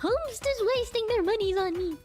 Who's just wasting their monies on me?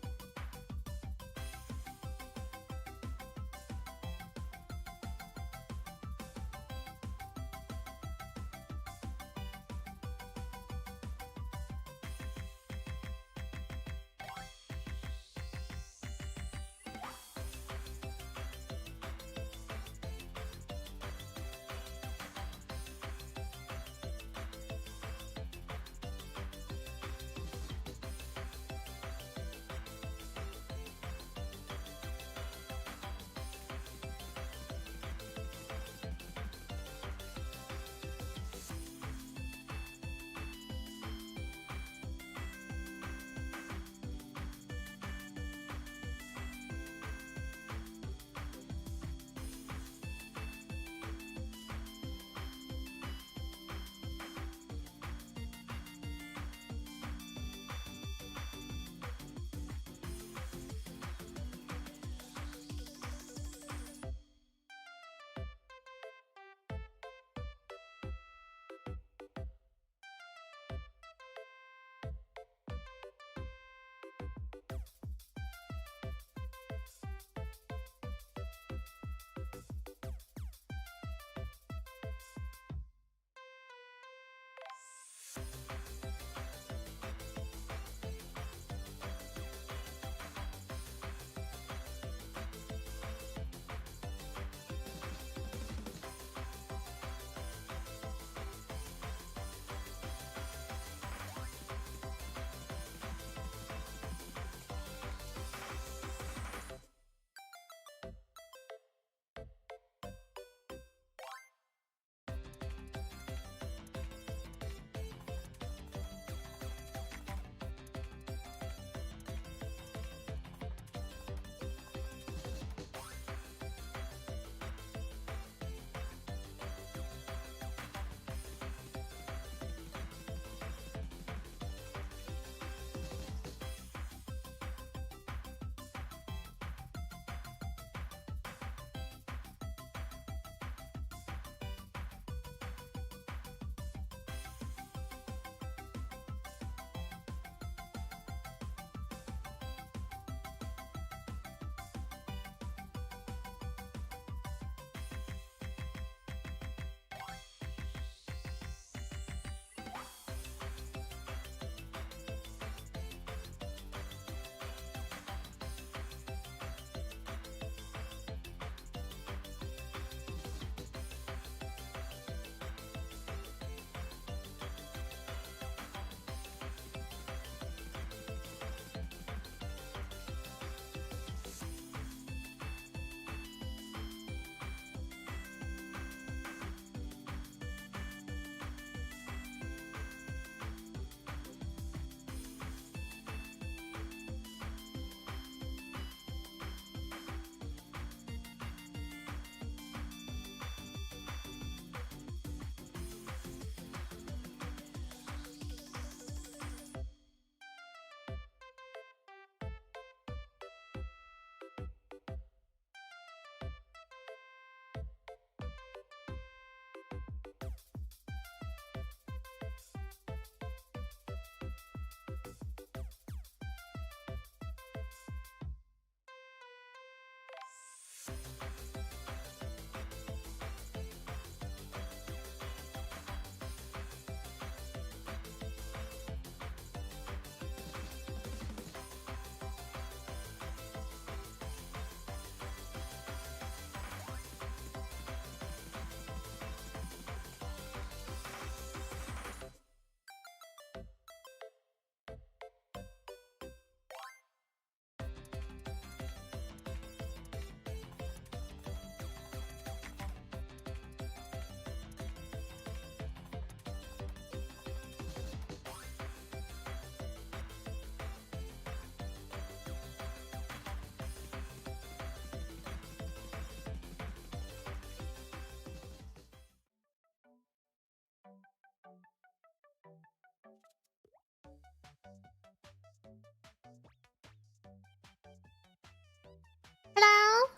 Hello?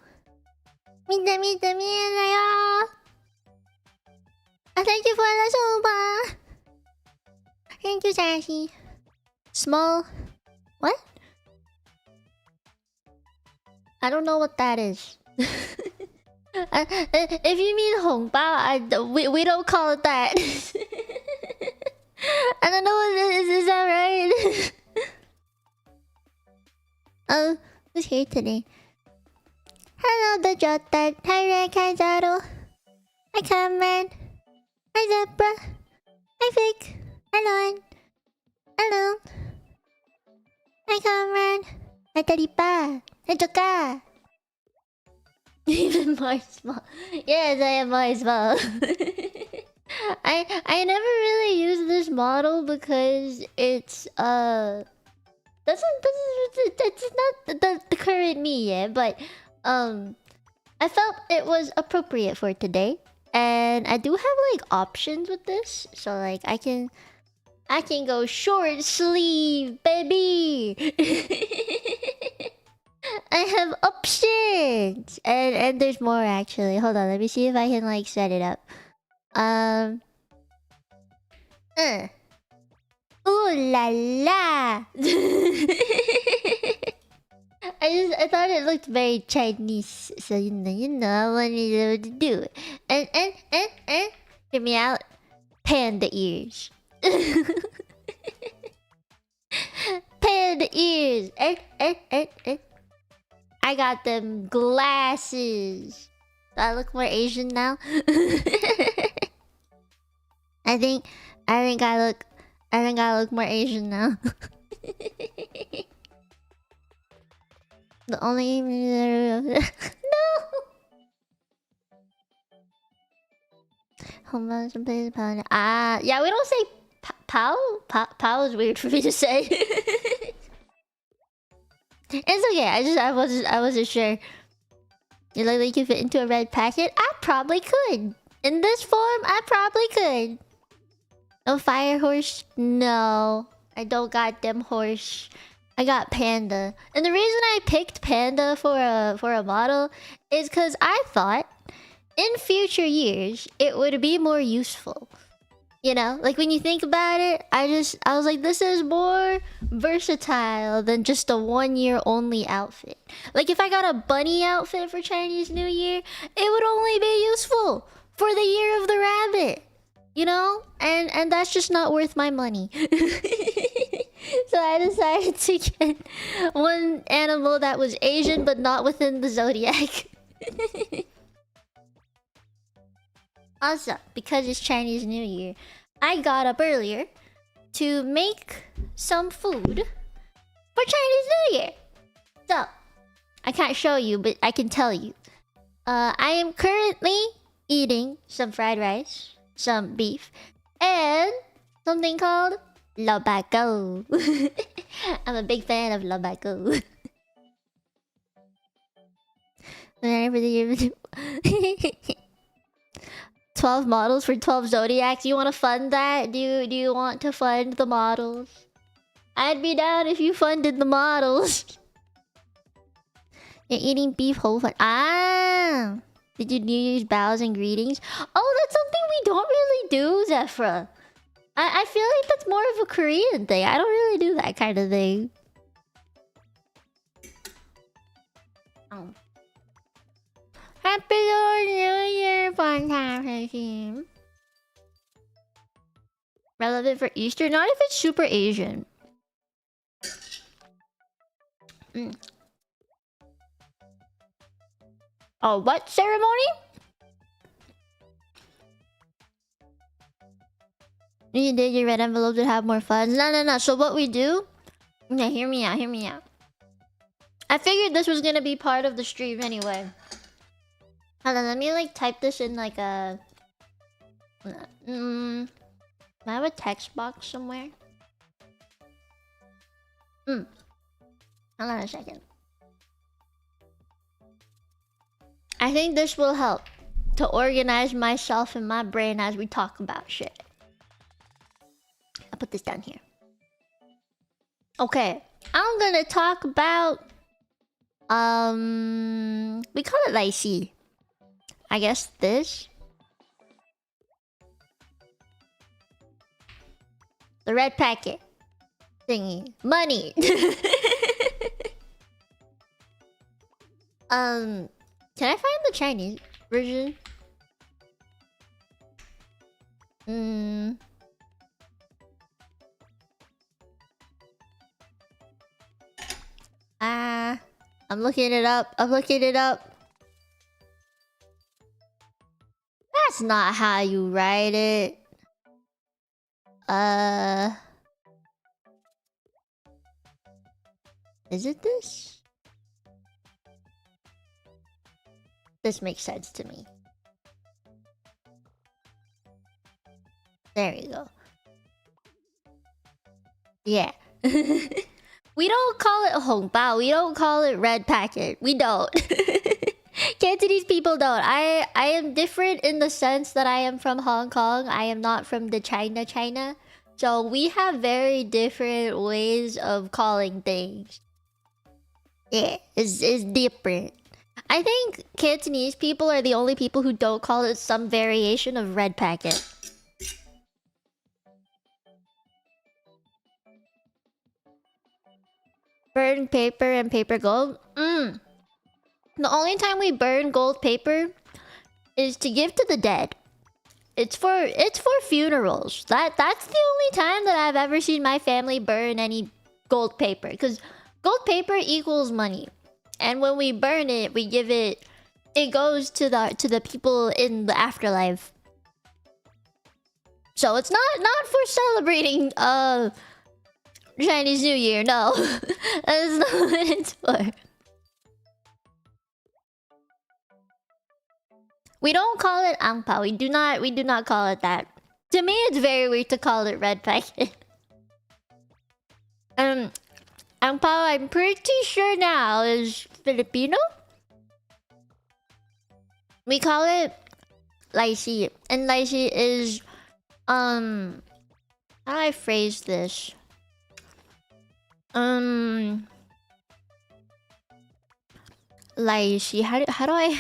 見て見て見えないよ Thank you for the super! Thank you, Sashi. Small. What? I don't know what that is. If you mean hongbao, we don't call it that. I don't know what it is. Is that right? Oh, who's here today? Hello, the Jotard. Hi, Reg. Hi, Zaro. Hi, Cameron. Hi, Zebra. Hi, Vic. Hello. Hello. Hi, Cameron. Hi, Taripa. Hi, Joka. Even more small. Yes, I am more small. I never really use this model because it's that's not the current me yet, but I felt it was appropriate for today, and I do have like options with this, so like I can go short sleeve, baby. I have options, and there's more actually. Hold on, let me see if I can like set it up. Ooh la la. I thought it looked very Chinese, so you know, I wanted to do it. And hear me out, panda ears. Panda ears. I got them glasses. Do I look more Asian now? I think I look more Asian now. The only no. Homo plays pound. Ah, yeah, we don't say pow. Pow is weird for me to say. It's okay. I wasn't sure. You look like you fit into a red packet. I probably could. In this form, I probably could. No fire horse? No. I don't got them horse. I got panda. And the reason I picked panda for a model is because I thought in future years it would be more useful. You know, like when you think about it, I was like, this is more versatile than just a 1 year only outfit. Like if I got a bunny outfit for Chinese New Year, it would only be useful for the year of the rabbit. You know? And that's just not worth my money. So I decided to get one animal that was Asian but not within the zodiac. Also, because it's Chinese New Year, I got up earlier to make some food for Chinese New Year. So, I can't show you, but I can tell you. I am currently eating some fried rice, some beef, and something called Lobaco. I'm a big fan of Lobaco. 12 models for 12 zodiacs. You want to fund that? Do you want to fund the models? I'd be down if you funded the models. You're eating beef whole fun. Ah! Did you use bows and greetings? Oh, that's something we don't really do, Zephra. I feel like that's more of a Korean thing. I don't really do that kind of thing. Oh. Happy Lunar New Year, fun time team. Relevant for Easter? Not if it's super Asian. Oh, what ceremony? You did your red envelope to have more funds. No. So what we do... Okay, hear me out. I figured this was gonna be part of the stream anyway. Hold on, let me like type this in like a... I have a text box somewhere. Hold on a second. I think this will help to organize myself and my brain as we talk about shit. I'll put this down here. Okay, I'm gonna talk about... we call it Lycee. I guess this. The red packet. thingy. Money. Can I find the Chinese version? I'm looking it up. I'm looking it up. That's not how you write it. Is it this? This makes sense to me. There you go. Yeah. We don't call it hongbao. We don't call it red packet. We don't. Cantonese people don't. I am different in the sense that I am from Hong Kong. I am not from the China. So we have very different ways of calling things. Yeah, it's different. I think Cantonese people are the only people who don't call it some variation of red packet. Burn paper and paper gold. The only time we burn gold paper is to give to the dead. It's for funerals. That's the only time that I've ever seen my family burn any gold paper, because gold paper equals money. And when we burn it, we give it, it goes to the people in the afterlife. So it's not for celebrating Chinese New Year, no. That's not what it's for. We don't call it ang pao. We do not call it that. To me, it's very weird to call it red packet. Ang pao, I'm pretty sure now is Filipino. We call it lai xi, and lai xi is how do I phrase this? Lai xi, how do I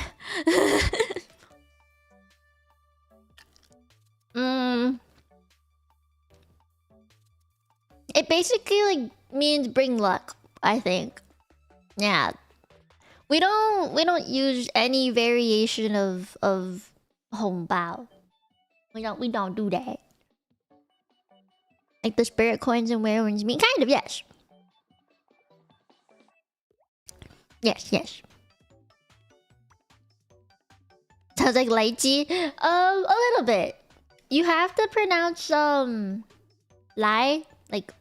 it basically like means bring luck, I think. Yeah. We don't use any variation of hongbao. We don't do that. Like the spirit coins and werewolves mean kind of, yes. Yes. Sounds like lychee. A little bit. You have to pronounce lai, like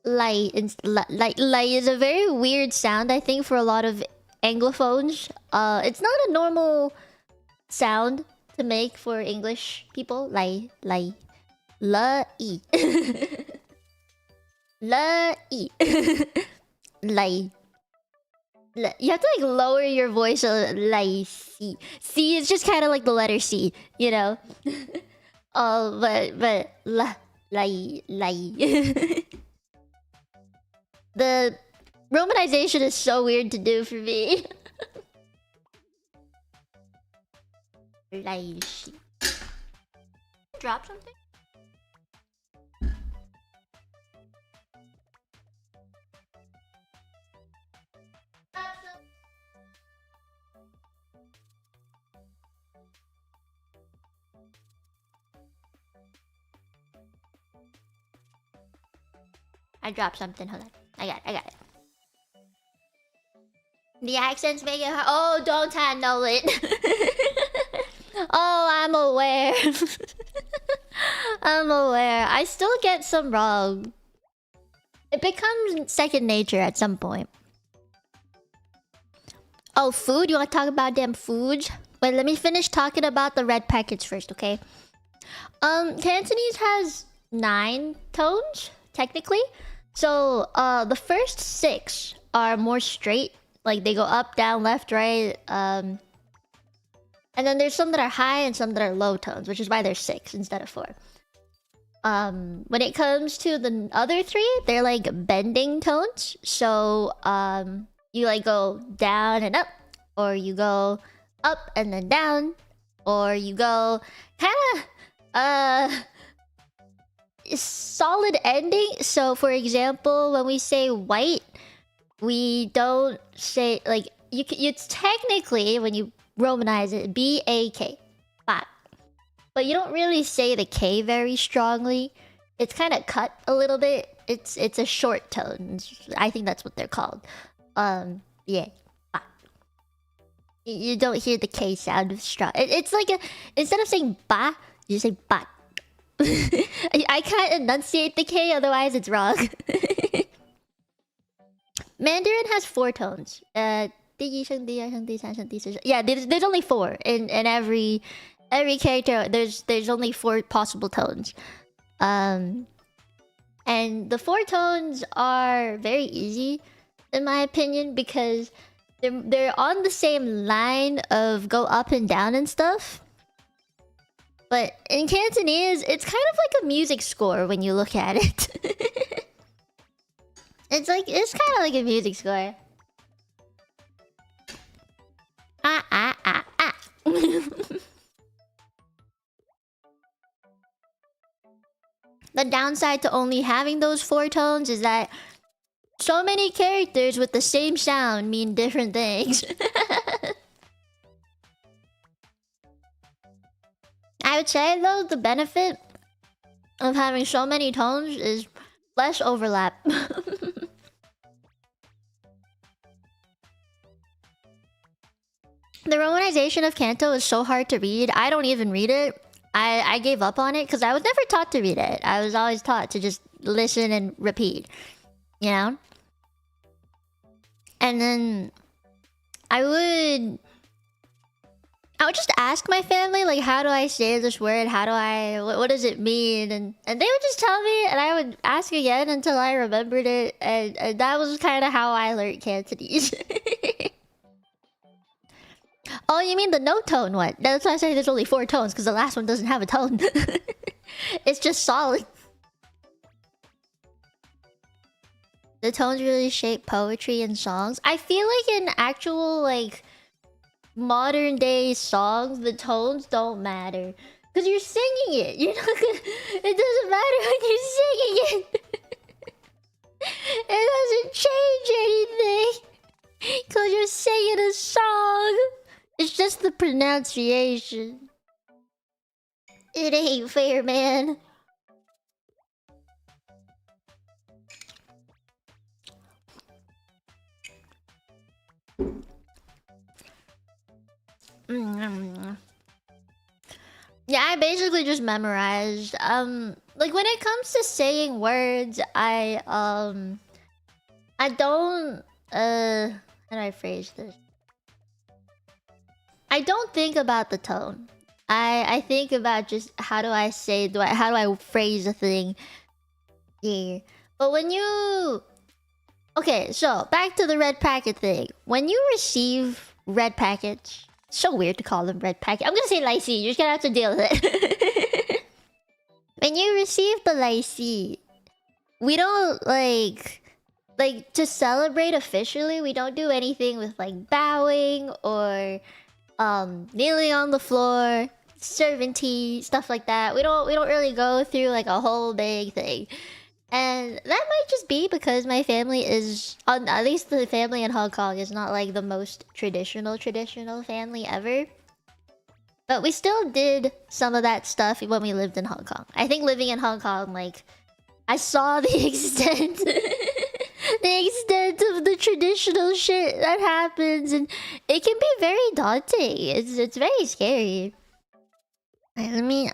lai. Lai is a very weird sound, I think, for a lot of Anglophones. It's not a normal sound to make for English people. Lai. La e. La e. Lai. You have to like lower your voice a lai c. C is just kind of like the letter C, you know. But la lai. The romanization is so weird to do for me. Lai. Drop something. I dropped something. Hold on. I got it. The accents make it hard. Oh, don't I know it? Oh, I'm aware. I'm aware. I still get some wrong. It becomes second nature at some point. Oh, food? You want to talk about damn foods? Wait, let me finish talking about the red packets first, okay? Cantonese has 9 tones, technically. So, the first 6 are more straight. Like, they go up, down, left, right. And then there's some that are high and some that are low tones, which is why there's 6 instead of 4. When it comes to the other 3, they're like bending tones. So, you like go down and up, or you go up and then down, or you go kind of solid ending. So, for example, when we say white, we don't say like it's technically when you Romanize it BAK, bak, but you don't really say the K very strongly. It's kind of cut a little bit. It's a short tone. I think that's what they're called. Yeah, bak. You don't hear the K sound strong. It's like instead of saying ba, you say bak. I can't enunciate the K, otherwise it's wrong. Mandarin has 4 tones. Yeah, there's only 4 in every character. There's only 4 possible tones. And the 4 tones are very easy, in my opinion, because they're on the same line of go up and down and stuff. But in Cantonese, it's kind of like a music score when you look at it. It's kind of like a music score. Ah ah ah ah. The downside to only having those 4 tones is that so many characters with the same sound mean different things. I would say though the benefit of having so many tones is less overlap. The romanization of Kanto is so hard to read. I don't even read it. I gave up on it because I was never taught to read it. I was always taught to just listen and repeat, you know? And then I would just ask my family, like, how do I say this word? What does it mean? And they would just tell me, and I would ask again until I remembered it. And that was kind of how I learned Cantonese. Oh, you mean the no tone one? That's why I say there's only 4 tones, because the last one doesn't have a tone. It's just solid. The tones really shape poetry and songs. I feel like in actual, like, modern day songs, the tones don't matter. Because you're singing it. You're not gonna... It doesn't matter when you're singing it. It doesn't change anything. Because you're singing a song. It's just the pronunciation. It ain't fair, man. Yeah, I basically just memorized. Like when it comes to saying words, I don't how do I phrase this? I don't think about the tone. I think about just how do I say, how do I phrase a thing? Yeah. But when you... Okay, so back to the red packet thing. When you receive red packets... So weird to call them red packet. I'm gonna say lycee. You're just gonna have to deal with it. When you receive the lycee, we don't like to celebrate officially. We don't do anything with like bowing or kneeling on the floor, serving tea, stuff like that. We don't really go through like a whole big thing. And that might just be because my family is, at least the family in Hong Kong is not like the most traditional family ever. But we still did some of that stuff when we lived in Hong Kong. I think living in Hong Kong, like, I saw the extent, the extent of the traditional shit that happens, and it can be very daunting. It's very scary. Alright, let me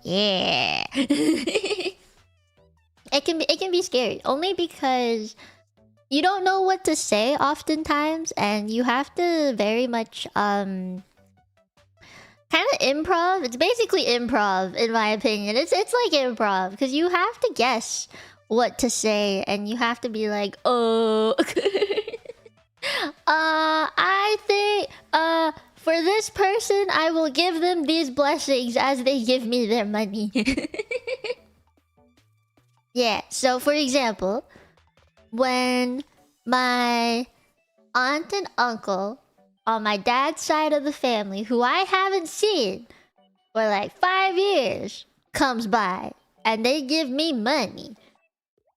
yeah. It can be scary only because you don't know what to say oftentimes, and you have to very much kind of improv. It's basically improv in my opinion. It's like improv because you have to guess what to say and you have to be like, oh I think for this person I will give them these blessings as they give me their money. Yeah, so for example, when my aunt and uncle on my dad's side of the family, who I haven't seen for like 5 years, comes by and they give me money,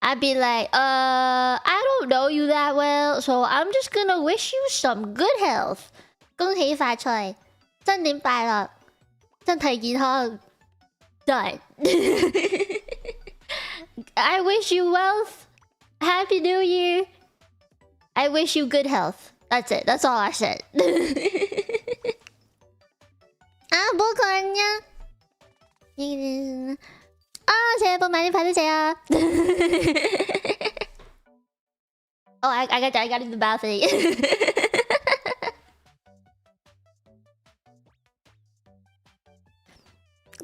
I'd be like, I don't know you that well, so I'm just gonna wish you some good health. 恭喜發財，新年快樂，身體健康。Done. I wish you wealth. Happy New Year. I wish you good health. That's it. That's all I said. 뭐 그랬냐? 새해 복 많이 받으세요. Oh, I got in the balcony.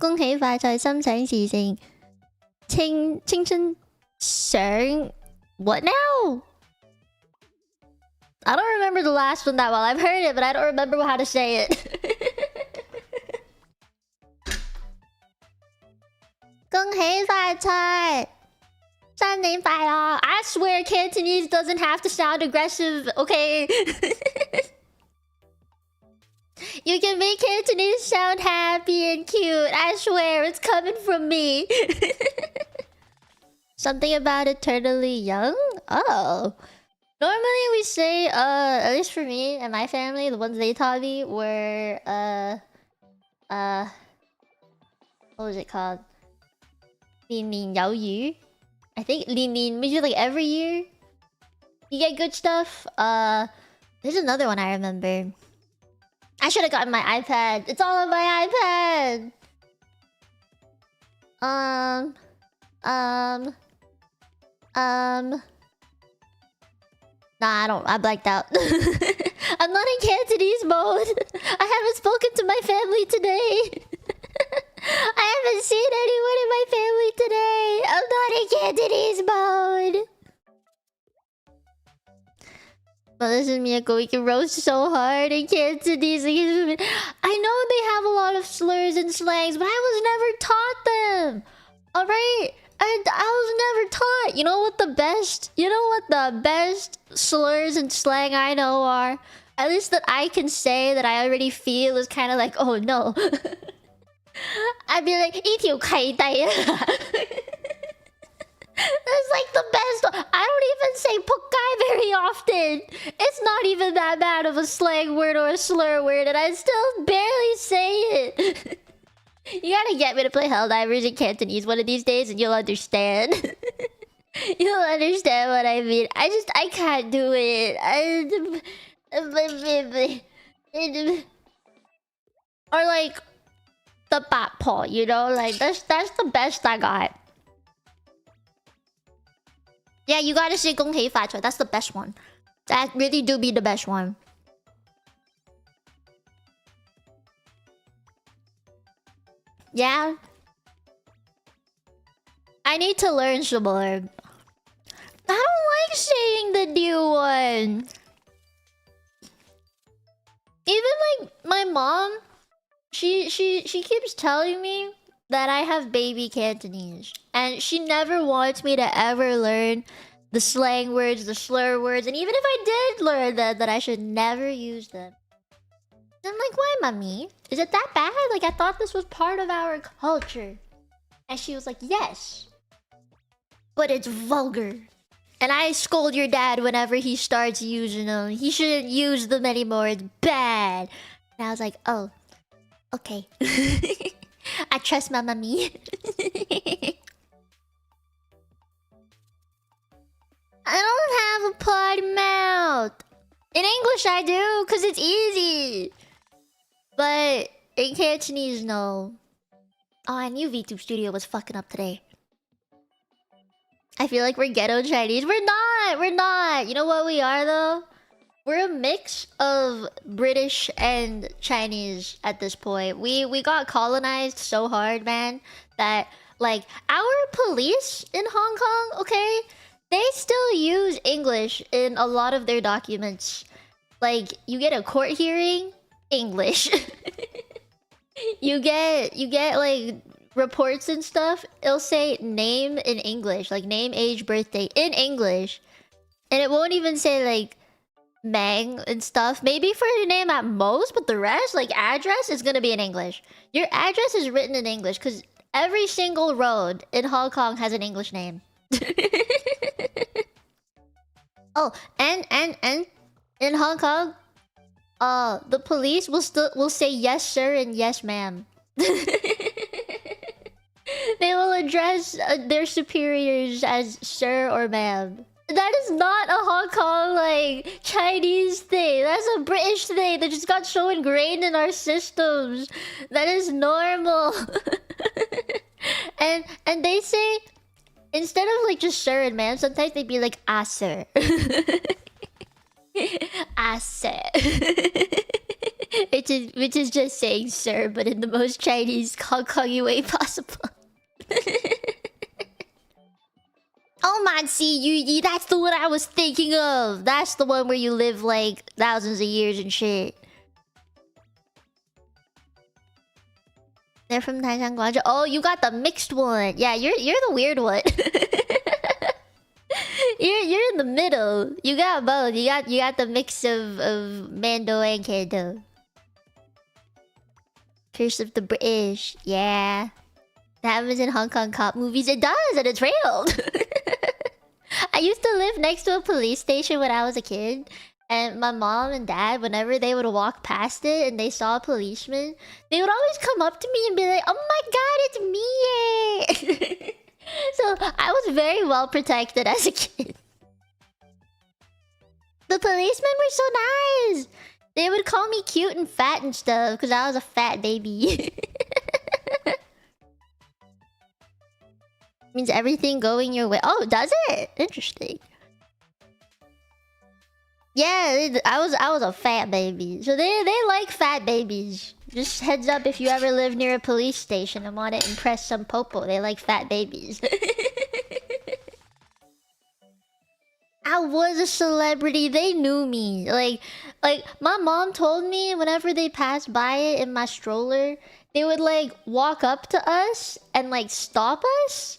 恭喜發財，心想事成，青春想 What now? I don't remember the last one that well. I've heard it, but I don't remember how to say it. 恭喜發財，新年快樂。I swear Cantonese doesn't have to sound aggressive, okay? You can make Cantonese sound happy and cute. I swear, it's coming from me. Something about eternally young? Oh. Normally we say, at least for me and my family, the ones they taught me were, what was it called? 年年有餘. I think 年年means like every year you get good stuff. There's another one I remember. I should have gotten my iPad. It's all on my iPad. Nah, I don't. I blacked out. I'm not in Cantonese mode. I haven't spoken to my family today. I haven't seen anyone in my family today. I'm not in Cantonese mode. Well, listen, Mieko, we can roast so hard in Cantonese. I know they have a lot of slurs and slangs, but I was never taught them. Alright? I was never taught. You know what the best slurs and slang I know are? At least that I can say that I already feel is kind of like, oh no. I'd be like, 一條契弟 That's like the best. I don't even say "pukkai" very often. It's not even that bad of a slang word or a slur word, and I still barely say it. You gotta get me to play Helldivers in Cantonese one of these days, and you'll understand. You'll understand what I mean. I can't do it. Or like the bat paw, you know, like that's the best I got. Yeah, you gotta say 恭喜發財. That's the best one. That really do be the best one. Yeah. I need to learn some more. I don't like saying the new one. Even like my mom, she keeps telling me that I have baby Cantonese, and she never wants me to ever learn the slang words, the slur words, and even if I did learn them, that I should never use them. And I'm like, why, mommy? Is it that bad? Like, I thought this was part of our culture. And she was like, yes, but it's vulgar. And I scold your dad whenever he starts using them. He shouldn't use them anymore. It's bad. And I was like, oh, okay. I trust my mommy. I don't have a potty mouth. In English I do, because it's easy. But in Cantonese, no. Oh, I knew VTube Studio was fucking up today. I feel like we're ghetto Chinese. We're not! We're not! You know what we are, though? We're a mix of British and Chinese at this point. We got colonized so hard, man, that, like, our police in Hong Kong, okay? They still use English in a lot of their documents. Like, you get a court hearing, English. you get like reports and stuff, it'll say name in English, like name, age, birthday in English. And it won't even say like Mang and stuff. Maybe for your name at most, but the rest, like address, is gonna be in English. Your address is written in English because Every single road in Hong Kong has an English name. Oh, and in Hong Kong, the police will say yes sir and yes ma'am. They will address their superiors as sir or ma'am. That is not a Hong Kong, like, Chinese thing. That's a British thing that just got so ingrained in our systems. That is normal. And they say, instead of like just sir and ma'am, sometimes they'd be like, ah sir. Ah sir. Which is just saying sir, but in the most Chinese Hong Kongy way possible. Oh man, see, that's the one I was thinking of. That's the one where you live like thousands of years and shit. They're from Taishan Guangzhou. Oh, you got the mixed one. Yeah, you're the weird one. You're in the middle. You got both. You got the mix of Mando and Kanto. Curse of the British. Yeah. That happens in Hong Kong cop movies. It does, and it's real. I used to live next to a police station when I was a kid. And my mom and dad, whenever they would walk past it and they saw a policeman, they would always come up to me and be like, oh my god, it's me! So I was very well protected as a kid. The policemen were so nice! They would call me cute and fat and stuff because I was a fat baby. Means everything going your way. Oh, does it? Interesting. Yeah, I was a fat baby. So they like fat babies. Just heads up if you ever live near a police station and want to impress some popo. They like fat babies. I was a celebrity. They knew me. Like my mom told me whenever they passed by it in my stroller, they would like walk up to us and like stop us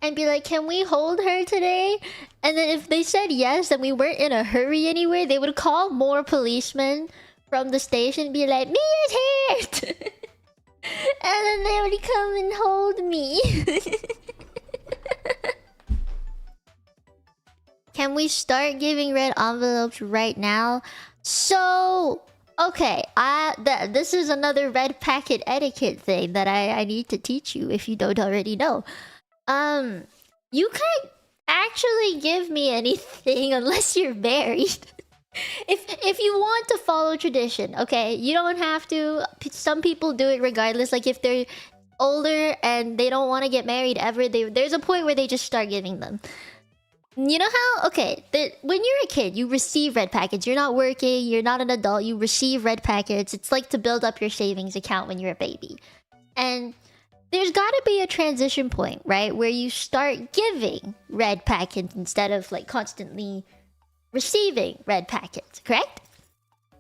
and be like, can we hold her today? And then if they said yes and we weren't in a hurry anywhere, they would call more policemen from the station and be like, Mia's here! And then they would come and hold me. Can we start giving red envelopes right now? So, okay, this is another red packet etiquette thing that I need to teach you if you don't already know. You can't actually give me anything unless you're married. If you want to follow tradition, okay, you don't have to. Some people do it regardless. Like if they're older and they don't want to get married ever, there's a point where they just start giving them. You know how, okay, when you're a kid, you receive red packets. You're not working, you're not an adult, you receive red packets. It's like to build up your savings account when you're a baby. And there's got to be a transition point, right? Where you start giving red packets instead of like constantly receiving red packets, correct?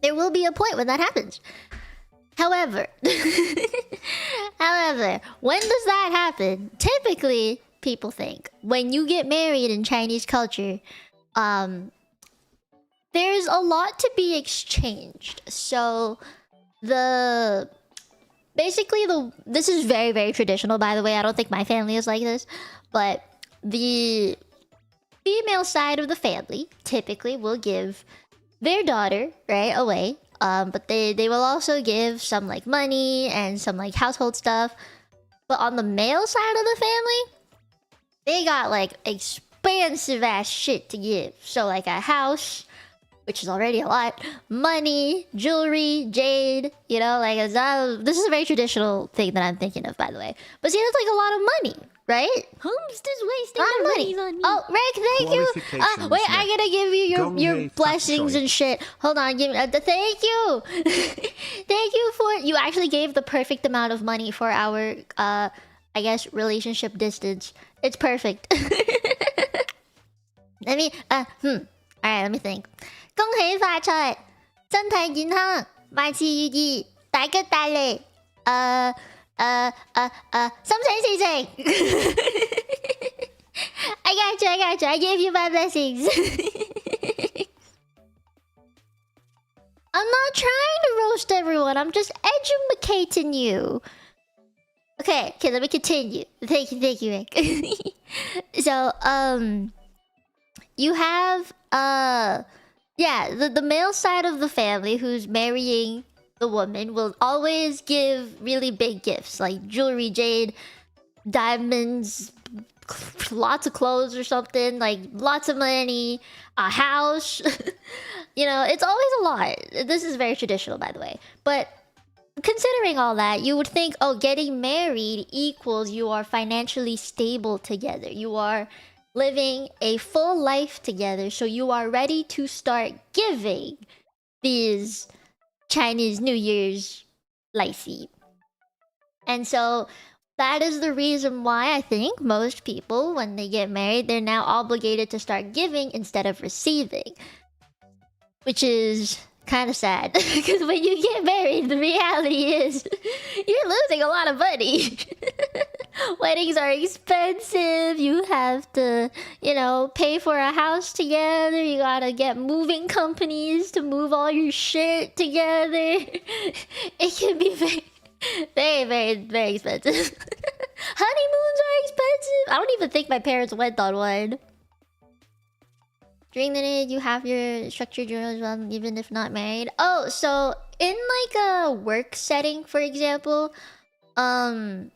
There will be a point when that happens. However, when does that happen? Typically, people think when you get married in Chinese culture, there's a lot to be exchanged. So this is very, very traditional, by the way. I don't think my family is like this, but the female side of the family typically will give their daughter away, but they will also give some like money and some like household stuff. But on the male side of the family, they got like expensive ass shit to give. So like a house, which is already a lot, money, jewelry, jade, you know, like this is a very traditional thing that I'm thinking of, by the way. But see, that's like a lot of money, right? Who's just wasting their money on me? Oh, Rick, thank you. Wait, I gotta give you your blessings and shit. Hold on, give me. Thank you. Thank you for. You actually gave the perfect amount of money for our, I guess, relationship distance. It's perfect. Let me. Alright, let me think. 恭喜發財，身體健康，萬事如意，大吉大利。心想事成。I got you. I gave you my blessings. I'm not trying to roast everyone. I'm just educating you. Okay, let me continue. Thank you, Rick. So, you have yeah, the male side of the family who's marrying the woman will always give really big gifts like jewelry, jade, diamonds, lots of clothes or something, like lots of money, a house. You know, it's always a lot. This is very traditional, by the way. But considering all that, you would think, oh, getting married equals you are financially stable together. You are living a full life together, so you are ready to start giving these Chinese New Year's lycee. And so that is the reason why I think most people, when they get married, they're now obligated to start giving instead of receiving. Which is kind of sad. Because when you get married, the reality is you're losing a lot of money. Weddings are expensive. You have to, you know, pay for a house together. You gotta get moving companies to move all your shit together. It can be very expensive. Honeymoons are expensive. I don't even think my parents went on one. During the day, you have your structured journal as well, even if not married. Oh, so in like a work setting, for example, some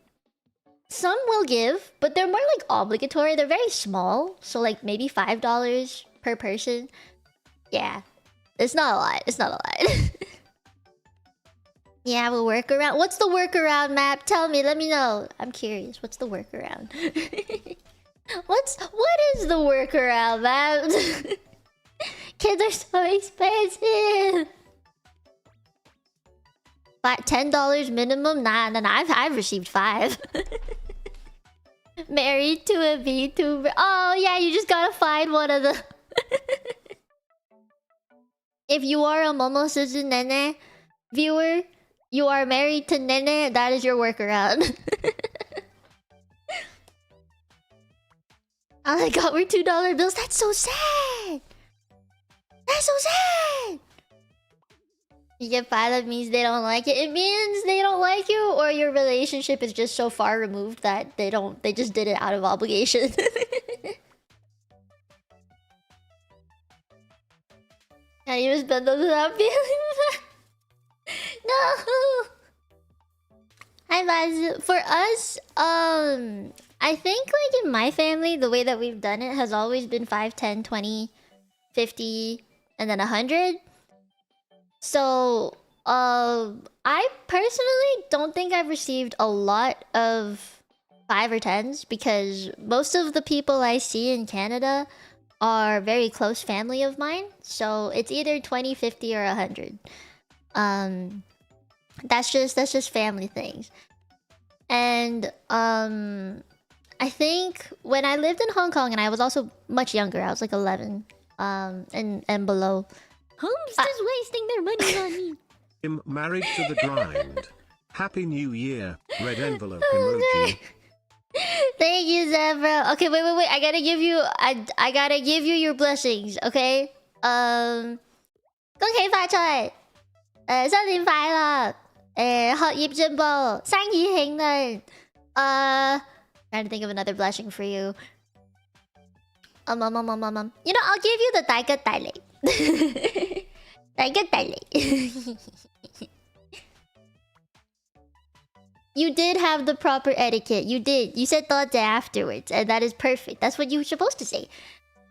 will give, but they're more like obligatory. They're very small, so like maybe $5 per person. Yeah, it's not a lot. It's not a lot. You have a workaround. What's the workaround, Map? Tell me. Let me know. I'm curious. What's the workaround? What is the workaround, Map? Kids are so expensive. But $10 minimum? Nah. I've received 5. Married to a VTuber. Oh yeah, you just gotta find one of the. If you are a Momosuzu Nene viewer, you are married to Nene. That is your workaround. All I got were $2 bills. That's so sad. That's so sad. You get 5, that means they don't like it. It means they don't like you, or your relationship is just so far removed that they just did it out of obligation. Can't even spend those without feeling bad. No. Hi, Baz. For us, I think like in my family, the way that we've done it has always been 5, 10, 20, 50, and then 100. So, I personally don't think I've received a lot of 5 or 10s because most of the people I see in Canada are very close family of mine. So it's either 20, 50, or 100. That's just family things. And I think when I lived in Hong Kong, and I was also much younger, I was like 11, and below. Home's just wasting their money on me. I'm married to the grind. Happy New Year. Red envelope emoji. Thank you, Zebra. Okay, wait. I gotta give you. I gotta give you your blessings. Okay. 恭喜發財，新年快樂，學業進步，生意興隆。Trying to think of another blessing for you. You know, I'll give you the 大吉大利。大吉大利。You did have the proper etiquette. You did. You said 多謝 afterwards, and that is perfect. That's what you're supposed to say.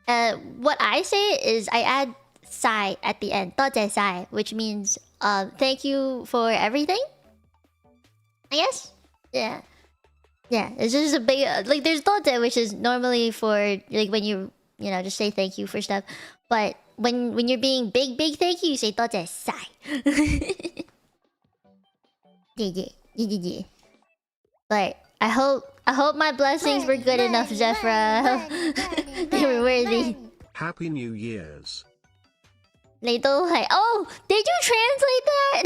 What I say is I add 晒 at the end. 多謝晒, which means thank you for everything. I guess. Yeah. It's just a big like there's 多謝, which is normally for like when you know just say thank you for stuff. But when you're being big thank you say 多謝晒. Yeah. But I hope my blessings were good enough, Zephra. They were worthy. Happy New Year's. Oh, did you translate that?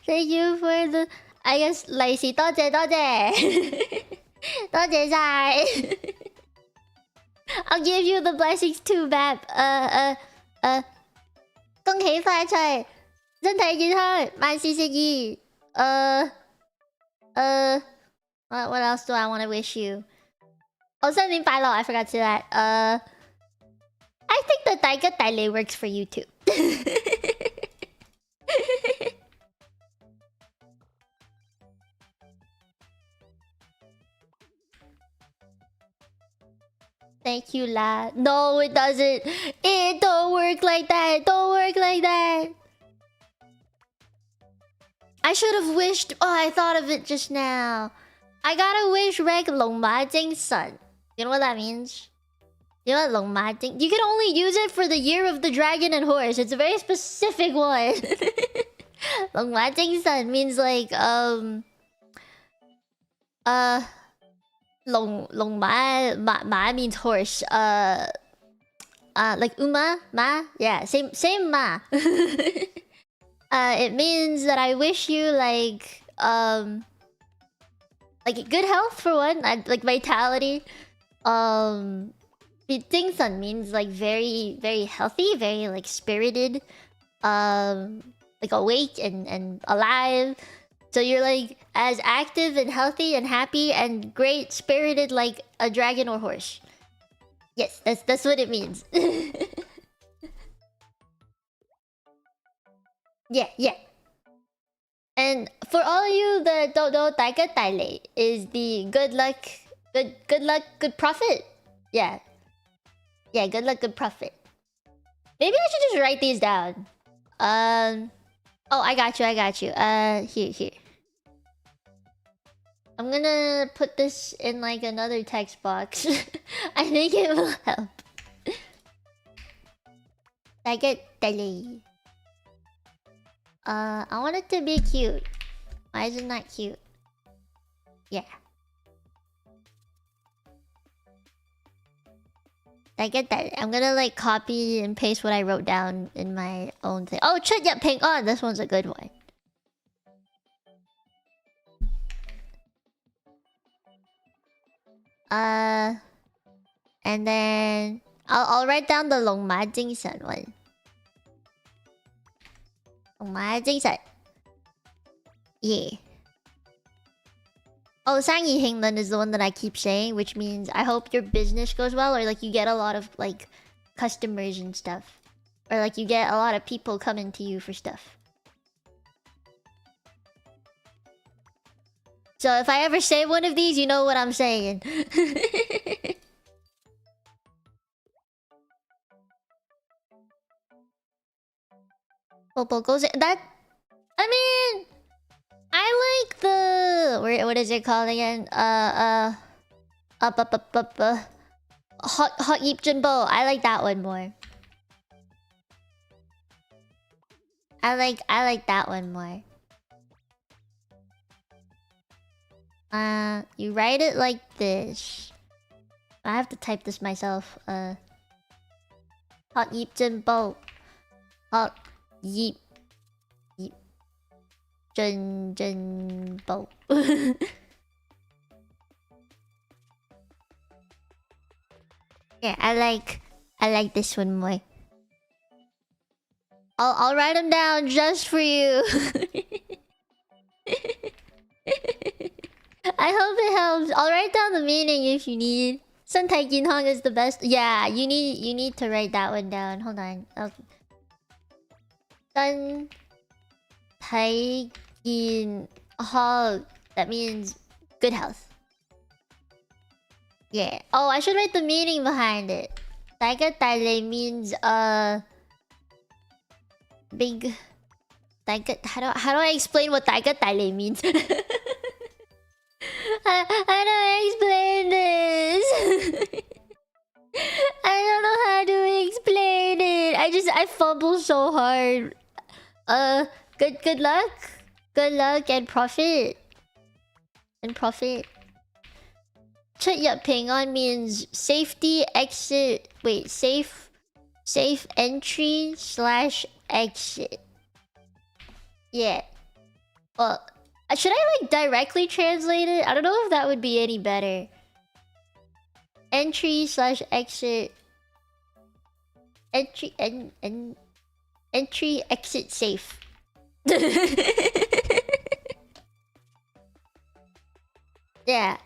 Thank you for the I guess 利是多謝多謝晒. I'll give you the blessings too, Bab. 恭喜發財，身體健康，萬事勝意。What else do I want to wish you? Oh, something Palo, I forgot to say that. I think the Taiga Taile works for you too. Thank you, La. No, it doesn't. It don't work like that. Don't work like that. I should have wished. Oh, I thought of it just now. I gotta wish Reg Long Ma Jing Sun. You know what that means? You know what Long Ma Jing? You can only use it for the year of the dragon and horse. It's a very specific one. Long Ma Jing Sun means like Long Ma means horse. Like Uma Ma. Yeah, same Ma. It means that I wish you like good health for one, like vitality. Sun means like very very healthy, very like spirited, like awake and alive. So you're like as active and healthy and happy and great spirited like a dragon or horse. Yes, that's what it means. Yeah. And for all of you that don't know, Taika Taile is the good luck, good profit. Yeah, good luck, good profit. Maybe I should just write these down. Oh, I got you. Here. I'm gonna put this in like another text box. I think it will help. Taika Taile. I want it to be cute. Why is it not cute? Yeah. I get that. I'm gonna like copy and paste what I wrote down in my own thing. Oh, Chut Yep Pink. Oh, this one's a good one. And then I'll write down the Long Ma Jing San one. Yeah. Oh, Sangi Hinglan is the one that I keep saying, which means I hope your business goes well, or like you get a lot of like customers and stuff, or like you get a lot of people coming to you for stuff. So if I ever say one of these, you know what I'm saying. Popo goes that. I mean, I like the what is it called again? Hot Yeep Jinbo. I like that one more. I like that one more. You write it like this. I have to type this myself. Hot Yeep Jinbo. Hot Yeep Jinbo. Yeah, I like this one more. I'll write them down just for you. I hope it helps. I'll write down the meaning if you need. Sun Taikin Hong is the best. Yeah, you need to write that one down. Hold on. Okay. Sun Taikin Hong. That means good health. Yeah. Oh, I should write the meaning behind it. Taiga Taile means big. Taiga. How do I explain what Taiga Taile means? How do I explain this? I don't know how to explain it. I fumble so hard. Good luck. Good luck and profit. Chut Yup Ping On means safety exit. Wait, safe entry / exit. Yeah. Well, should I like directly translate it? I don't know if that would be any better. Entry / exit. Entry exit safe. Yeah.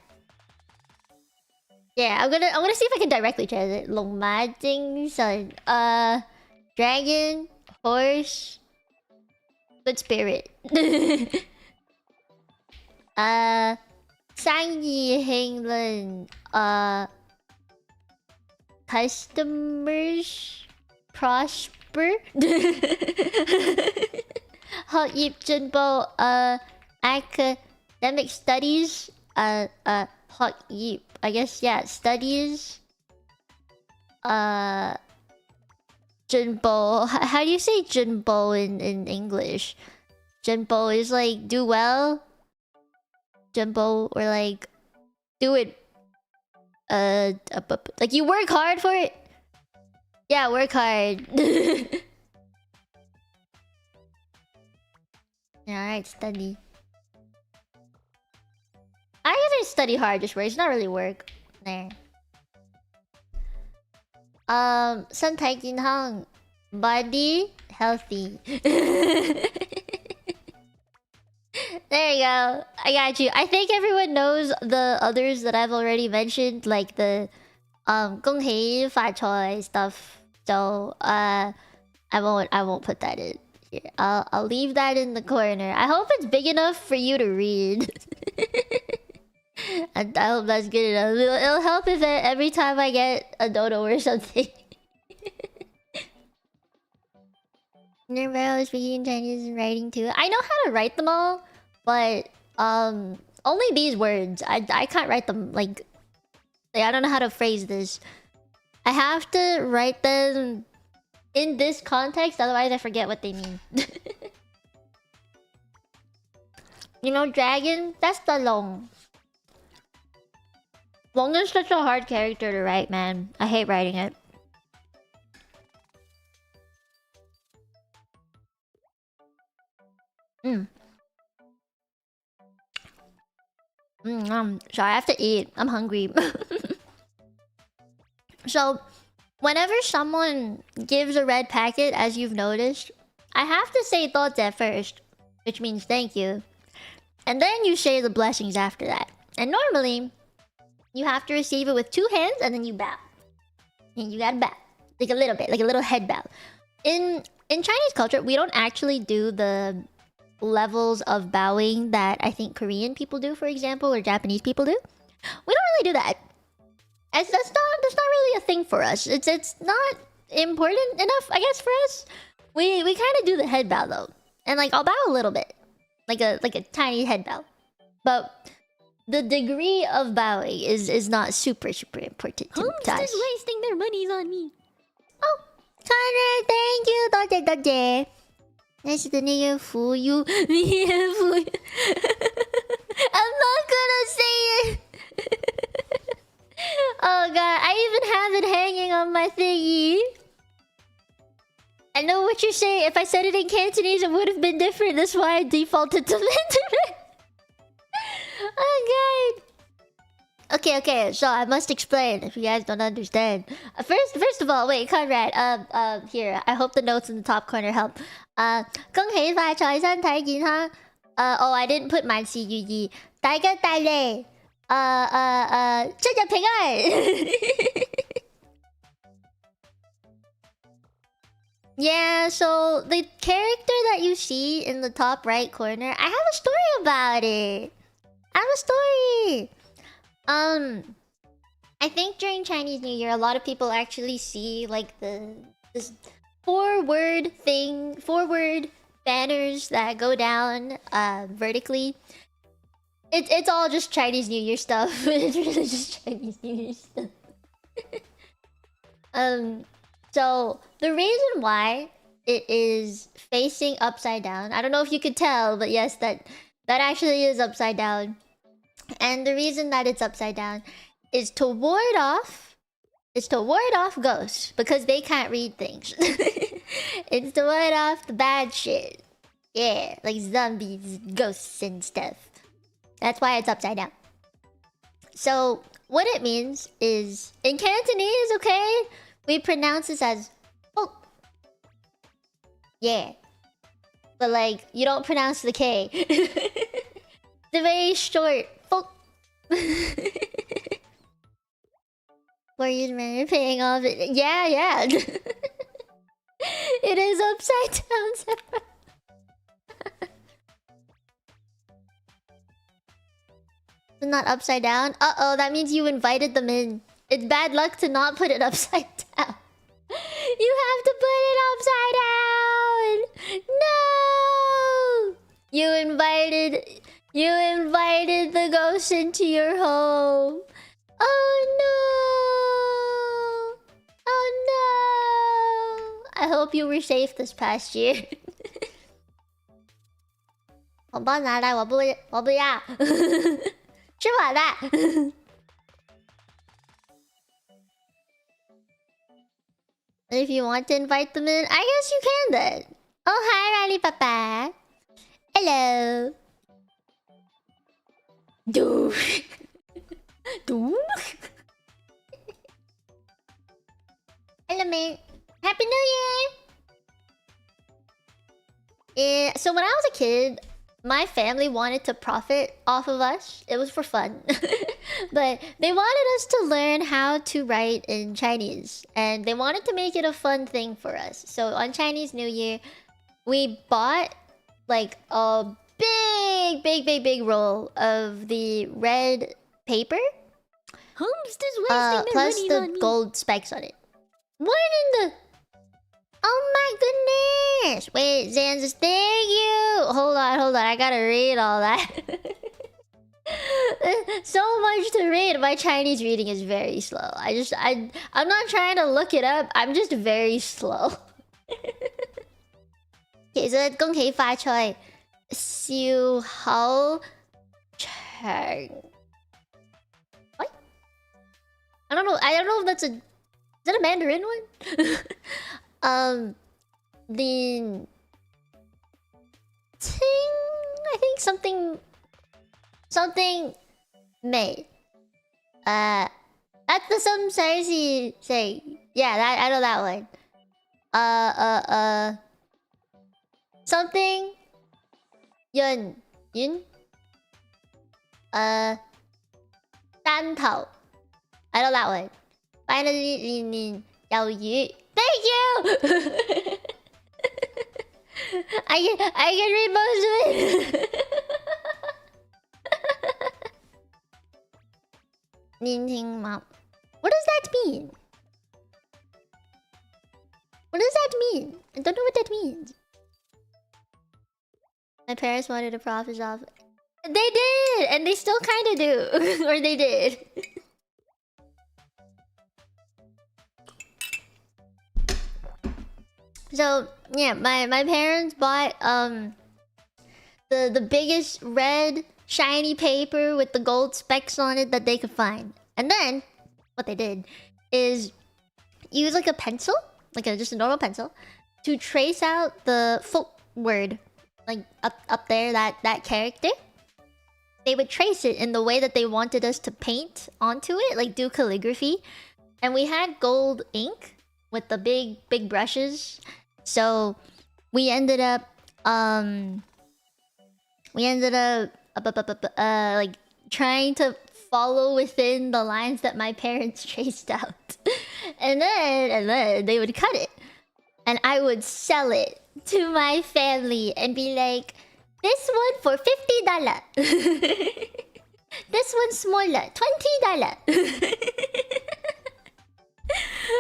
Yeah, I'm gonna see if I can directly translate. Longmajing sun. Dragon, horse, good spirit. Sang Heng Lun. Customers prosper. Hot Yip Junbo. Academic studies. Hot Yip. I guess, yeah, studies. Junbo. How do you say Junbo in English? Junbo is like do well. Junbo, or like do it. Like you work hard for it. Yeah, work hard. Yeah, alright, study. I guess I study hard just work. It's not really work. There. Sun Taikin Hong. Body healthy. There you go. I got you. I think everyone knows the others that I've already mentioned, like the Gong Hei Fa Choi stuff. So I won't put that in here. I'll leave that in the corner. I hope it's big enough for you to read. I hope that's good enough. It'll help if every time I get a dono or something. Nervous speaking Chinese and writing too. I know how to write them all, but only these words. I can't write them like I don't know how to phrase this. I have to write them in this context, otherwise I forget what they mean. You know, dragon, that's the Long. Long is such a hard character to write, man. I hate writing it. Sorry, I have to eat. I'm hungry. So, whenever someone gives a red packet, as you've noticed, I have to say thoughts at first, which means thank you. And then you say the blessings after that. And normally, you have to receive it with 2 hands and then you bow. And you gotta bow. Like a little bit, like a little head bow. In Chinese culture, we don't actually do the levels of bowing that I think Korean people do, for example, or Japanese people do. We don't really do that. That's not really a thing for us. It's not important enough, I guess, for us. We kind of do the head bow though, and like I'll bow a little bit, like a tiny head bow, but the degree of bowing is not super important to us. Just wasting their monies on me. Oh, Conrad, thank you. Doje. Nice to meet you, fool you. I'm not gonna say it. Oh god, I even have it hanging on my thingy. I know what you're saying. If I said it in Cantonese, it would have been different. That's why I defaulted to Mandarin. Oh god. Okay. So I must explain if you guys don't understand. First of all, wait, Conrad. Here. I hope the notes in the top corner help. 恭喜發財身體健康. Oh, I didn't put 萬事如意. 大吉大利. 出入平安. Yeah, so the character that you see in the top right corner, I have a story about it. I have a story. I think during Chinese New Year, a lot of people actually see like this forward banners that go down vertically. It's all just Chinese New Year stuff. It's really just Chinese New Year stuff. So the reason why it is facing upside down, I don't know if you could tell, but yes, that actually is upside down. And the reason that it's upside down is to ward off ghosts, because they can't read things. It's to ward off the bad shit. Yeah, like zombies, ghosts and stuff. That's why it's upside down. So what it means is, in Cantonese, okay, we pronounce this as oh. Yeah. But like, you don't pronounce the K. It's a very short folk. Were you man paying off? Yeah. It is upside down. Not upside down. Uh-oh, that means you invited them in. It's bad luck to not put it upside down. You have to put it upside down. No. You invited the ghost into your home. Oh no. Oh no. I hope you were safe this past year. 红包拿来，我不要。吃我的。If you want to invite them in, I guess you can then. Oh, hi, Riley Papa. Hello. Hello, man. Happy New Year. So when I was a kid, my family wanted to profit off of us. It was for fun. But they wanted us to learn how to write in Chinese. And they wanted to make it a fun thing for us. So on Chinese New Year, we bought like a big roll of the red paper. Home's just wasting their Plus money the on me. gold specks on it. What in the... Oh my goodness! Wait, Zanz, thank you! Hold on, I gotta read all that. So much to read. My Chinese reading is very slow. I'm not trying to look it up. I'm just very slow. Okay, so 恭喜发财，小好长。What? I don't know if that's a... Is that a Mandarin one? The ting, I think something May. That's the some Sarsi say. Yeah, I know that one. Something Yun. Dan Tao. I know that one. Finally, Lin Yao Yu. Thank you! I can read most of it. Ninting Mom. What does that mean? What does that mean? I don't know what that means. My parents wanted to profit off. They did! And they still kind of do. Or they did. So yeah, my parents bought the biggest red shiny paper with the gold specks on it that they could find. And then what they did is use like a pencil, just a normal pencil, to trace out the full word, like up there, that character. They would trace it in the way that they wanted us to paint onto it, like do calligraphy. And we had gold ink with the big brushes. So we ended up like trying to follow within the lines that my parents traced out. and then they would cut it. And I would sell it to my family and be like, this one for $50. This one smaller, $20.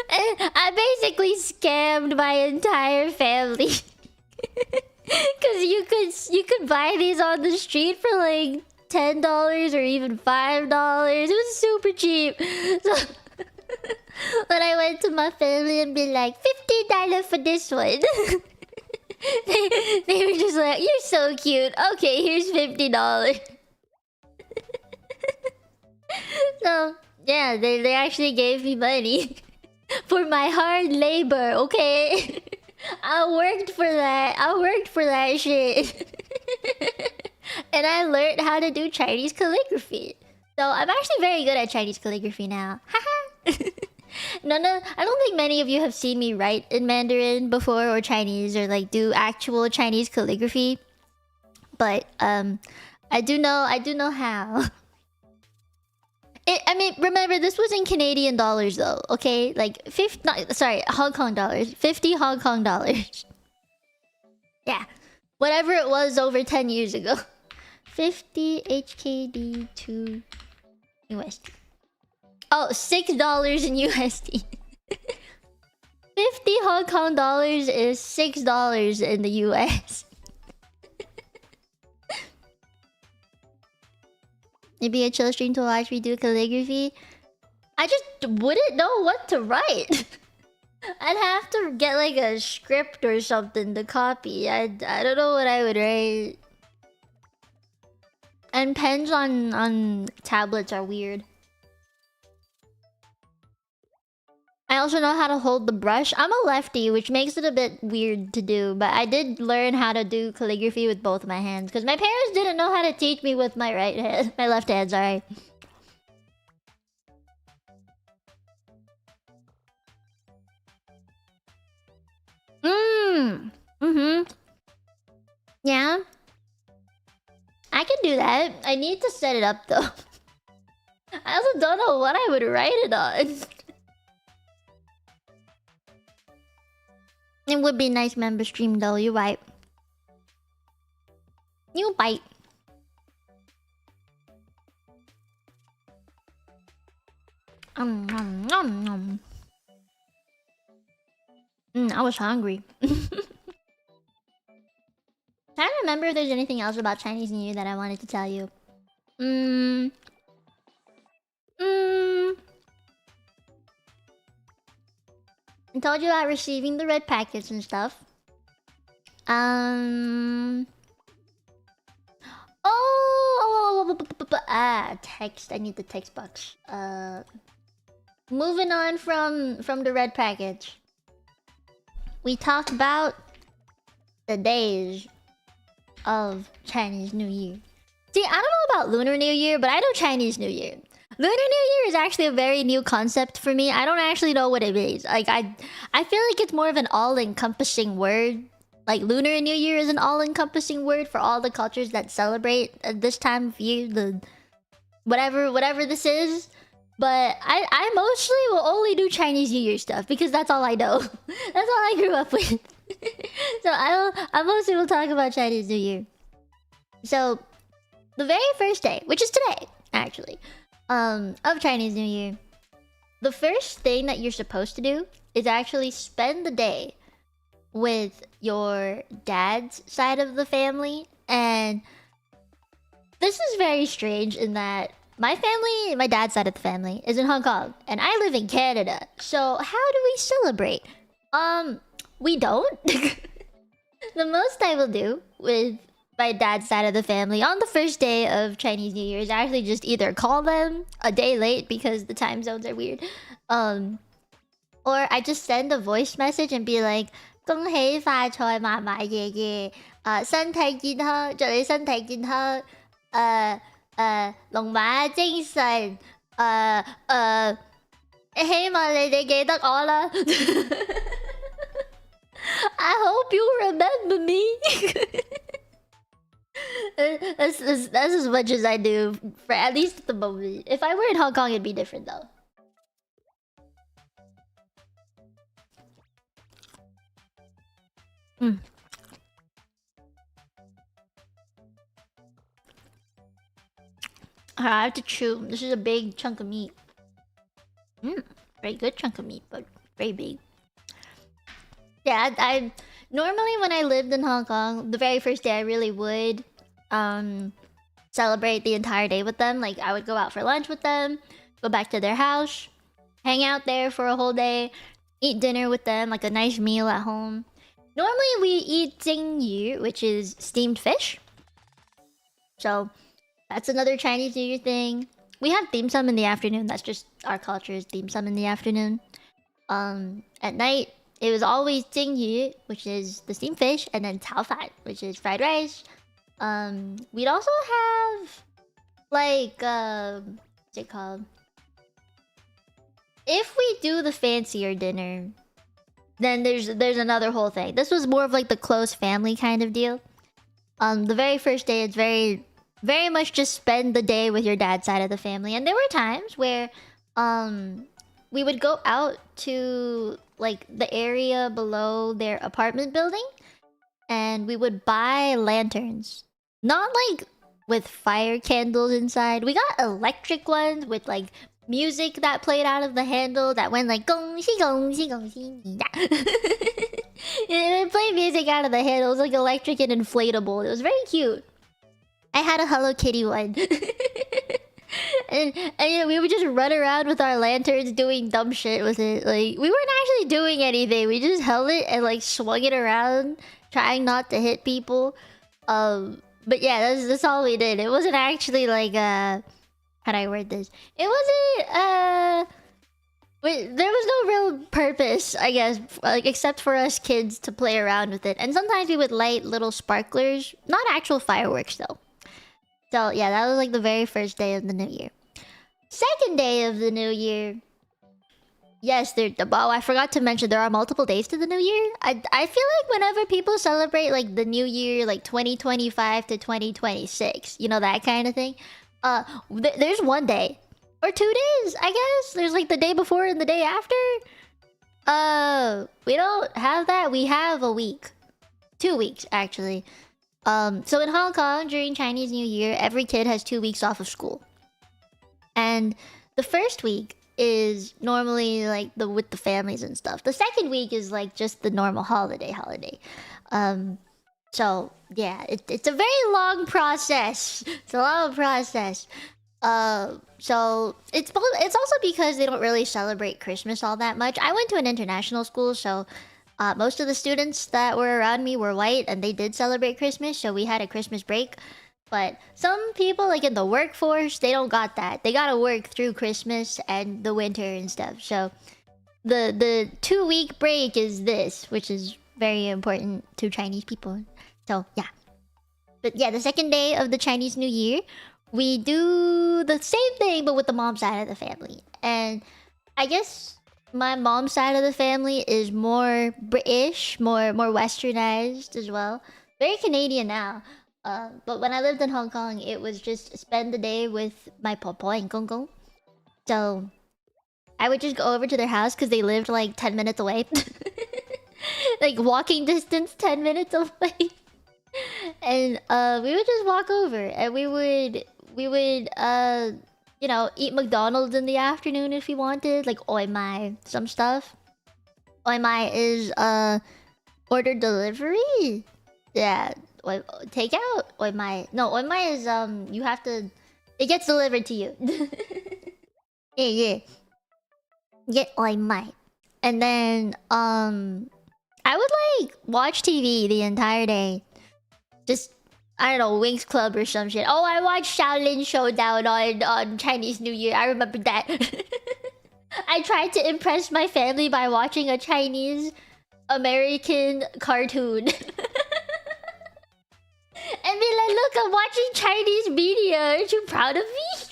And I basically scammed my entire family. Cause you could buy these on the street for like $10 or even $5. It was super cheap. So when I went to my family and be like, $50 for this one. they were just like, you're so cute. Okay, here's $50. So yeah, they actually gave me money for my hard labor, okay? I worked for that shit. And I learned how to do Chinese calligraphy. So I'm actually very good at Chinese calligraphy now. Haha. I don't think many of you have seen me write in Mandarin before, or Chinese, or like do actual Chinese calligraphy. But I do know how. I mean, remember this was in Canadian dollars though. Okay, like 50. Sorry, Hong Kong dollars. 50 Hong Kong dollars. Yeah, whatever it was over 10 years ago. 50 HKD to USD. Oh, $6 in USD. 50 Hong Kong dollars is $6 in the US. Maybe a chill stream to watch me do calligraphy. I just wouldn't know what to write. I'd have to get like a script or something to copy. I don't know what I would write. And pens on tablets are weird. I also know how to hold the brush. I'm a lefty, which makes it a bit weird to do, but I did learn how to do calligraphy with both my hands because my parents didn't know how to teach me with my right hand. My left hand, sorry. Yeah. I can do that. I need to set it up though. I also don't know what I would write it on. It would be a nice member stream though, you're right. You bite. I was hungry. I don't remember if there's anything else about Chinese New Year that I wanted to tell you. I told you about receiving the red packets and stuff. Text. I need the text box. Moving on from the red package. We talked about the days of Chinese New Year. See, I don't know about Lunar New Year, but I know Chinese New Year. Lunar New Year is actually a very new concept for me. I don't actually know what it means. Like I feel like it's more of an all-encompassing word. Like Lunar New Year is an all-encompassing word for all the cultures that celebrate at this time of year, the whatever this is. But I mostly will only do Chinese New Year stuff because that's all I know. That's all I grew up with. So I mostly will talk about Chinese New Year. So the very first day, which is today, actually, of Chinese New Year, the first thing that you're supposed to do is actually spend the day with your dad's side of the family. And this is very strange in that my family, my dad's side of the family, is in Hong Kong, and I live in Canada. So how do we celebrate? We don't. The most I will do with my dad's side of the family on the first day of Chinese New Year is actually just either call them a day late because the time zones are weird, or I just send a voice message and be like, 恭喜發財嫲嫲爺爺，身體健康，祝你身體健康，龍馬精神，希望你哋記得我啦。I hope you remember me. That's as much as I do, for at least at the moment. If I were in Hong Kong, it'd be different though. I have to chew. This is a big chunk of meat. Very good chunk of meat, but very big. Yeah, I normally when I lived in Hong Kong, the very first day I really would celebrate the entire day with them. Like I would go out for lunch with them, go back to their house, hang out there for a whole day, eat dinner with them, like a nice meal at home. Normally we eat jing yu, which is steamed fish. So that's another Chinese New Year thing. We have dim sum in the afternoon. That's just our culture is dim sum in the afternoon. At night, it was always jing yu, which is the steamed fish, and then cao fan, which is fried rice. We'd also have like what's it called? If we do the fancier dinner, then there's another whole thing. This was more of like the close family kind of deal. The very first day, it's very very much just spend the day with your dad's side of the family. And there were times where we would go out to like the area below their apartment building and we would buy lanterns. Not like with fire candles inside. We got electric ones with like music that played out of the handle that went like gong xi gong xi gong xi. It played music out of the handle. It was like electric and inflatable. It was very cute. I had a Hello Kitty one. and you know, we would just run around with our lanterns doing dumb shit with it. Like, we weren't actually doing anything. We just held it and like swung it around, trying not to hit people. But yeah, that's all we did. It wasn't actually like how do I word this? It wasn't there was no real purpose, I guess, like except for us kids to play around with it. And sometimes we would light little sparklers, not actual fireworks though. So yeah, that was like the very first day of the new year. Second day of the new year. Yes, oh, I forgot to mention there are multiple days to the new year. I feel like whenever people celebrate like the new year, like 2025 to 2026, you know, that kind of thing. There's one day or 2 days, I guess. There's like the day before and the day after. We don't have that. We have a week, 2 weeks actually. So in Hong Kong during Chinese New Year, every kid has 2 weeks off of school, and the first week is normally like with the families and stuff. The second week is like just the normal holiday. So yeah, it's a very long process. It's a long process. So it's also because they don't really celebrate Christmas all that much. I went to an international school, so most of the students that were around me were white, and they did celebrate Christmas, so we had a Christmas break. But some people, like in the workforce, they don't got that. They gotta work through Christmas and the winter and stuff. So the 2-week break is this, which is very important to Chinese people. So yeah. But yeah, the second day of the Chinese New Year, we do the same thing but with the mom side of the family. And I guess my mom's side of the family is more British, more westernized as well. Very Canadian now. But when I lived in Hong Kong, it was just spend the day with my popo and gong gong. So I would just go over to their house because they lived like 10 minutes away. Like walking distance, 10 minutes away. And we would just walk over and we would you know, eat McDonald's in the afternoon if we wanted, like oi mai, some stuff. Oi mai is order delivery. Yeah. Takeout? Oi mai. No, oi mai is you have to, it gets delivered to you. Yeah. Get oi mai. And then I would like watch TV the entire day. Just, I don't know, Winx Club or some shit. Oh, I watched Shaolin Showdown on Chinese New Year. I remember that. I tried to impress my family by watching a Chinese American cartoon. And be like, look, I'm watching Chinese media. Aren't you proud of me?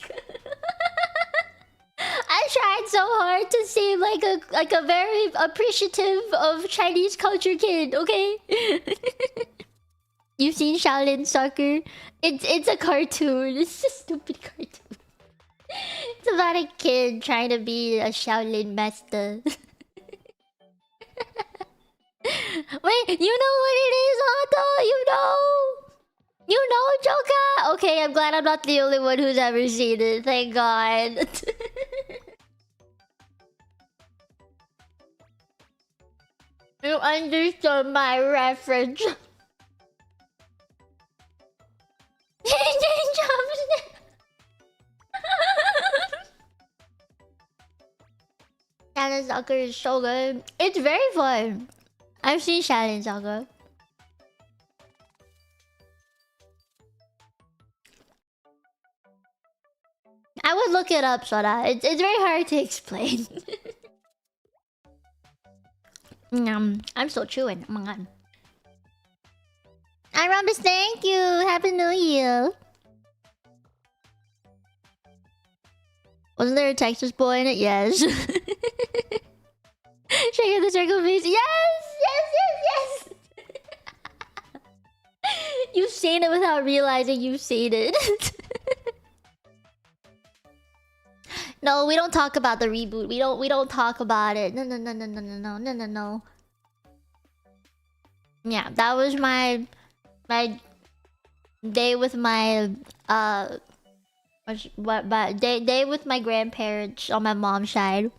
I tried so hard to seem like a very appreciative of Chinese culture kid, okay? You've seen Shaolin Soccer? It's a cartoon. It's a stupid cartoon. It's about a kid trying to be a Shaolin master. Wait, you know what it is, Otto? You know? You know, Joka? Okay, I'm glad I'm not the only one who's ever seen it. Thank God. You understood my reference. Shaolin Soccer is so good. It's very fun. I've seen Shaolin Soccer. I would look it up, Sora. It's very hard to explain. I'm still chewing. Oh my god. Hi, Rhombus, thank you. Happy New Year. Wasn't there a Texas boy in it? Yes. Shaking the circle face. Yes! You've seen it without realizing you've seen it. No, we don't talk about the reboot. We don't talk about it. No. Yeah, that was my day with my day with my grandparents on my mom's side.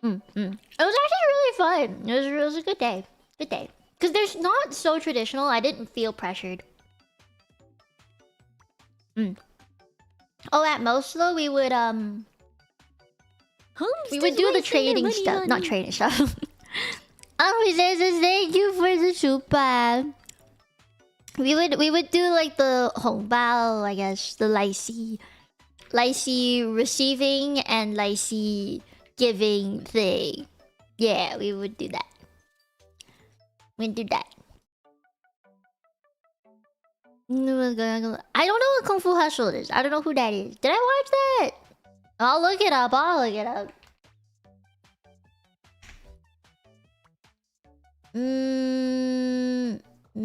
It was actually really fun. It was a good day. Good day. Because there's not so traditional. I didn't feel pressured. Oh, at most though, we would do the trading stuff. Not trading stuff. Oh, he says thank you for the super. We would do like the hongbao, I guess, the lycee receiving and lycee giving thing. Yeah, we would do that. We'd do that. I don't know what Kung Fu Hustle is. I don't know who that is. Did I watch that? I'll look it up. I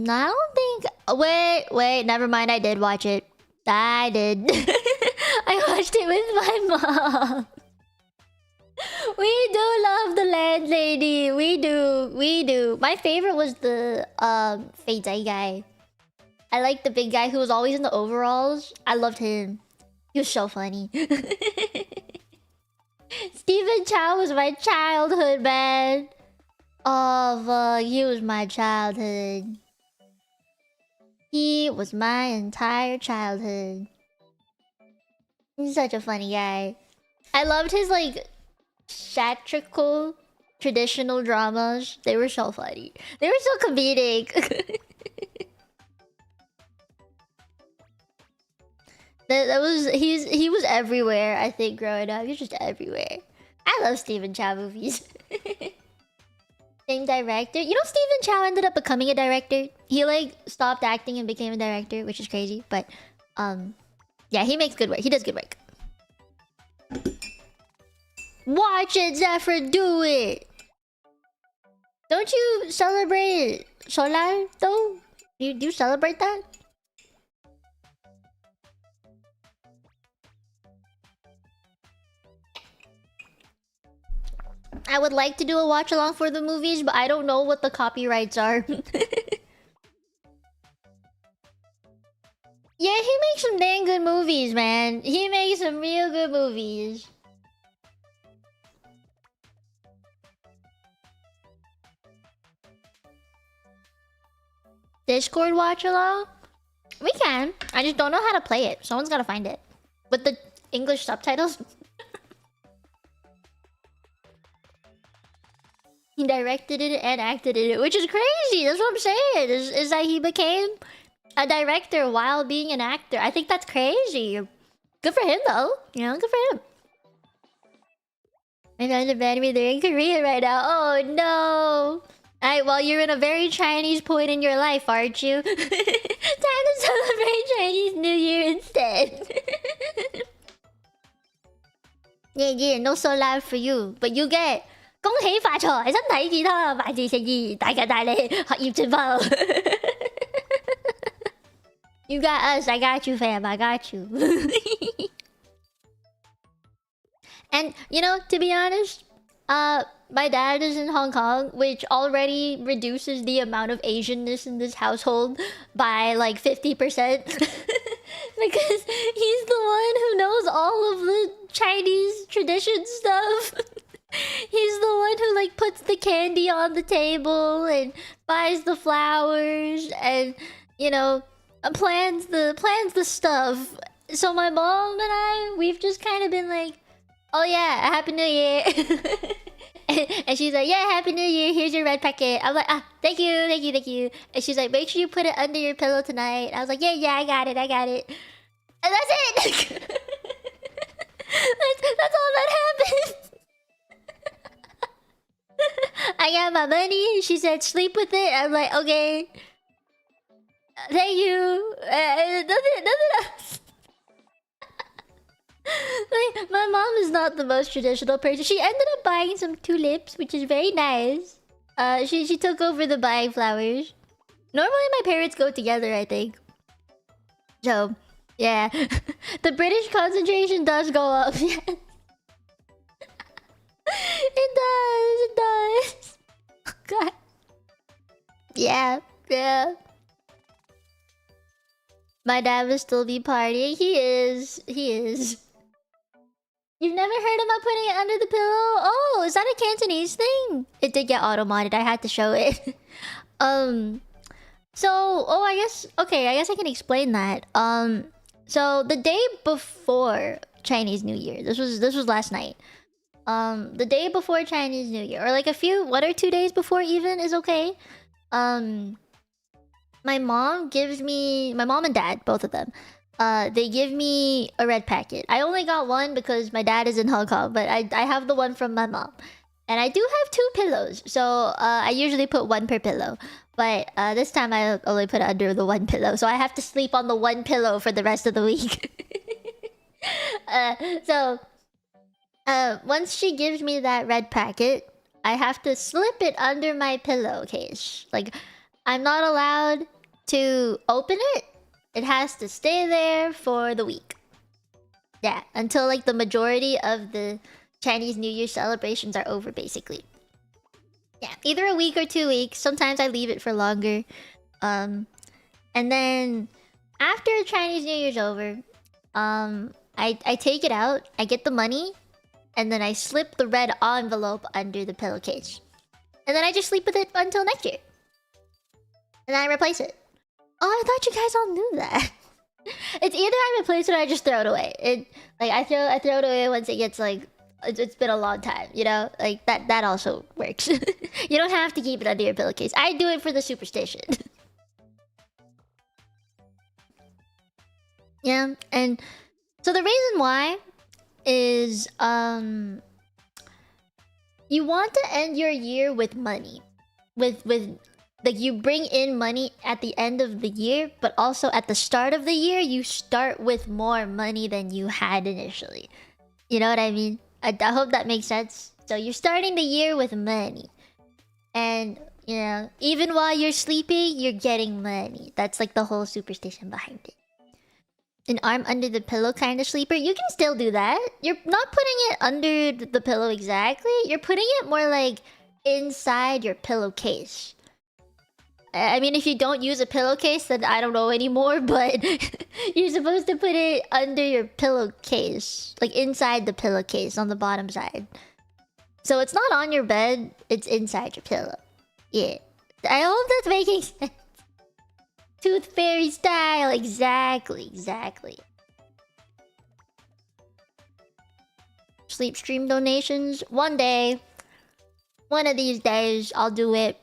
don't think... Wait, never mind. I did watch it. I did. I watched it with my mom. We do love the landlady. We do. My favorite was the Fei Zai guy. I like the big guy who was always in the overalls. I loved him. He was so funny. Stephen Chow was my childhood, man. Oh, fuck. He was my childhood. He was my entire childhood. He's such a funny guy. I loved his, like, satirical, traditional dramas. They were so funny. They were so comedic. He was everywhere, I think, growing up. He was just everywhere. I love Stephen Chow movies. Same director. You know, Stephen Chow ended up becoming a director. He like stopped acting and became a director, which is crazy. But yeah, he makes good work. He does good work. Watch it, Zephyr, do it. Don't you celebrate Solar though? Do you celebrate that? I would like to do a watch along for the movies, but I don't know what the copyrights are. Yeah, he makes some dang good movies, man. He makes some real good movies. Discord watch along? We can. I just don't know how to play it. Someone's gotta find it. With the English subtitles. He directed it and acted in it, which is crazy. That's what I'm saying. Is that he became a director while being an actor. I think that's crazy. Good for him, though. You know, good for him. My friends are bad me. They're in Korea right now. Oh, no. Alright, well, you're in a very Chinese point in your life, aren't you? Time to celebrate Chinese New Year instead. Yeah, no so loud for you. But you get... 恭喜發財，身體健康，萬事勝意，大吉大利，學業進步。You got us, I got you, fam, I got you. And, you know, to be honest, my dad is in Hong Kong, which already reduces the amount of Asianness in this household by like 50%. Because he's the one who knows all of the Chinese tradition stuff. He's the one who like puts the candy on the table and buys the flowers and, you know, plans the stuff. So my mom and I, we've just kind of been like, oh yeah, Happy New Year. And she's like, yeah, Happy New Year, here's your red packet. I'm like, thank you. And she's like, make sure you put it under your pillow tonight. I was like, yeah, I got it. And that's it. that's all that happened. I got my money. She said, sleep with it. I'm like, okay. Thank you. Nothing else. Like, my mom is not the most traditional person. She ended up buying some tulips, which is very nice. She took over the buying flowers. Normally my parents go together, I think. So, yeah. The British concentration does go up. Yes. It does. It does. God. Yeah. Yeah. My dad will still be partying. He is. He is. You've never heard about putting it under the pillow? Oh, is that a Cantonese thing? It did get auto-modded. I had to show it. So, oh, I guess, okay, I guess I can explain that. So the day before Chinese New Year, this was last night. The day before Chinese New Year, or like a few, 1 or 2 days before even is okay. My mom and dad, both of them, they give me a red packet. I only got one because my dad is in Hong Kong, but I have the one from my mom. And I do have 2 pillows, so I usually put one per pillow. But this time I only put it under the one pillow, so I have to sleep on the one pillow for the rest of the week. So once she gives me that red packet, I have to slip it under my pillowcase. Like, I'm not allowed to open it. It has to stay there for the week. Yeah, until like the majority of the Chinese New Year celebrations are over, basically. Yeah, either a week or 2 weeks. Sometimes I leave it for longer. And then after Chinese New Year's over, I take it out, I get the money, and then I slip the red envelope under the pillowcase. And then I just sleep with it until next year. And I replace it. Oh, I thought you guys all knew that. It's either I replace it or I just throw it away. I throw it away once it gets like it's been a long time, you know? Like that also works. You don't have to keep it under your pillowcase. I do it for the superstition. Yeah, and so the reason why is you want to end your year with money. With like you bring in money at the end of the year, but also at the start of the year you start with more money than you had initially. You know what I mean? I hope that makes sense. So you're starting the year with money. And, you know, even while you're sleeping, you're getting money. That's like the whole superstition behind it. An arm under the pillow kind of sleeper. You can still do that. You're not putting it under the pillow exactly. You're putting it more like inside your pillowcase. I mean, if you don't use a pillowcase, then I don't know anymore, but you're supposed to put it under your pillowcase. Like inside the pillowcase on the bottom side. So it's not on your bed, it's inside your pillow. Yeah. I hope that's making sense. Tooth fairy style. Exactly. Sleep stream donations. One day. One of these days, I'll do it.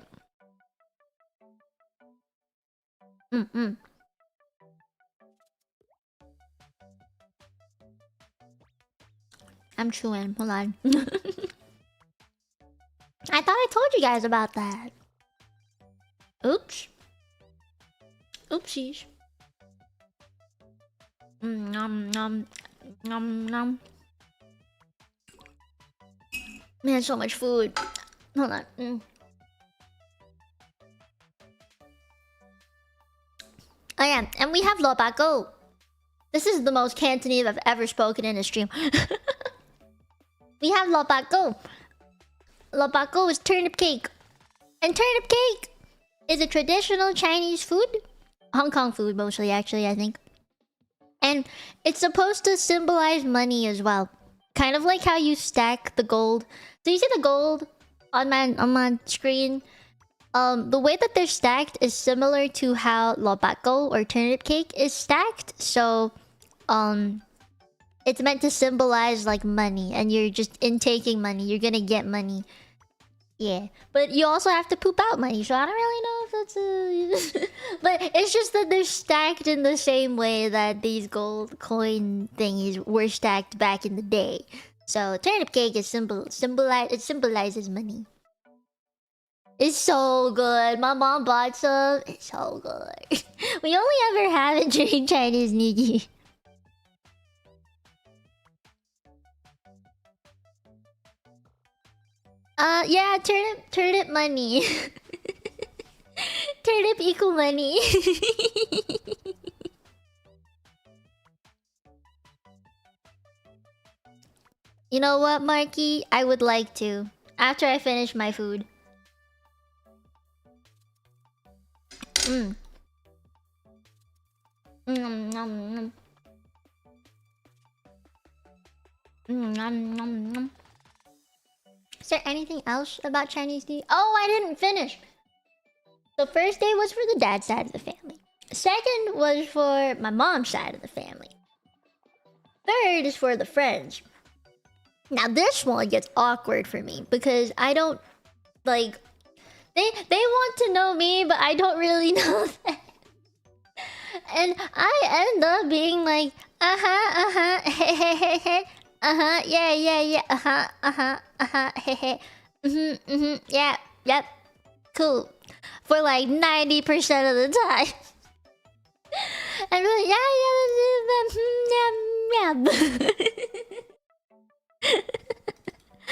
I'm chewing. Hold on. I thought I told you guys about that. Oops. Oopsies. Nom nom nom nom. Man, so much food. Hold on. Oh yeah, and we have lobako. This is the most Cantonese I've ever spoken in a stream. We have lobako. Lobako is turnip cake. And turnip cake is a traditional Chinese food. Hong Kong food mostly, actually, I think. And it's supposed to symbolize money as well. Kind of like how you stack the gold. So you see the gold on my screen? The way that they're stacked is similar to how lobako or turnip cake is stacked. So, it's meant to symbolize like money, and you're just intaking money. You're gonna get money. Yeah, but you also have to poop out money, so I don't really know if that's a... But it's just that they're stacked in the same way that these gold coin thingies were stacked back in the day. So turnip cake is it symbolizes money. It's so good. My mom bought some. It's so good. We only ever have it during Chinese New Year. Yeah, turnip money. Turnip equal money. You know what, Marky? I would like to. After I finish my food. Mmm. Nom, nom. Nom, nom, nom. Is there anything else about Chinese New Year? Oh, I didn't finish. The first day was for the dad's side of the family. Second was for my mom's side of the family. Third is for the friends. Now this one gets awkward for me because I don't like they want to know me, but I don't really know them. And I end up being like, hey, hey, hey, hey, yeah, hey, hey, yeah, yep, cool, for like 90% of the time. And really, yeah.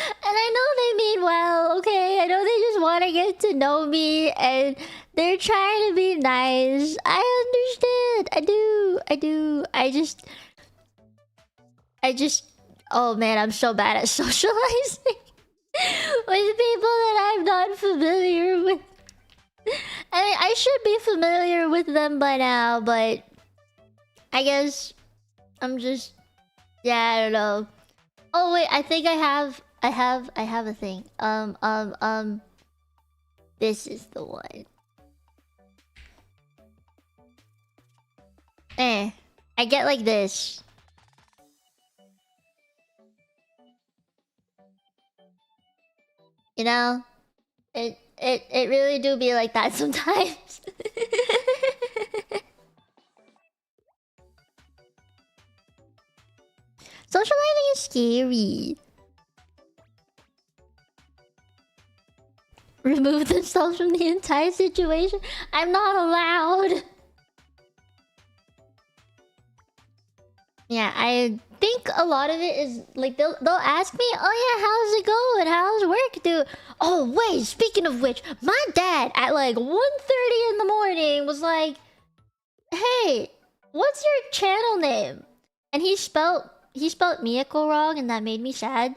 And I know they mean well, okay? I know they just want to get to know me and they're trying to be nice. I understand. I do. I just... Oh man, I'm so bad at socializing with people that I'm not familiar with. I mean, I should be familiar with them by now, but... I guess... I'm just... Yeah, I don't know. Oh wait, I think I have a thing. This is the one. I get like this. You know? It really do be like that sometimes. Socializing is scary. Remove themselves from the entire situation? I'm not allowed. Yeah, I think a lot of it is like they'll ask me, oh yeah, how's it going? How's work do? Oh wait, speaking of which, my dad at like 1:30 in the morning was like, hey, what's your channel name? And he spelled Mieko wrong, and that made me sad.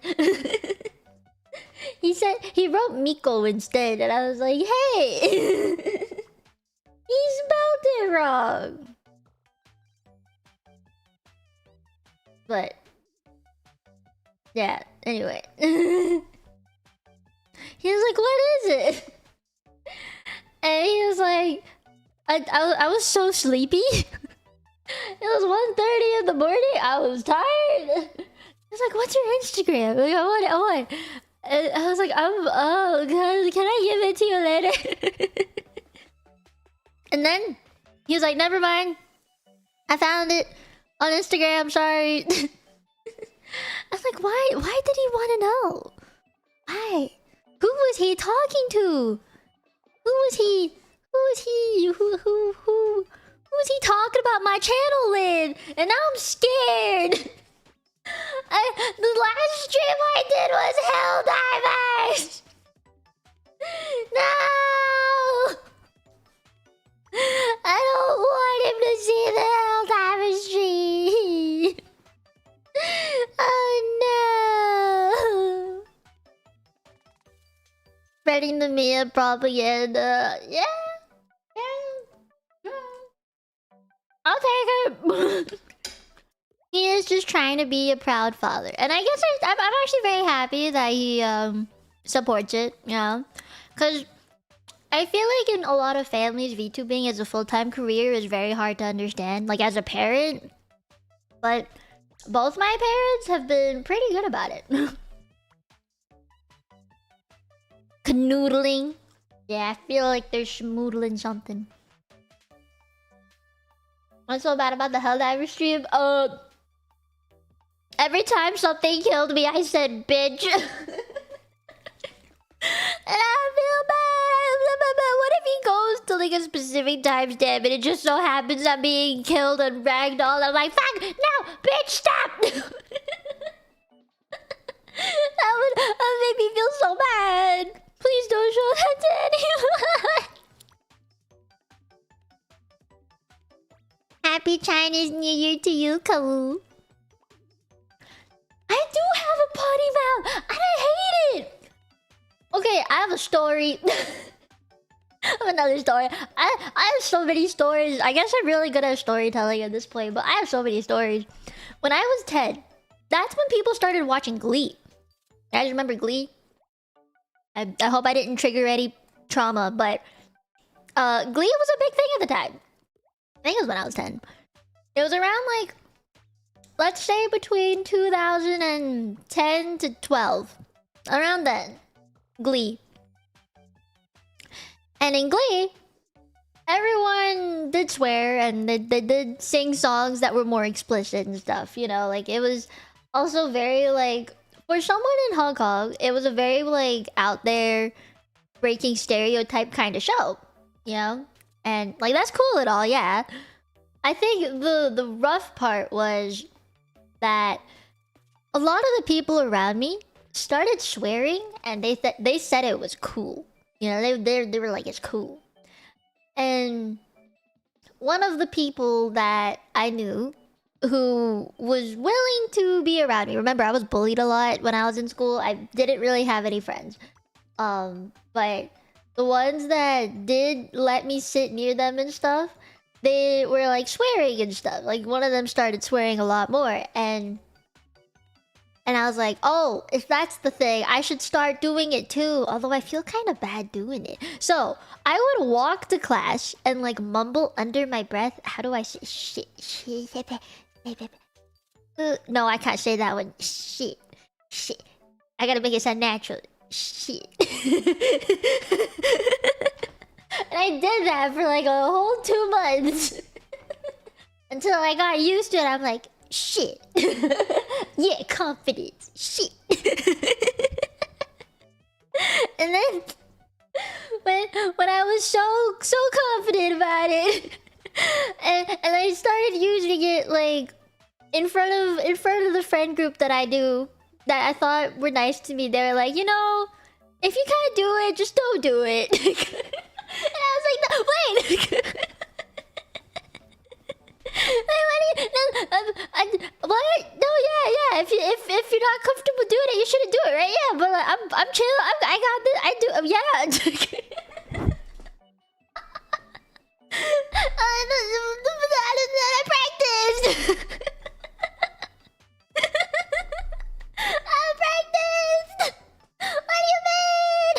He said he wrote Miko instead, and I was like, hey, he spelled it wrong. But yeah, anyway. He was like, what is it? And he was like, I was so sleepy. It was 1:30 in the morning. I was tired. He was like, what's your Instagram? Like, I want. And I was like, oh, God, can I give it to you later? And then he was like, never mind. I found it on Instagram, sorry. I was like, why did he want to know? Why? Who was he talking to? Who was he talking about my channel with? And now I'm scared. The last stream I did was Helldivers. No, I don't want him to see the Helldiver stream. Oh no. Spreading the Mia propaganda. Yeah. I'll take it. He is just trying to be a proud father. And I guess I'm actually very happy that he supports it, you know? Because I feel like in a lot of families, VTubing as a full-time career is very hard to understand. Like, as a parent. But both my parents have been pretty good about it. Canoodling. Yeah, I feel like they're schmoodling something. What's so bad about the Helldiver stream? Every time something killed me, I said, bitch. And I feel bad. What if he goes to like a specific timestamp and it just so happens I'm being killed and ragdoll? I'm like, fuck, no, bitch, stop. That would make me feel so bad. Please don't show that to anyone. Happy Chinese New Year to you, Kawu. I do have a potty mouth, and I hate it. Okay, I have a story. I have another story. I have so many stories. I guess I'm really good at storytelling at this point, but I have so many stories. When I was 10, that's when people started watching Glee. You guys remember Glee? I hope I didn't trigger any trauma, but Glee was a big thing at the time. I think it was when I was 10. It was around like, let's say between 2010 to 12. Around then. Glee. And in Glee, everyone did swear and they did sing songs that were more explicit and stuff, you know? Like, it was also very, like... For someone in Hong Kong, it was a very, like, out there, breaking stereotype kind of show, you know? And, like, that's cool and all, yeah. I think the rough part was that a lot of the people around me started swearing, and they said it was cool. You know, they were like, it's cool. And one of the people that I knew who was willing to be around me. Remember, I was bullied a lot when I was in school. I didn't really have any friends. But the ones that did let me sit near them and stuff, they were like swearing and stuff. Like one of them started swearing a lot more, and I was like, oh, if that's the thing, I should start doing it too. Although I feel kind of bad doing it. So I would walk to class and like mumble under my breath. How do I say shit? No, I can't say that one. Shit. I gotta make it sound natural. Shit. And I did that for like a whole 2 months. Until I got used to it. I'm like, shit. Yeah, confidence. Shit. And then when I was so confident about it, and I started using it like in front of the friend group that I do, that I thought were nice to me. They were like, you know, if you can't do it, just don't do it. And I was like, no, wait. What? No, yeah. If you're not comfortable doing it, you shouldn't do it, right? Yeah, but like, I'm chill. I got this. I do. Yeah. I practiced. I practiced. What do you mean?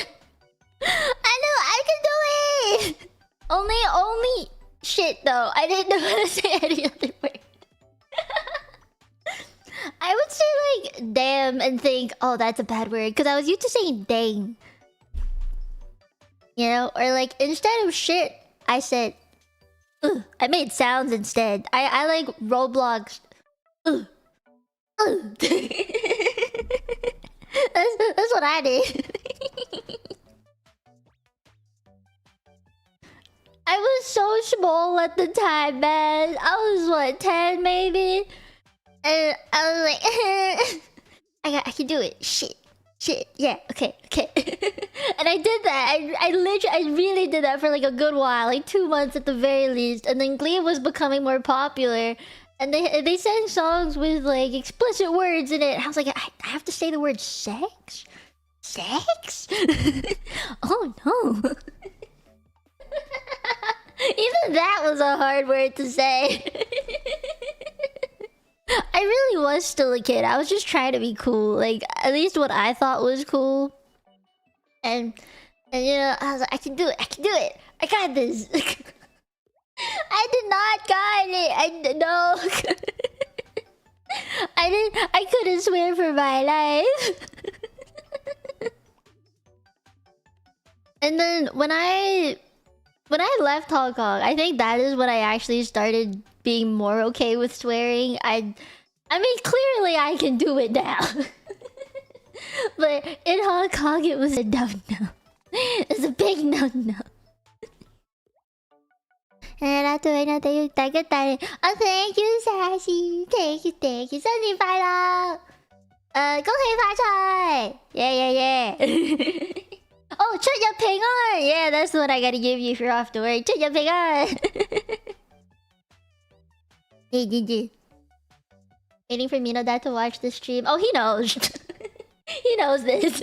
I know I can do it. Only shit though. I didn't know how to say any other word. I would say like damn and think, oh, that's a bad word, because I was used to saying dang. You know, or like instead of shit, I said ugh. I made sounds instead. I like Roblox. Ugh. Ugh. That's what I did. I was so small at the time, man. I was what, 10 maybe? And I was like, I can do it. Shit, yeah, okay. And I did that. I really did that for like a good while, like 2 months at the very least. And then Glee was becoming more popular, and they sang songs with like explicit words in it. I was like, I have to say the word sex? Oh no. Even that was a hard word to say. I really was still a kid. I was just trying to be cool. Like, at least what I thought was cool. And you know, I was like, I can do it. I got this. I did not got it. No. I couldn't swear for my life. And then when I left Hong Kong, I think that is when I actually started being more okay with swearing. I mean, clearly I can do it now. But in Hong Kong, it was a no-no. It's a big no-no. Oh, thank you, Sassy. Thank you. 生日快乐！恭喜发财！ Yeah. Oh, 出入平安! Yeah, that's what I gotta give you if you're off to work. 出入平安! Hey, GG. Waiting for Mino Dad to watch the stream. Oh, he knows. He knows this.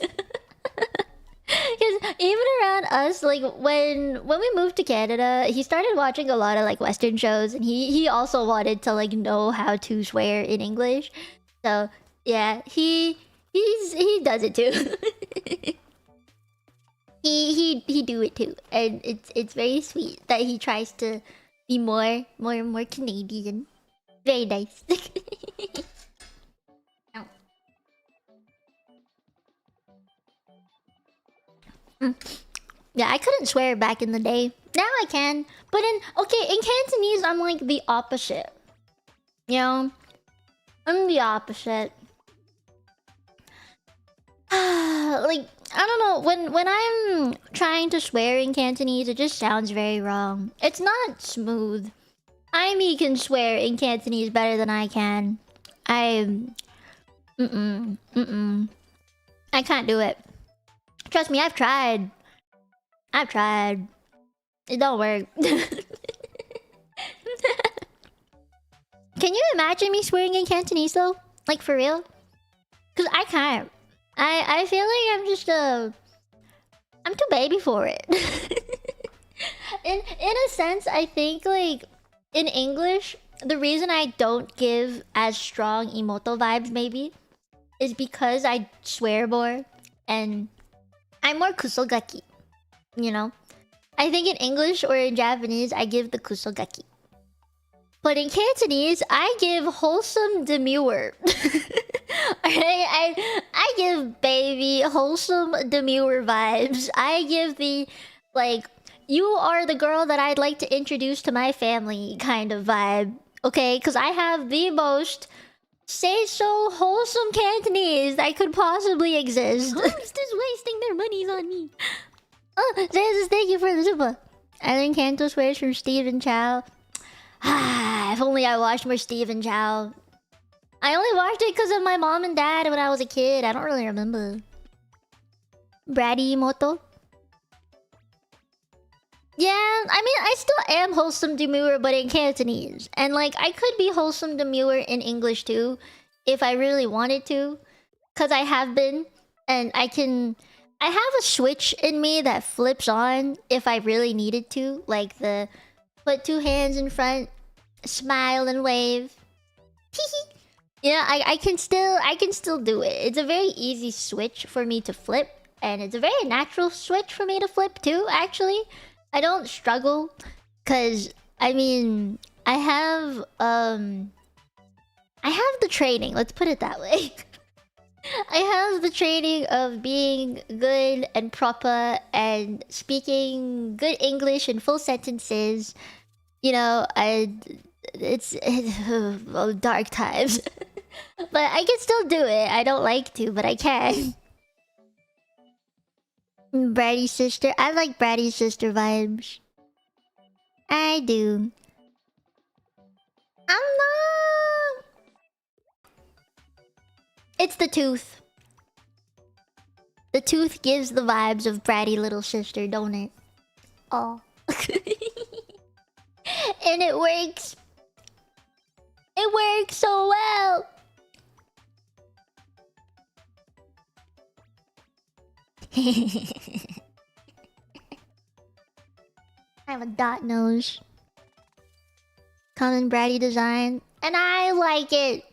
Because even around us, like when we moved to Canada, he started watching a lot of like Western shows, and he also wanted to like know how to swear in English. So yeah, he does it too. he do it too, and it's very sweet that he tries to be more Canadian. Very nice. Ow. Yeah, I couldn't swear back in the day. Now I can. But in Cantonese, I'm like the opposite. You know? I'm the opposite. Like, I don't know, when I'm trying to swear in Cantonese, it just sounds very wrong. It's not smooth. Aimee can swear in Cantonese better than I can. I can't do it. Trust me, I've tried. It don't work. Can you imagine me swearing in Cantonese though? Like for real? Cause I can't. I feel like I'm too baby for it. In a sense, I think like in English, the reason I don't give as strong immortal vibes maybe is because I swear more and I'm more kusogaki. You know? I think in English or in Japanese, I give the kusogaki. But in Cantonese, I give wholesome demure. I give baby wholesome demure vibes. I give the, like, you are the girl that I'd like to introduce to my family kind of vibe. Okay? Because I have the most say-so wholesome Cantonese that could possibly exist. Who's just wasting their monies on me? Oh, Zanzus, thank you for the super. I think Kanto swears from Stephen Chow. If only I watched more Stephen Chow. I only watched it because of my mom and dad when I was a kid. I don't really remember. Bratty Moto? Yeah, I mean, I still am wholesome demure, but in Cantonese. And like, I could be wholesome demure in English too, if I really wanted to. Because I have been, and I have a switch in me that flips on if I really needed to. Like the put two hands in front, smile and wave. Yeah, I can still do it. It's a very easy switch for me to flip, and it's a very natural switch for me to flip too, actually. I don't struggle cuz I mean, I have the training, let's put it that way. I have the training of being good and proper and speaking good English in full sentences. You know, it's dark times. But I can still do it. I don't like to, but I can. Bratty's sister. I like Bratty's sister vibes. I do. I'm not... It's the tooth. The tooth gives the vibes of bratty little sister, don't it? Oh. And it works. It works so well. I have a dot nose. Common bratty design. And I like it.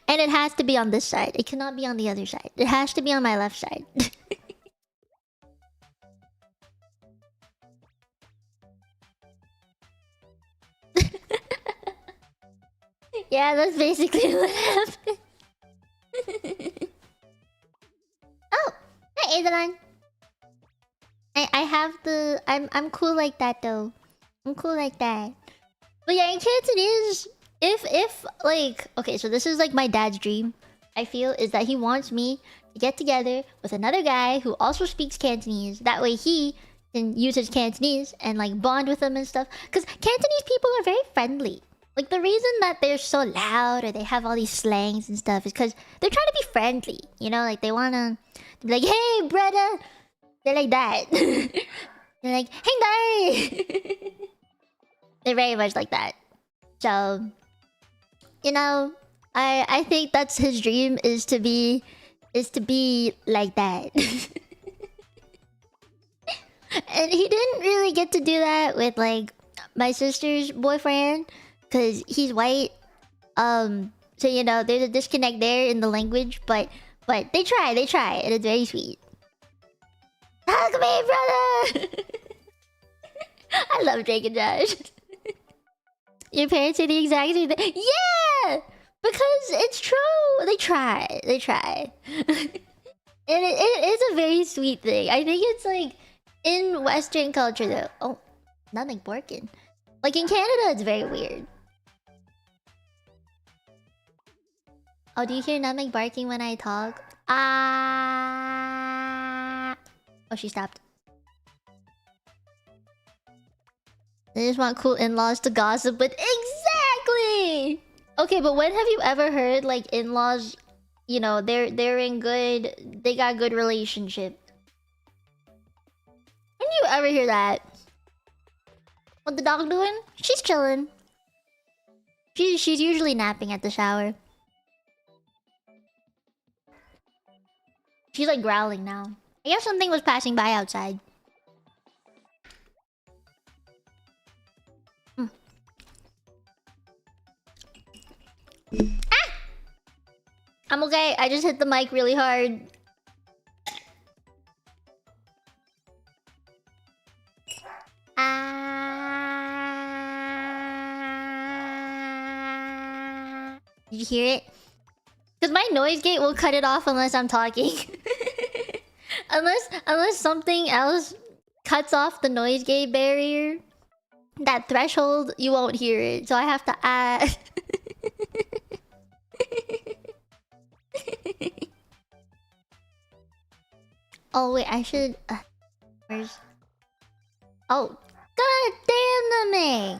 And it has to be on this side. It cannot be on the other side. It has to be on my left side. Yeah, that's basically what happened. Oh, hi Adeline. I have the I'm cool like that though. I'm cool like that. But yeah, in Cantonese, if like okay, so this is like my dad's dream. I feel is that he wants me to get together with another guy who also speaks Cantonese. That way he can use his Cantonese and like bond with them and stuff. Because Cantonese people are very friendly. Like the reason that they're so loud or they have all these slangs and stuff is because they're trying to be friendly. You know, like they wanna be like, hey brother. They're like that. They're like, hey guy. They're very much like that. So you know, I think that's his dream is to be like that. And he didn't really get to do that with like my sister's boyfriend because he's white. So you know, there's a disconnect there in the language, but they try, and it's very sweet. Hug me, brother. I love Drake and Josh. Your parents say the exact same thing. Yeah, because it's true. They try, and it is a very sweet thing. I think it's like in Western culture though. Oh, nothing barking. Like in Canada, it's very weird. Oh, do you hear nothing barking when I talk? Ah. Oh, she stopped. They just want cool in-laws to gossip with. Exactly! Okay, but when have you ever heard like in-laws, you know, they're in good, they got good relationship? When do you ever hear that? What the dog doing? She's chilling. She's usually napping at the shower. She's like growling now. I guess something was passing by outside. Ah! I'm okay. I just hit the mic really hard. Ah. Did you hear it? Because my noise gate will cut it off unless I'm talking. unless something else cuts off the noise gate barrier, that threshold, you won't hear it. So I have to add. Oh wait, I should. Where's? Oh, god damn the me!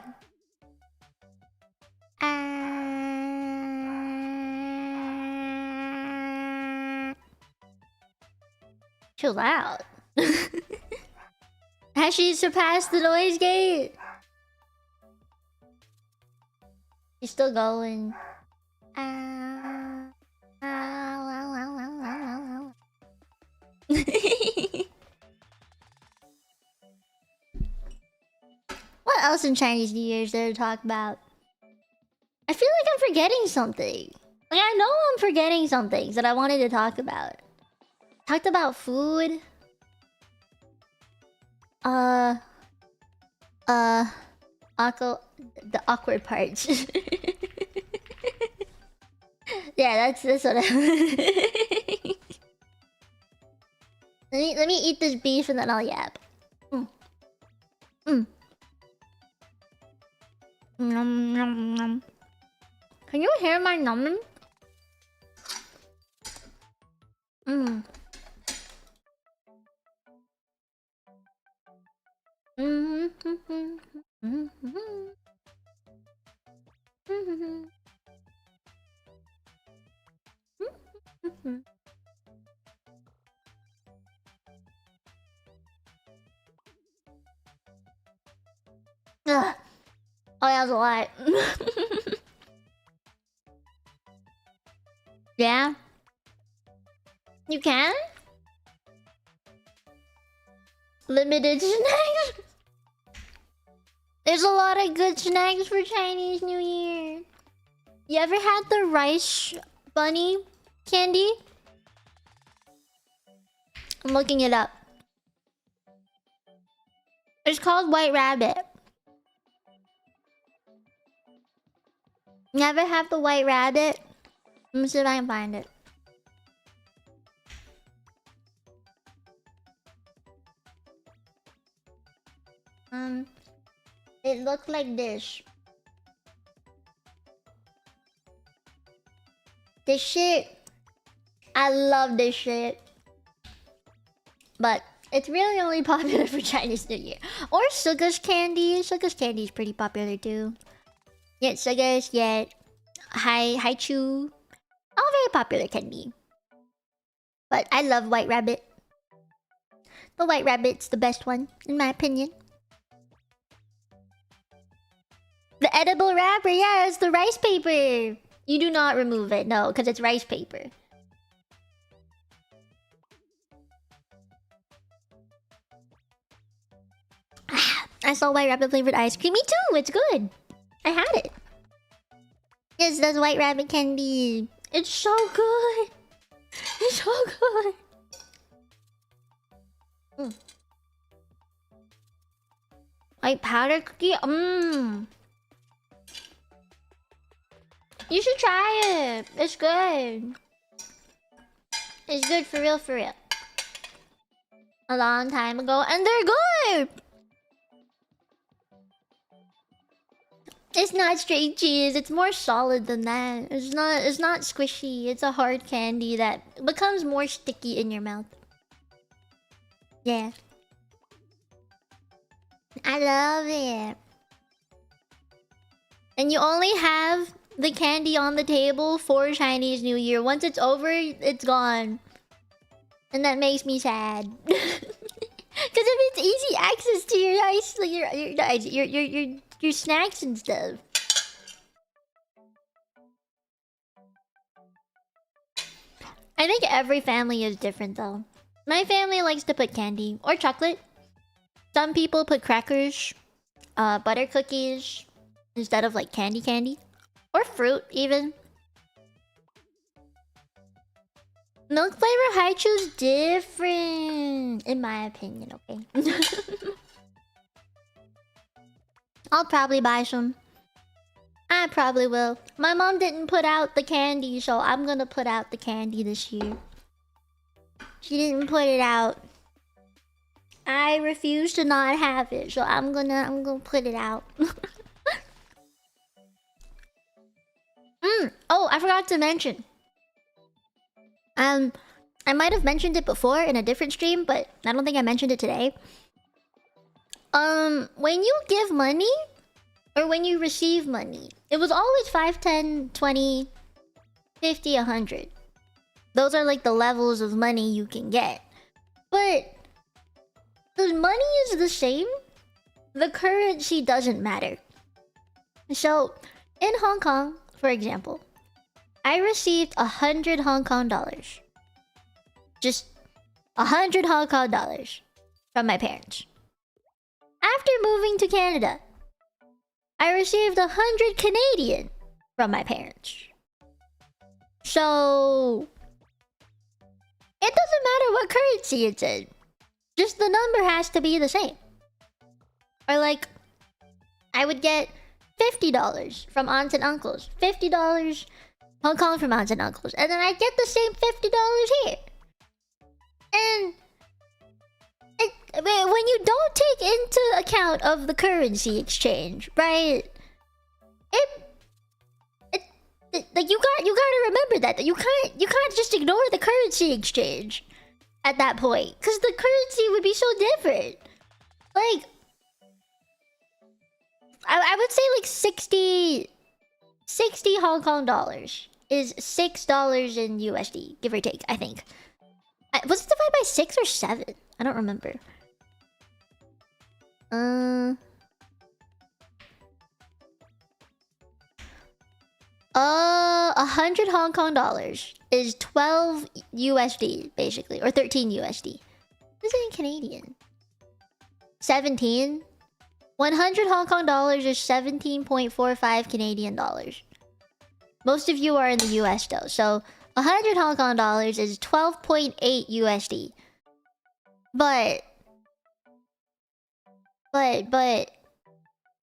Chill out. Has she surpassed the noise gate? She's still going. What else in Chinese New Year is there to talk about? I feel like I'm forgetting something. Like I know I'm forgetting some things that I wanted to talk about. Talked about food. The awkward parts. Yeah, that's what I... let me eat this beef and then I'll yap. Nom, nom, nom. Can you hear my numbing? Ugh. Oh, that was a lot. Yeah? You can? Limited snacks? There's a lot of good snacks for Chinese New Year. You ever had the rice bunny candy? I'm looking it up. It's called White Rabbit. Never have the White Rabbit? Let me see if I can find it. It looks like this. This shit, I love this shit. But it's really only popular for Chinese New Year. Or Sugar's candy. Sugar's candy is pretty popular too. Yeah, Sugar's, yeah. Hi Chew. All very popular candy. But I love White Rabbit. The White Rabbit's the best one, in my opinion. The edible wrapper, yeah, it's the rice paper. You do not remove it, no, because it's rice paper. I saw white rabbit flavored ice cream. Me too, it's good. I had it. Yes, that's white rabbit candy. It's so good. It's so good. White powder cookie? Mmm. You should try it. It's good. It's good for real, for real. A long time ago, and they're good. It's not straight cheese. It's more solid than that. It's not squishy. It's a hard candy that becomes more sticky in your mouth. Yeah. I love it. And you only have the candy on the table for Chinese New Year. Once it's over, it's gone. And that makes me sad. Because if it's easy access to your ice, like your snacks and stuff. I think every family is different though. My family likes to put candy or chocolate. Some people put crackers, butter cookies instead of like candy. Or fruit even. Milk flavor Haichu's different, in my opinion, okay? I'll probably buy some. I probably will. My mom didn't put out the candy, so I'm gonna put out the candy this year. She didn't put it out. I refuse to not have it, so I'm gonna put it out. Oh, I forgot to mention. I might have mentioned it before in a different stream, but I don't think I mentioned it today. When you give money, or when you receive money, it was always 5, 10, 20, 50, 100. Those are like the levels of money you can get. But the money is the same. The currency doesn't matter. So, in Hong Kong, for example, I received 100 Hong Kong dollars. Just 100 Hong Kong dollars from my parents. After moving to Canada, I received 100 Canadian from my parents. So, it doesn't matter what currency it's in. Just the number has to be the same. Or like, I would get $50 from aunts and uncles. $50 Hong Kong from aunts and uncles. And then I get the same $50 here. And when you don't take into account of the currency exchange, right? Like you gotta remember that you can't just ignore the currency exchange at that point, because the currency would be so different. Like, I would say like 60 Hong Kong dollars is $6 in USD, give or take. I think. Was it divided by 6 or 7? I don't remember. 100 Hong Kong dollars is 12 USD, basically. Or 13 USD. This is in Canadian. 17? 100 Hong Kong dollars is 17.45 Canadian dollars. Most of you are in the US though, so 100 Hong Kong dollars is 12.8 USD. But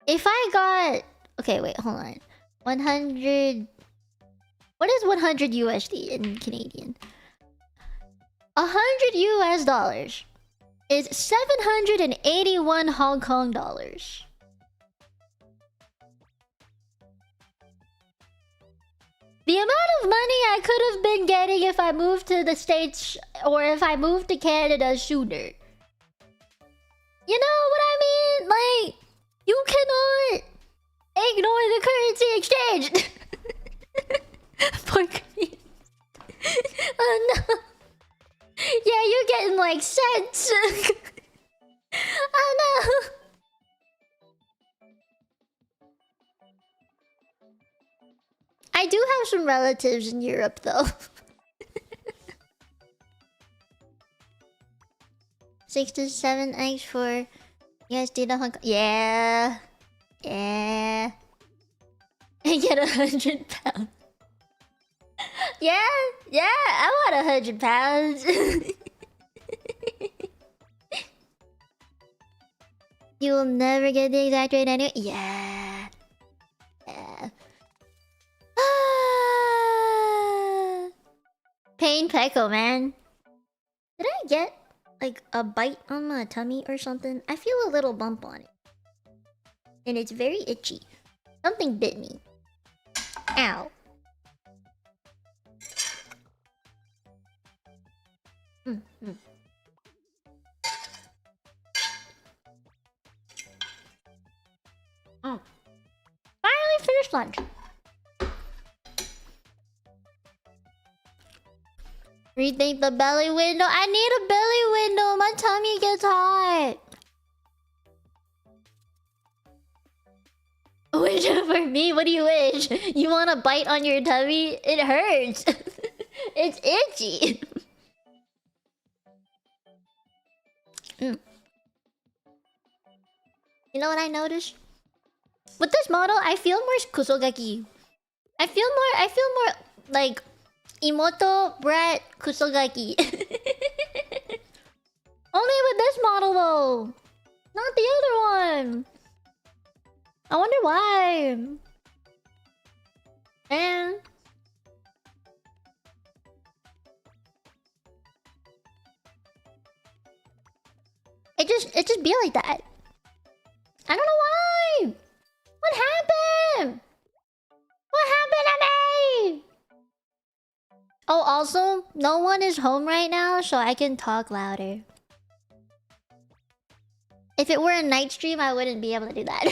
if I got... Okay, wait, hold on. 100... What is 100 USD in Canadian? 100 US dollars is 781 Hong Kong dollars. The amount of money I could have been getting if I moved to the States or if I moved to Canada sooner. You know what I mean? Like, you cannot ignore the currency exchange. Poor Koreans. Oh no. Yeah, you're getting like cents. Oh no. I do have some relatives in Europe, though. 6 to 7 eggs for USD to Hong Kong. Yeah. Yeah. I get 100 pounds. Yeah, I want 100 pounds. You will never get the exact rate anyway. Yeah. Yeah. Pain Pecco, man. Did I get like a bite on my tummy or something? I feel a little bump on it. And it's very itchy. Something bit me. Ow. Oh. Finally finished lunch. Rethink the belly window. I need a belly window. My tummy gets hot. Wish for me? What do you wish? You want a bite on your tummy? It hurts. It's itchy. You know what I noticed? With this model, I feel more kusogaki. I feel more like immortal brat kusogaki. Only with this model though. Not the other one. I wonder why. And it just be like that. I don't know why. What happened? What happened to me? Oh, also, no one is home right now, so I can talk louder. If it were a night stream, I wouldn't be able to do that.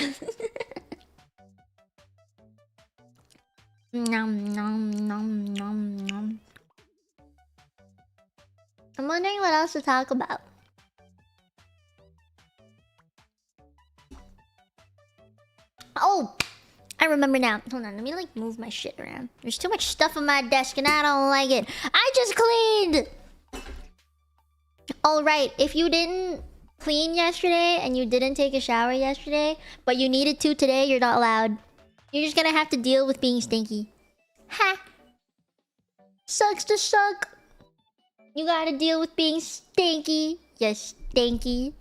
Nom nom nom nom nom. I'm wondering what else to talk about. Oh, I remember now. Hold on, let me like move my shit around. There's too much stuff on my desk and I don't like it. I just cleaned. All right, if you didn't clean yesterday and you didn't take a shower yesterday, but you needed to today, you're not allowed. You're just gonna have to deal with being stinky. Ha! Sucks to suck. You gotta deal with being stinky. Yes, stinky.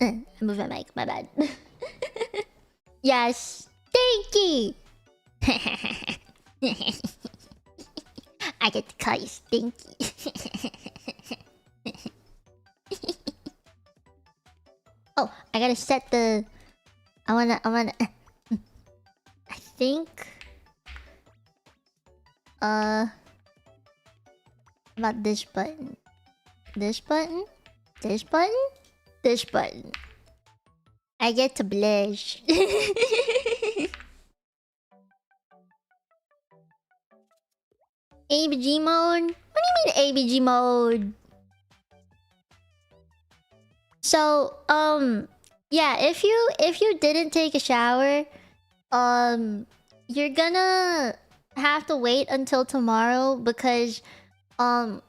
I moved my mic, my bad. Yes, stinky. I get to call you stinky. Oh, I gotta set the... I wanna... I think... About this button. This button? This button? This button. I get to blush. ABG mode? What do you mean ABG mode? So, yeah, if you didn't take a shower, you're gonna have to wait until tomorrow because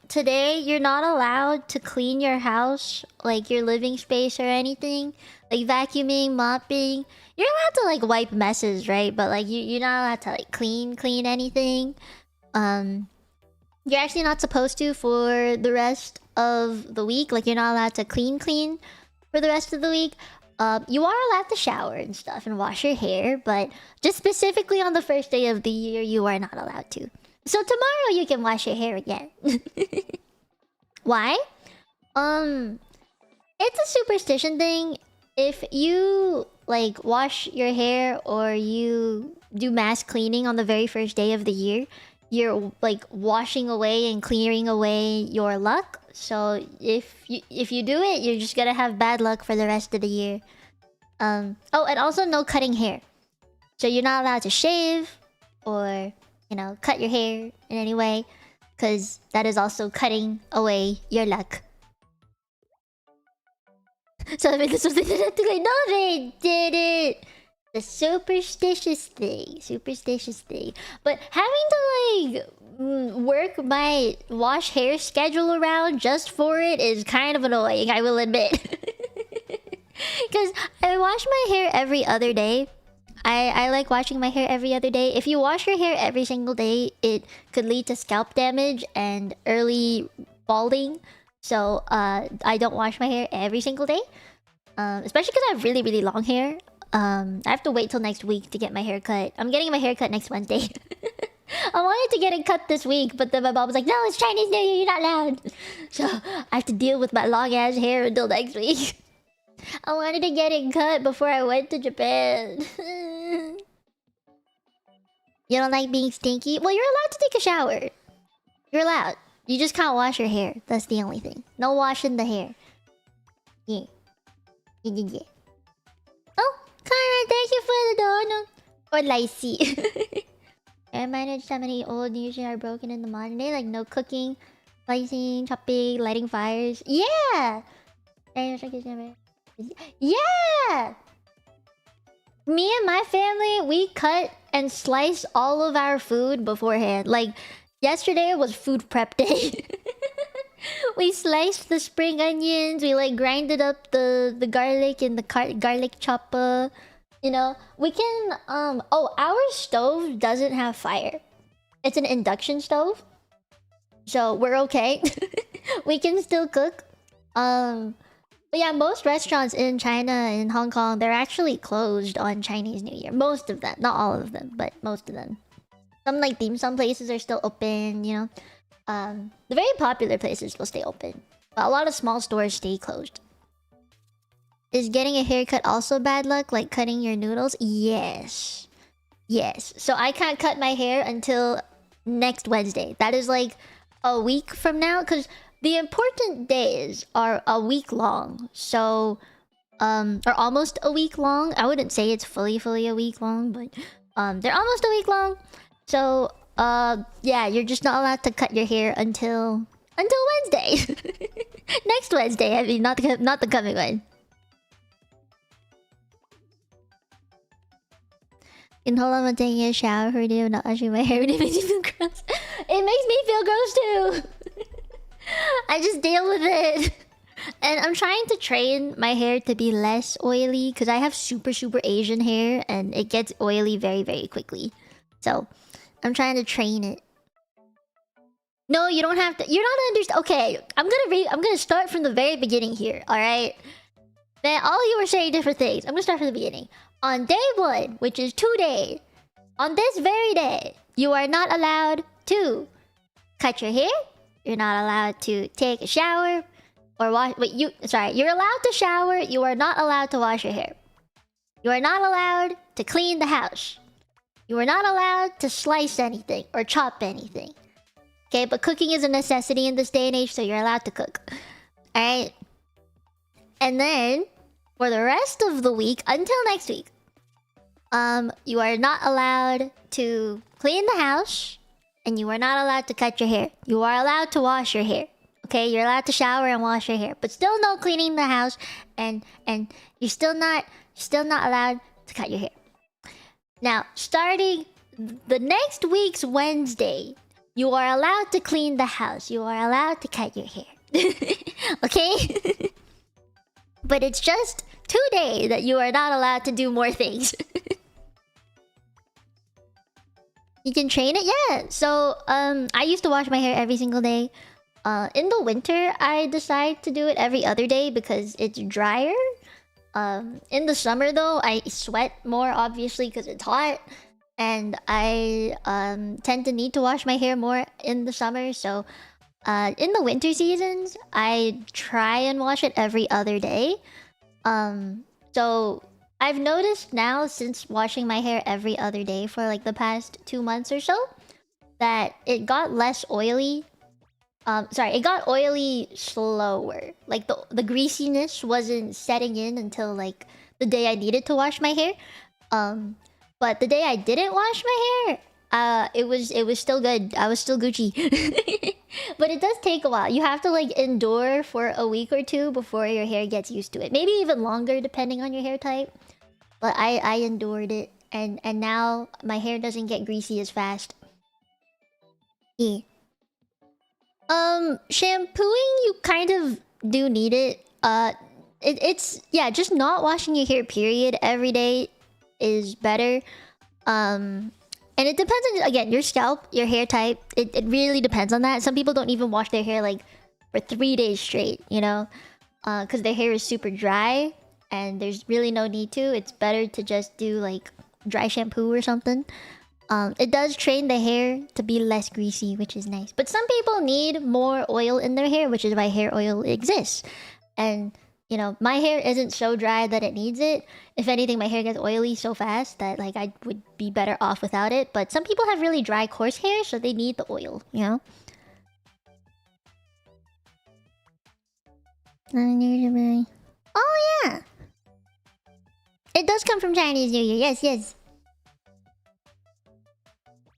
today you're not allowed to clean your house, like your living space or anything, like vacuuming, mopping. You're allowed to like wipe messes, right? But like you're not allowed to like clean anything. You're actually not supposed to for the rest of the week. Like you're not allowed to clean for the rest of the week. You are allowed to shower and stuff and wash your hair, but just specifically on the first day of the year, you are not allowed to. So tomorrow you can wash your hair again. Why? It's a superstition thing. If you like wash your hair or you do mass cleaning on the very first day of the year, you're like washing away and clearing away your luck. So if you do it, you're just gonna have bad luck for the rest of the year. Oh, and also no cutting hair. So you're not allowed to shave or, you know, cut your hair in any way, because that is also cutting away your luck. So I mean, this was the no, they did it. The superstitious thing. But having to like work my wash hair schedule around just for it is kind of annoying, I will admit. Because I wash my hair every other day. I like washing my hair every other day. If you wash your hair every single day, it could lead to scalp damage and early balding. So I don't wash my hair every single day. Especially because I have really, really long hair. I have to wait till next week to get my hair cut. I'm getting my hair cut next Wednesday. I wanted to get it cut this week, but then my mom was like, no, it's Chinese New Year, you're not allowed. So I have to deal with my long ass hair until next week. I wanted to get it cut before I went to Japan. You don't like being stinky? Well, you're allowed to take a shower. You're allowed. You just can't wash your hair. That's the only thing. No washing the hair. Yeah. Yeah. Oh, Kara, thank you for the donut. Or Lacey. I managed how many old usually are broken in the modern day, like no cooking, slicing, chopping, lighting fires. Yeah! Yeah! Me and my family, we cut and slice all of our food beforehand. Like, yesterday was food prep day. We sliced the spring onions, we like grinded up the garlic in the garlic chopper. You know, we can oh, our stove doesn't have fire. It's an induction stove. So we're okay. We can still cook. But yeah, most restaurants in China and Hong Kong, they're actually closed on Chinese New Year. Most of them, not all of them, but most of them. Some like dim sum places are still open, you know. The very popular places will stay open. But a lot of small stores stay closed. Is getting a haircut also bad luck, like cutting your noodles? Yes. Yes. So I can't cut my hair until next Wednesday. That is like a week from now, because the important days are a week long. So, or almost a week long. I wouldn't say it's fully a week long, but they're almost a week long. So, yeah, you're just not allowed to cut your hair until Wednesday. Next Wednesday. I mean, not the coming one. And hold on, I'm taking a shower for you, not washing my hair. It makes me feel gross. It makes me feel gross too. I just deal with it. And I'm trying to train my hair to be less oily because I have super Asian hair and it gets oily very quickly. So I'm trying to train it. No, you don't have to. You're not understand. Okay, I'm gonna start from the very beginning here. All right. Then all you were saying different things. I'm gonna start from the beginning. On day 1, which is today, on this very day, you are not allowed to cut your hair. You're not allowed to take a shower or wash. Wait, you're allowed to shower. You are not allowed to wash your hair. You are not allowed to clean the house. You are not allowed to slice anything or chop anything. Okay, but cooking is a necessity in this day and age, so you're allowed to cook. Alright? And then, for the rest of the week, until next week, you are not allowed to clean the house, and you are not allowed to cut your hair. You are allowed to wash your hair. Okay, you're allowed to shower and wash your hair, but still no cleaning the house, and you're still not allowed to cut your hair. Now, starting the next week's Wednesday, you are allowed to clean the house. You are allowed to cut your hair. Okay? But it's just today that you are not allowed to do more things. You can train it? Yeah. So, I used to wash my hair every single day. In the winter, I decide to do it every other day because it's drier. In the summer, though, I sweat more, obviously, because it's hot. And I tend to need to wash my hair more in the summer. So, in the winter seasons, I try and wash it every other day. So I've noticed now, since washing my hair every other day for like the past 2 months or so, that it got less oily. It got oily slower. Like the greasiness wasn't setting in until like the day I needed to wash my hair. But the day I didn't wash my hair, it was still good. I was still Gucci. But it does take a while. You have to like endure for a week or two before your hair gets used to it. Maybe even longer depending on your hair type. but I endured it, and now my hair doesn't get greasy as fast. Yeah. Shampooing, you kind of do need it. It's yeah, just not washing your hair period every day is better. And it depends on, again, your scalp, your hair type. It really depends on that. Some people don't even wash their hair like for 3 days straight, you know, because their hair is super dry and there's really no need to. It's better to just do like dry shampoo or something. It does train the hair to be less greasy, which is nice. But some people need more oil in their hair, which is why hair oil exists. And, you know, my hair isn't so dry that it needs it. If anything, my hair gets oily so fast that, like, I would be better off without it. But some people have really dry, coarse hair, so they need the oil, you know? Oh, yeah! It does come from Chinese New Year. Yes, yes.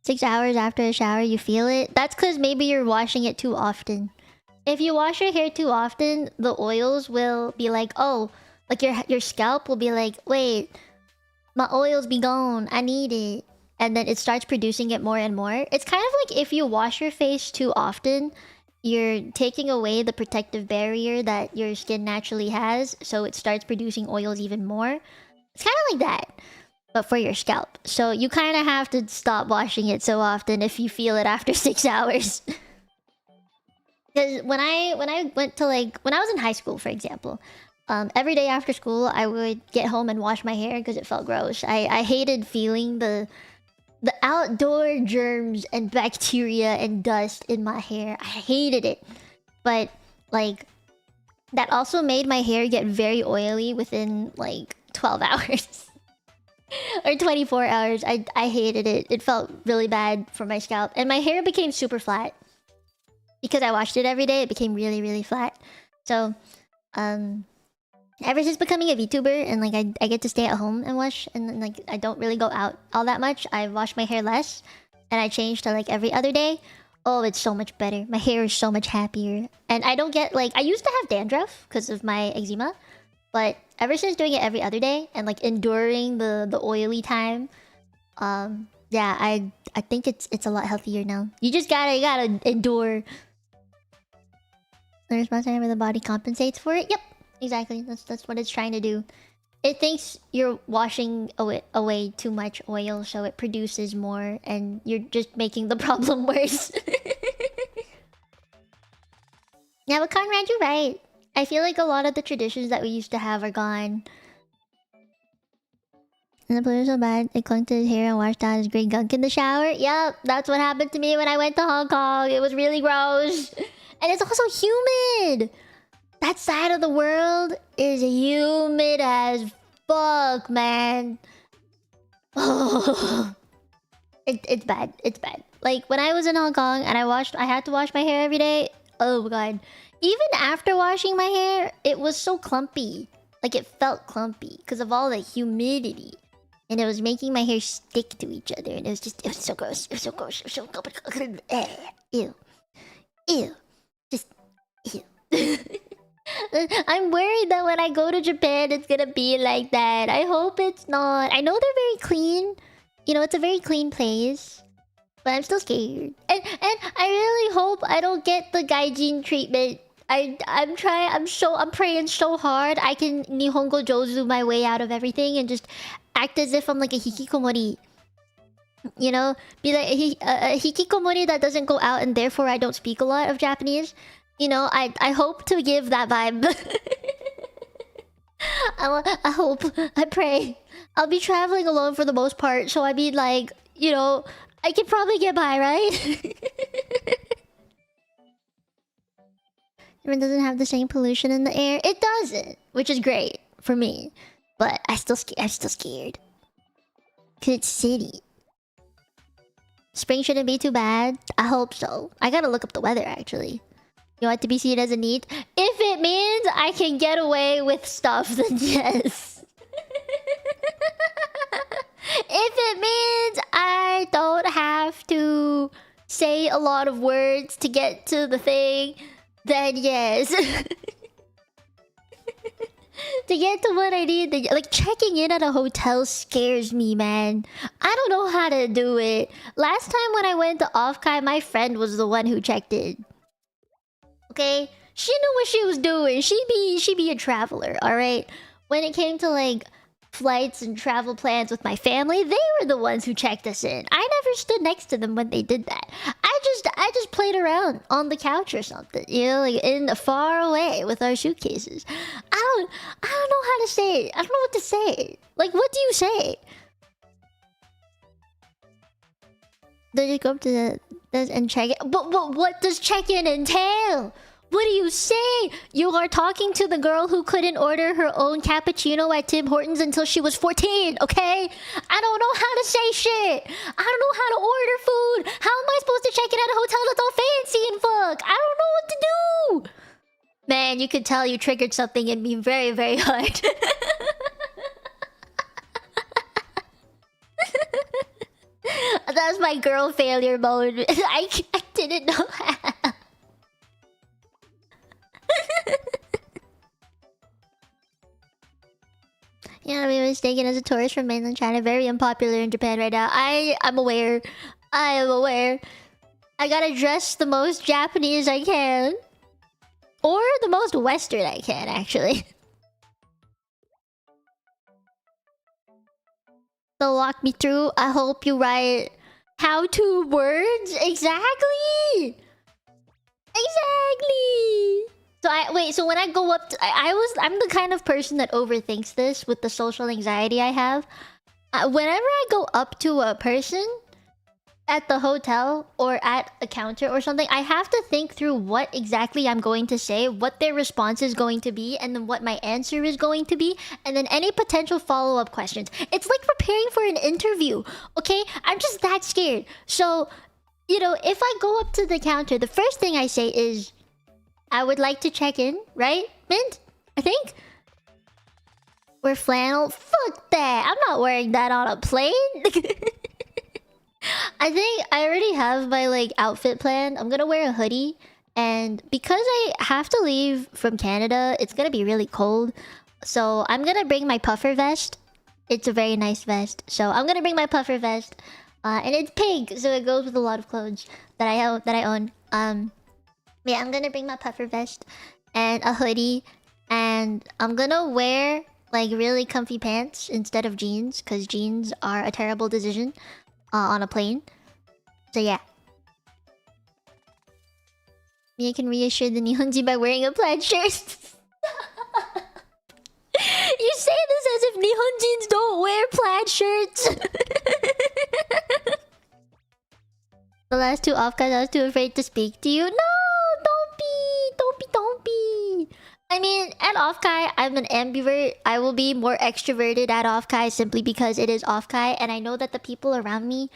6 hours after a shower, you feel it. That's because maybe you're washing it too often. If you wash your hair too often, the oils will be like, oh, like your scalp will be like, wait, my oils be gone. I need it. And then it starts producing it more and more. It's kind of like if you wash your face too often, you're taking away the protective barrier that your skin naturally has. So it starts producing oils even more. It's kind of like that, but for your scalp. So you kind of have to stop washing it so often if you feel it after 6 hours. Because when I went to, like, when I was in high school, for example, every day after school I would get home and wash my hair because it felt gross. I hated feeling the outdoor germs and bacteria and dust in my hair. I hated it. But like, that also made my hair get very oily within like 12 hours. Or 24 hours. I hated it. It felt really bad for my scalp. And my hair became super flat. Because I washed it every day, it became really, really flat. So, ever since becoming a VTuber and like I get to stay at home and wash, and like I don't really go out all that much, I wash my hair less. And I change to like every other day. Oh, it's so much better. My hair is so much happier. And I don't get, like, I used to have dandruff because of my eczema. But ever since doing it every other day and like enduring the oily time, yeah, I think it's a lot healthier now. You just gotta endure. The response time where the body compensates for it. Yep, exactly. That's what it's trying to do. It thinks you're washing away too much oil, so it produces more, and you're just making the problem worse. Yeah, but Conrad, you're right. I feel like a lot of the traditions that we used to have are gone. And the blue is so bad, it clung to his hair and washed out his grey gunk in the shower. Yep, that's what happened to me when I went to Hong Kong. It was really gross. And it's also humid. That side of the world is humid as fuck, man. Oh. It's bad. It's bad. Like, when I was in Hong Kong and I had to wash my hair every day. Oh god. Even after washing my hair, it was so clumpy. Like, it felt clumpy because of all the humidity. And it was making my hair stick to each other. And it was so gross. It was so gross. It was so gross. Ew. Ew. Just, ew. I'm worried that when I go to Japan, it's gonna be like that. I hope it's not. I know they're very clean. You know, it's a very clean place. But I'm still scared. And I really hope I don't get the gaijin treatment. I'm praying so hard I can Nihongo Jozu my way out of everything and just act as if I'm like a hikikomori. You know? Be like a hikikomori that doesn't go out and therefore I don't speak a lot of Japanese. You know, I hope to give that vibe. I hope. I pray. I'll be traveling alone for the most part, so I mean, like, you know, I can probably get by, right? It doesn't have the same pollution in the air. It doesn't, which is great for me. But I'm still scared. Cause it's city. Spring shouldn't be too bad. I hope so. I gotta look up the weather actually. You want it to be seen as a need? If it means I can get away with stuff, then yes. If it means I don't have to say a lot of words to get to the thing, then yes. To get to what I need, like checking in at a hotel scares me, man. I don't know how to do it. Last time when I went to Offkai, my friend was the one who checked in. Okay, she knew what she was doing. She be a traveler, all right. When it came to like flights and travel plans with my family, they were the ones who checked us in. I never stood next to them when they did that. I just played around on the couch or something, you know, like in far away with our suitcases. I don't know how to say it. I don't know what to say. Like, what do you say? Does it go up to the and check it? But what does check-in entail? What do you say? You are talking to the girl who couldn't order her own cappuccino at Tim Hortons until she was 14, okay? I don't know how to say shit. I don't know how to order food. How am I supposed to check in at a hotel that's all fancy and fuck? I don't know what to do. Man, you could tell you triggered something in me very, very hard. That was my girl failure mode. I didn't know how. Yeah, I was mistaken as a tourist from mainland China. Very unpopular in Japan right now. I'm aware. I am aware. I gotta dress the most Japanese I can. Or the most Western I can, actually. So walk me through. I hope you write how-to words. Exactly! Exactly! So when I go up to, I'm the kind of person that overthinks this with the social anxiety I have. Whenever I go up to a person at the hotel or at a counter or something, I have to think through what exactly I'm going to say, what their response is going to be, and then what my answer is going to be, and then any potential follow-up questions. It's like preparing for an interview, okay? I'm just that scared. So, you know, if I go up to the counter, the first thing I say is, I would like to check in, right? Mint? I think? Wear flannel? Fuck that! I'm not wearing that on a plane! I think I already have my, like, outfit plan. I'm gonna wear a hoodie. And because I have to leave from Canada, it's gonna be really cold. So I'm gonna bring my puffer vest. It's a very nice vest. So I'm gonna bring my puffer vest. And it's pink, so it goes with a lot of clothes that I own. Yeah, I'm gonna bring my puffer vest and a hoodie, and I'm gonna wear like really comfy pants instead of jeans, because jeans are a terrible decision on a plane. So yeah. You can reassure the Nihonji by wearing a plaid shirt. You say this as if Nihonjins don't wear plaid shirts. The last two off-guys, I was too afraid to speak to you. No! Don't be. I mean, at Offkai, I'm an ambivert. I will be more extroverted at Offkai simply because it is Offkai, and I know that the people around me,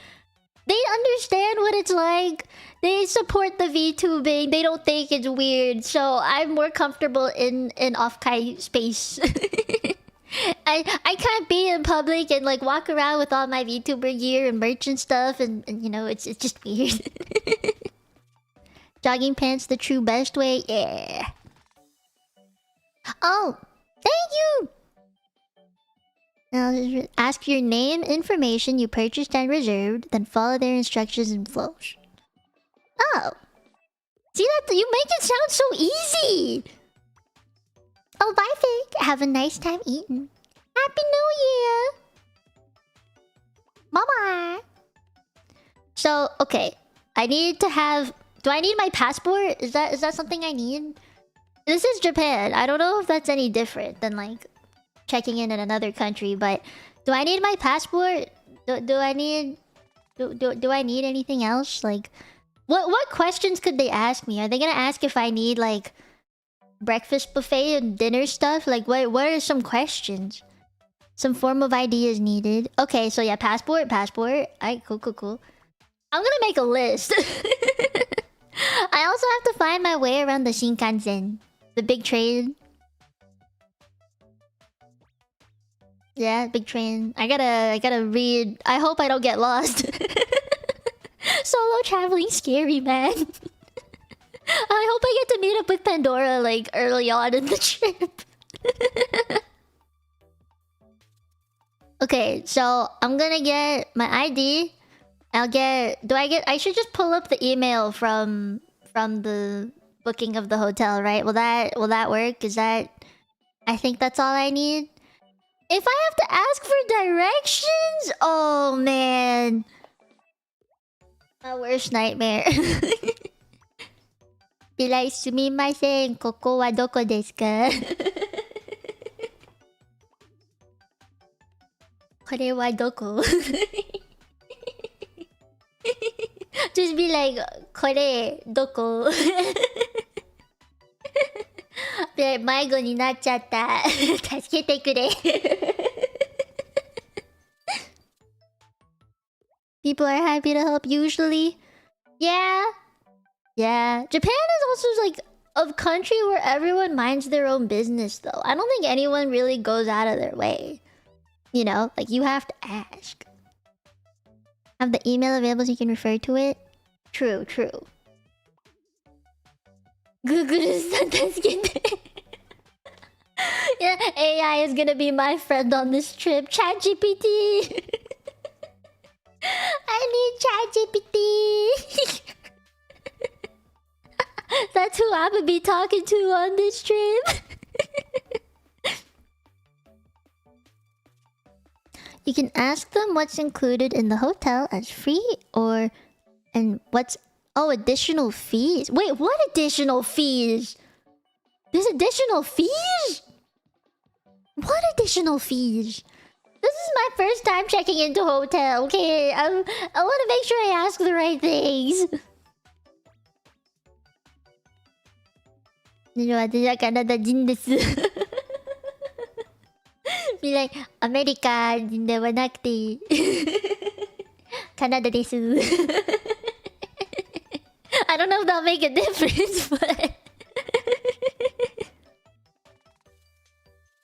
they understand what it's like. They support the VTubing. They don't think it's weird, so I'm more comfortable in Offkai space. I can't be in public and like walk around with all my VTuber gear and merch and stuff, and you know, it's just weird. Jogging pants the true best way? Yeah. Oh, thank you! Now, just ask your name, information you purchased and reserved, then follow their instructions and flows. Oh. See that? You make it sound so easy! Oh, bye, Fig. Have a nice time eating. Happy New Year! Bye-bye! So, okay. I need to have... Do I need my passport? Is that something I need? This is Japan. I don't know if that's any different than like checking in another country, but do I need my passport? Do I need anything else? Like what questions could they ask me? Are they gonna ask if I need like breakfast buffet and dinner stuff? Like what are some questions? Some form of ID is needed. Okay, so yeah, passport. Alright, cool. I'm gonna make a list. I also have to find my way around the Shinkansen. The big train. Yeah, big train. I gotta read. I hope I don't get lost. Solo traveling scary, man. I hope I get to meet up with Pandora like early on in the trip. Okay, so I'm gonna get my ID. I should just pull up the email from the booking of the hotel, right? Will that work? I think that's all I need. If I have to ask for directions, oh man. My worst nightmare. Be like, sumimasen, koko wa doko desu ka? Kore wa doko? Just be like, kore doko? Be like, maigo ni nachatta. Tasukete kure. People are happy to help usually. Yeah. Yeah. Japan is also like a country where everyone minds their own business though. I don't think anyone really goes out of their way. You know, like you have to ask. Have the email available so you can refer to it? True, true. Google-san tasukete. Yeah, AI is gonna be my friend on this trip. ChatGPT. I need ChatGPT. That's who I'm gonna be talking to on this trip. You can ask them what's included in the hotel as free or... And what's... Oh, additional fees. Wait, what additional fees? There's additional fees? What additional fees? This is my first time checking into hotel, okay? I want to make sure I ask the right things. Be like, America 人ではなくてカナダです。I don't know if that'll make a difference, but...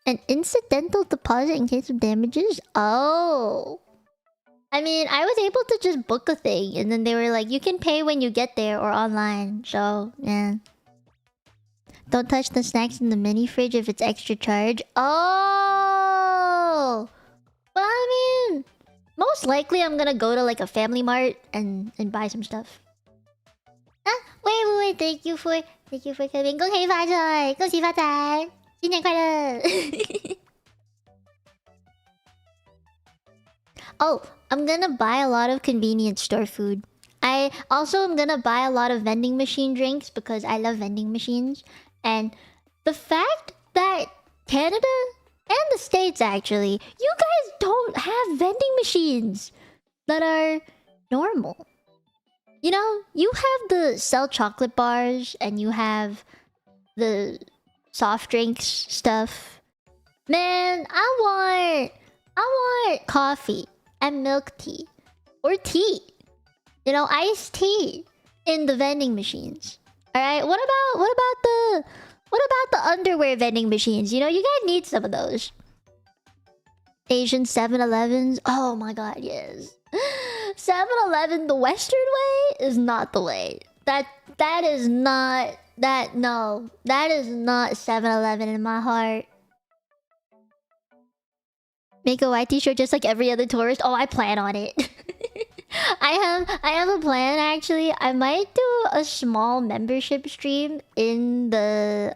An incidental deposit in case of damages? Oh. I mean, I was able to just book a thing, and then they were like, you can pay when you get there or online. So, yeah. Don't touch the snacks in the mini fridge if it's extra charge. Oh! Well, I mean, most likely I'm gonna go to like a family mart and buy some stuff. Ah, wait. Thank you for coming. 恭喜发财，恭喜发财，新年快乐。Oh, I'm gonna buy a lot of convenience store food. I also am gonna buy a lot of vending machine drinks because I love vending machines. And the fact that Canada and the States actually, you guys don't have vending machines that are normal. You know, you have the sell chocolate bars and you have the soft drinks stuff. Man, I want coffee and milk tea or tea. You know, iced tea in the vending machines. All right. What about the underwear vending machines? You know, you guys need some of those. Asian 7-Elevens. Oh my god, yes. 7-Eleven the Western way is not the way. That is not 7-Eleven in my heart. Make a white t-shirt just like every other tourist. Oh, I plan on it. I have a plan actually. I might do a small membership stream in the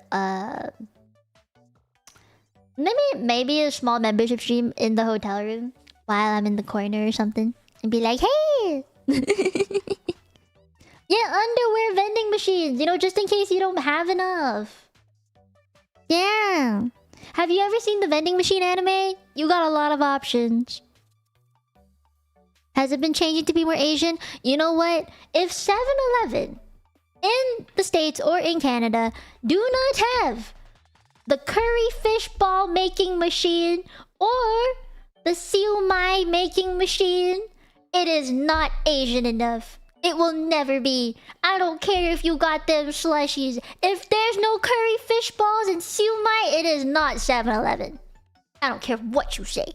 maybe a small membership stream in the hotel room while I'm in the corner or something and be like, hey. Yeah, underwear vending machines, you know, just in case you don't have enough. Yeah. Have you ever seen the vending machine anime? You got a lot of options. Has it been changing to be more Asian? You know what? If 7-Eleven in the States or in Canada do not have the curry fish ball making machine or the CNY making machine, it is not Asian enough. It will never be. I don't care if you got them slushies. If there's no curry fish balls and CNY, it is not 7-Eleven. I don't care what you say.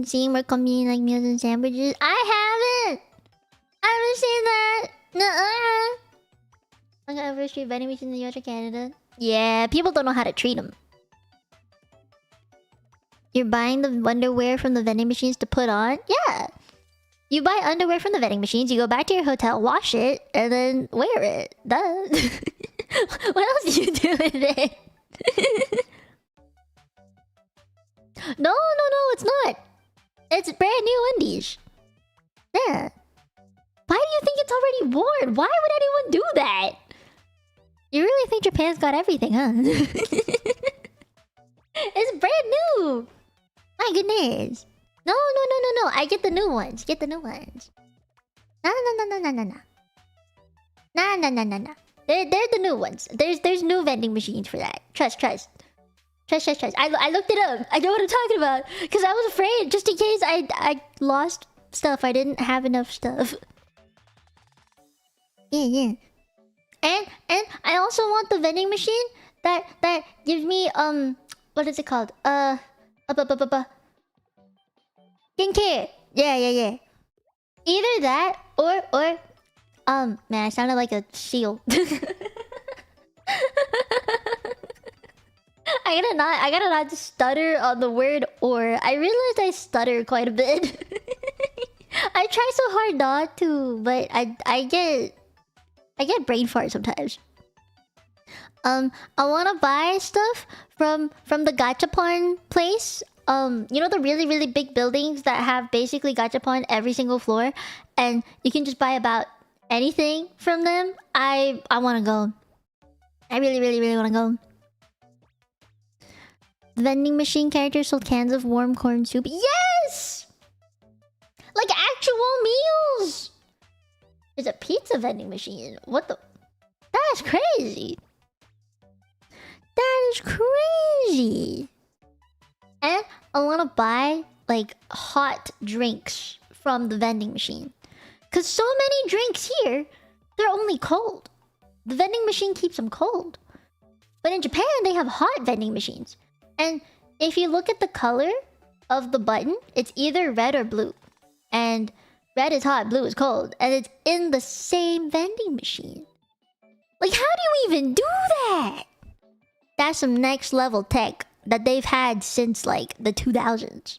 Seeing more convenient like meals and sandwiches. I haven't seen that. Nuh-uh. I'm gonna street vending machine in the US or Canada. Yeah, people don't know how to treat them. You're buying the underwear from the vending machines to put on? Yeah. You buy underwear from the vending machines, you go back to your hotel, wash it, and then wear it. Duh. What else do you do with it? No, it's not. It's brand new undies. Yeah. Why do you think it's already worn? Why would anyone do that? You really think Japan's got everything, huh? It's brand new. My goodness. No. I get the new ones. Get the new ones. No. No. They're the new ones. There's new vending machines for that. Trust. Trust. I looked it up. I know what I'm talking about. Because I was afraid, just in case I lost stuff. I didn't have enough stuff. Yeah. And I also want the vending machine that gives me what is it called? Skincare. Yeah. Either that or man, I sounded like a seal. I gotta not stutter on the word or. I realized I stutter quite a bit. I try so hard not to, but I get brain fart sometimes. I wanna buy stuff from the gachapon place. You know the really, really big buildings that have basically gachapon every single floor, and you can just buy about anything from them. I wanna go. I really, really, really wanna go. Vending machine characters sold cans of warm corn soup. Yes! Like actual meals! There's a pizza vending machine. What the? That's crazy. That is crazy. And I want to buy like hot drinks from the vending machine. Because so many drinks here, they're only cold. The vending machine keeps them cold. But in Japan, they have hot vending machines. And if you look at the color of the button, it's either red or blue. And red is hot, blue is cold. And it's in the same vending machine. Like, how do you even do that? That's some next level tech that they've had since, like, the 2000s.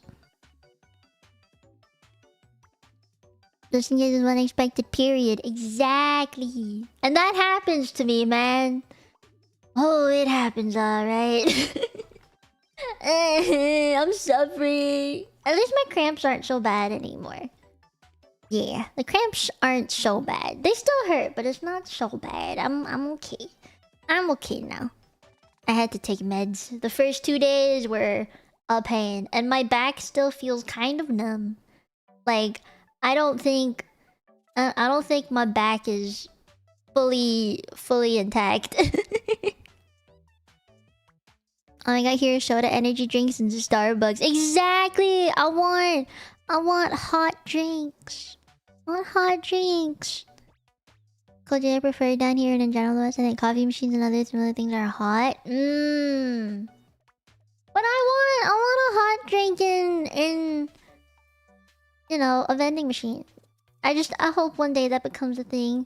Just in case there's one unexpected period. Exactly. And that happens to me, man. Oh, it happens, alright. I'm suffering. At least my cramps aren't so bad anymore. Yeah, the cramps aren't so bad. They still hurt, but it's not so bad. I'm okay. I'm okay now. I had to take meds. The first 2 days were a pain, and my back still feels kind of numb. Like I don't think my back is fully intact. Oh my god, here soda, energy drinks, and Starbucks. Exactly. I want hot drinks. I want hot drinks. Cold I prefer down here and in general West. I think coffee machines and other things are hot. But I want a hot drink in you know, a vending machine. I hope one day that becomes a thing.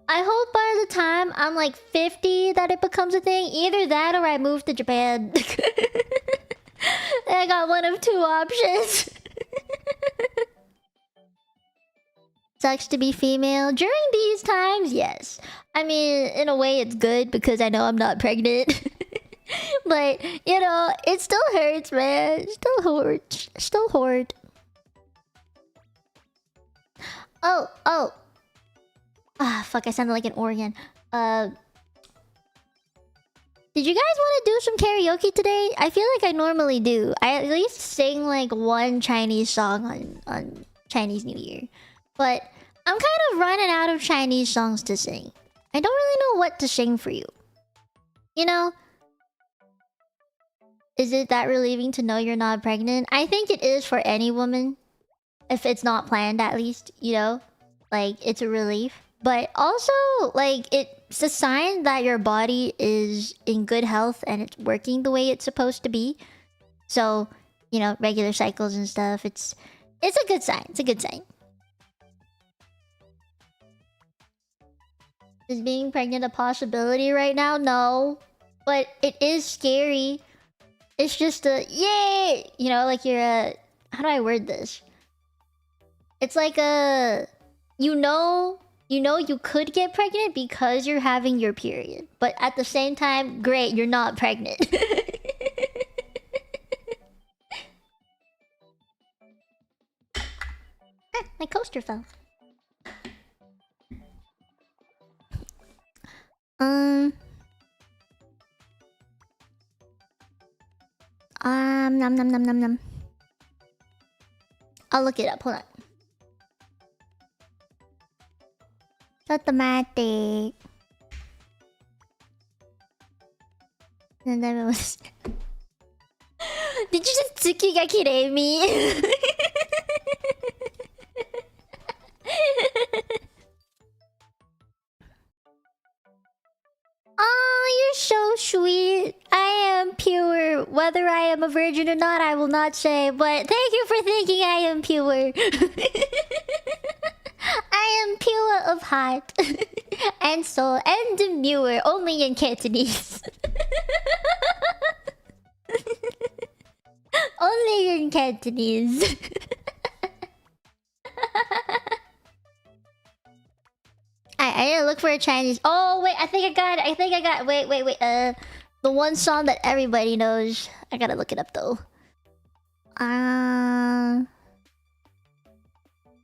I hope by the time I'm like 50 that it becomes a thing. Either that or I move to Japan. I got one of two options. Sucks to be female. During these times, yes. I mean, in a way it's good because I know I'm not pregnant. But, you know, it still hurts, man. It still hurts. Still hurt. Oh. Ah, fuck, I sounded like an organ. Did you guys want to do some karaoke today? I feel like I normally do. I at least sing like one Chinese song on Chinese New Year. But I'm kind of running out of Chinese songs to sing. I don't really know what to sing for you. You know? Is it that relieving to know you're not pregnant? I think it is for any woman. If it's not planned, at least, you know? Like, it's a relief. But also, like, it's a sign that your body is in good health and it's working the way it's supposed to be. So, you know, regular cycles and stuff. It's a good sign. It's a good sign. Is being pregnant a possibility right now? No. but it is scary. It's just a yay, you know, like you're a. How do I word this? It's like a, you know you could get pregnant because you're having your period, but at the same time, great, you're not pregnant. My coaster fell. Nom nom nom nom nom. I'll look it up. Hold on. Automatic. And then it was. Did you just tsukigakire me? Oh, you're so sweet. I am pure. Whether I am a virgin or not, I will not say. But thank you for thinking I am pure. I am pure of heart and soul and demure, only in Cantonese. Only in Cantonese. I need to look for a Chinese. Oh wait, I think I got it. I think I got. Wait. The one song that everybody knows. I gotta look it up though.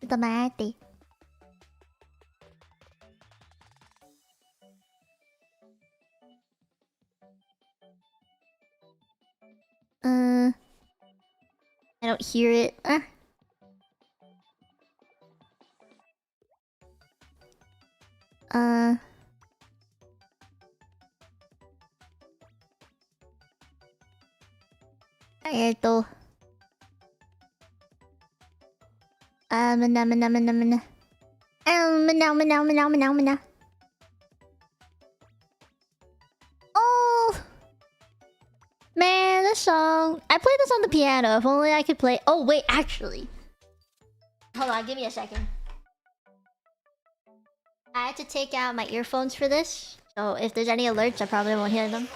Tomate. I don't hear it. Eto. Mana. Mana. Oh! Man, this song. I played this on the piano. If only I could play. Oh, wait, actually. Hold on, give me a second. I had to take out my earphones for this. So if there's any alerts, I probably won't hear them.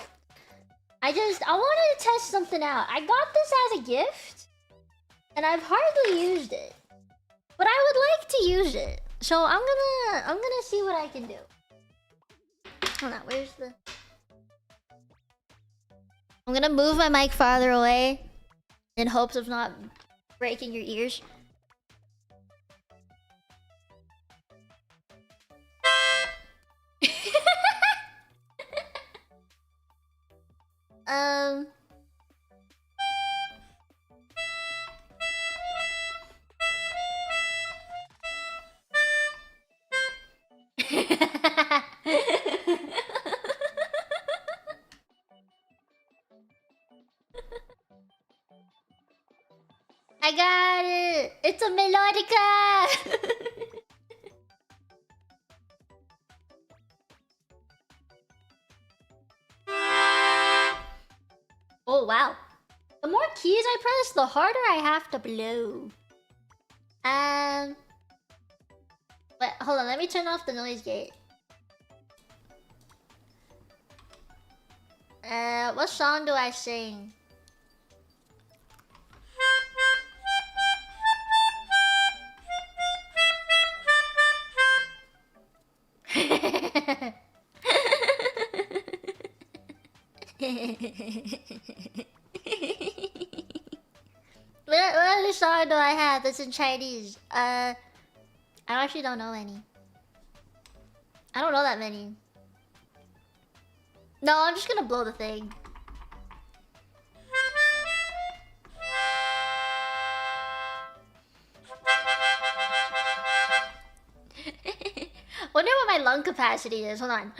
I wanted to test something out. I got this as a gift. And I've hardly used it. But I would like to use it. So I'm gonna see what I can do. Hold on, where's the... I'm gonna move my mic farther away in hopes of not breaking your ears. I got it! It's a melodica! Oh wow. The more keys I press, the harder I have to blow. But hold on, let me turn off the noise gate. What song do I sing? What other song do I have that's in Chinese? I actually don't know any. I don't know that many. No, I'm just gonna blow the thing. Wonder what my lung capacity is. Hold on.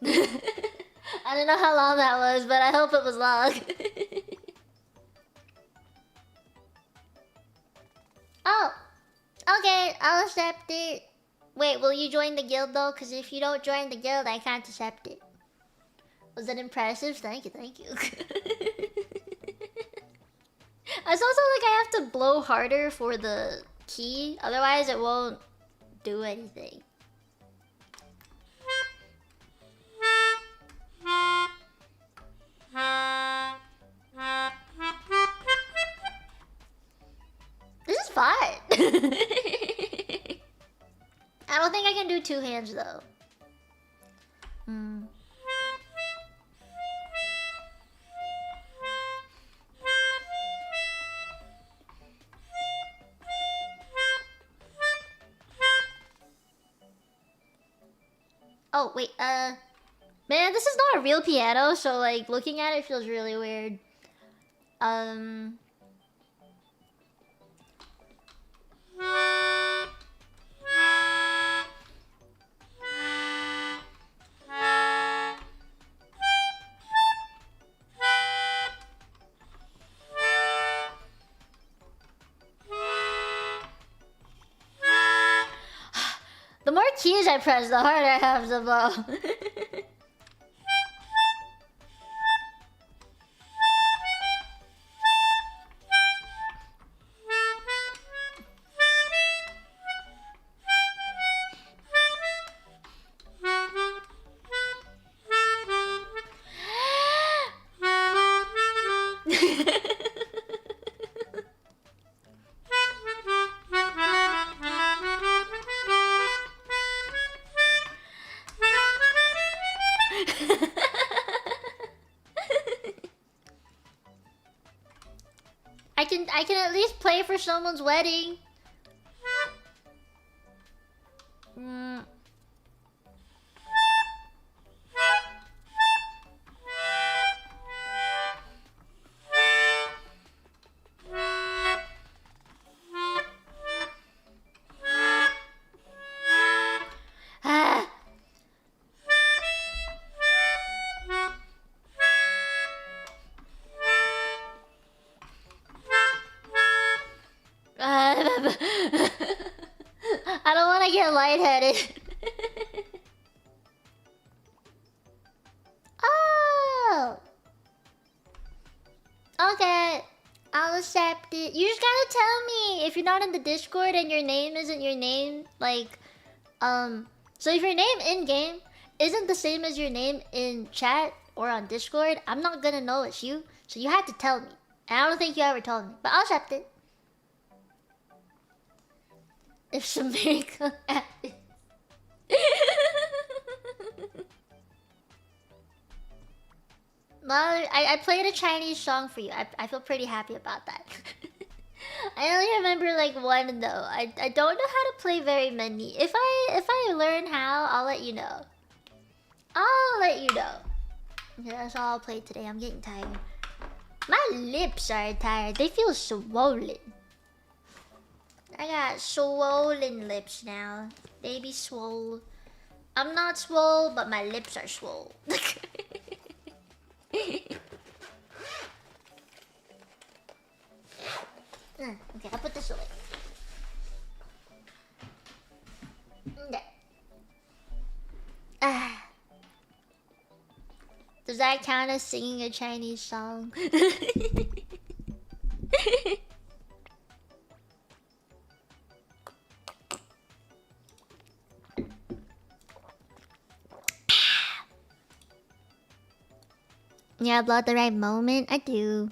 I don't know how long that was, but I hope it was long. Oh, okay, I'll accept it. Wait, will you join the guild though? Because if you don't join the guild, I can't accept it. Was that impressive? Thank you, thank you. It's also like I have to blow harder for the key, otherwise it won't do anything. This is fun. I don't think I can do two hands though. Oh wait, man, this is not a real piano, so like looking at it feels really weird. The more keys I press, the harder I have to blow. I can at least play for someone's wedding. I don't want to get lightheaded. Oh. Okay. I'll accept it. You just gotta tell me if you're not in the Discord and your name isn't your name. Like, so if your name in-game isn't the same as your name in chat or on Discord, I'm not gonna know it's you. So you have to tell me. And I don't think you ever told me. But I'll accept it. If some miracle happens. Well, I played a Chinese song for you. I feel pretty happy about that. I only remember like one though. I don't know how to play very many. If I learn how, I'll let you know. I'll let you know. Yeah, that's all I'll play today. I'm getting tired. My lips are tired. They feel swollen. I got swollen lips now. They be swole. I'm not swole, but my lips are swole. Okay, I'll put this away. Okay. Does that count as singing a Chinese song? Yeah, blow at the right moment. I do.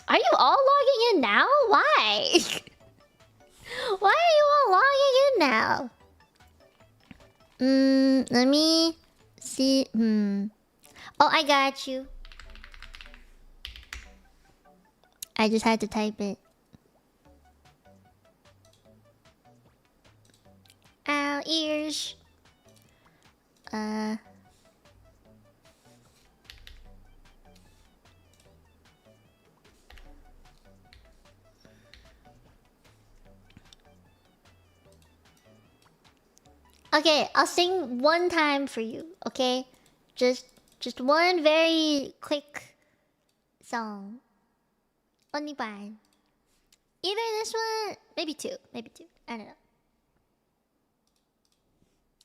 Are you all logging in now? Why? Why are you all logging in now? Let me see. Oh, I got you. I just had to type it. Ow, ears. Okay, I'll sing one time for you, okay? Just one very quick song. Only one. Either this one, maybe two. I don't know.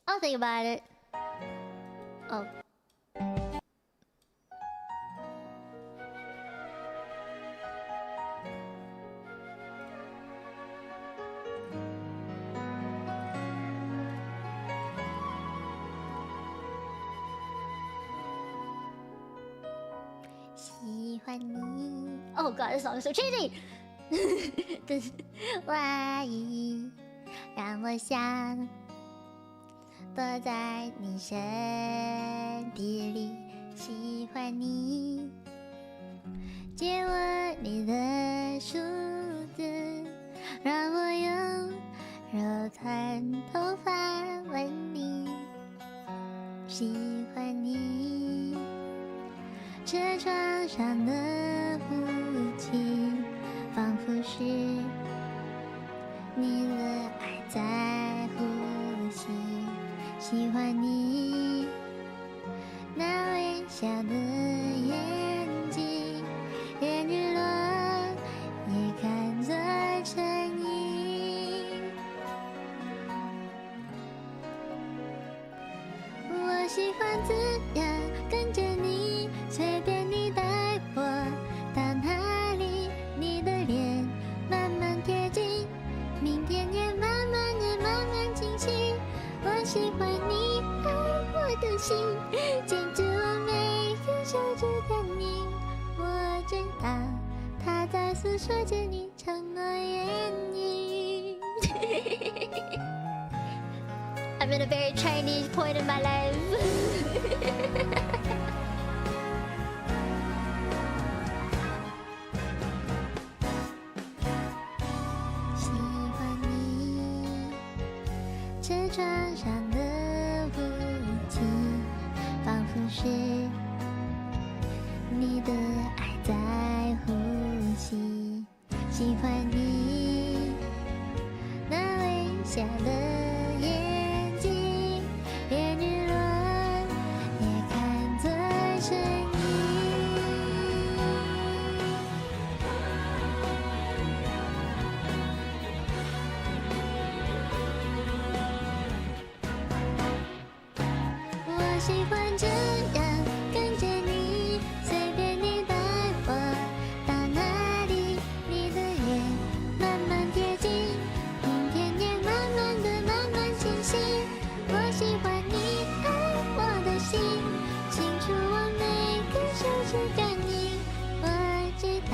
I'll think about it. Oh. Oh god, this song is so cheesy. 这是外衣，让我想躲在你身体里，喜欢你，借我你的数字，让我用柔团头发吻你，喜欢你，车窗上的雾气。仿佛是你的爱在呼吸，喜欢你那微笑的眼睛，连日落也看作成影。我喜欢自由跟着你，随便你带我到哪里。你的脸慢慢贴近，明天也慢慢清晰。我喜欢你爱我的心，牵住我每个手指的你。我知道它在诉说着你承诺言语。I'm in a very Chinese point in my life. 车窗上的雾气，仿佛是你的爱在呼吸。喜欢你那微笑的眼睛，连日落也看作成影。喜欢这样跟着你，随便你带我到哪里。你的脸慢慢贴近，明天也慢慢清晰。我喜欢你爱我的心，清楚我每个手指感应。我知道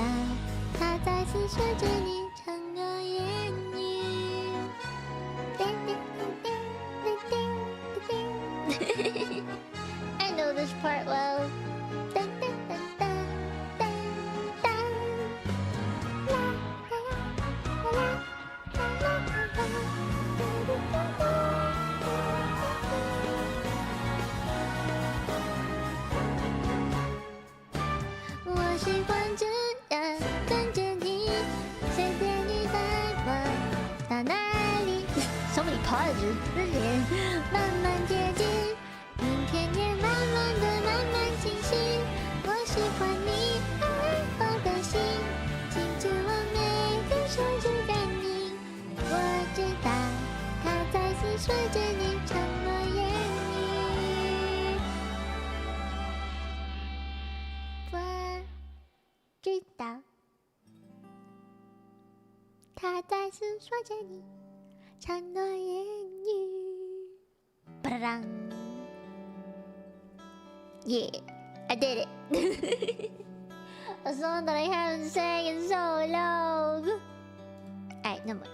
它在诉说着你承诺言语。I know this part well. I 喜欢这样跟着你，随便你带我到哪里。So many pauses. 脸慢慢接近。明天也慢慢清晰。我喜欢你爱我的心，清楚我每个手指感应。我知道它在诉说着你承诺言语。我知道它在诉说着你承诺言语。巴当。Yeah, I did it. A song that I haven't sang in so long. Alright, no more.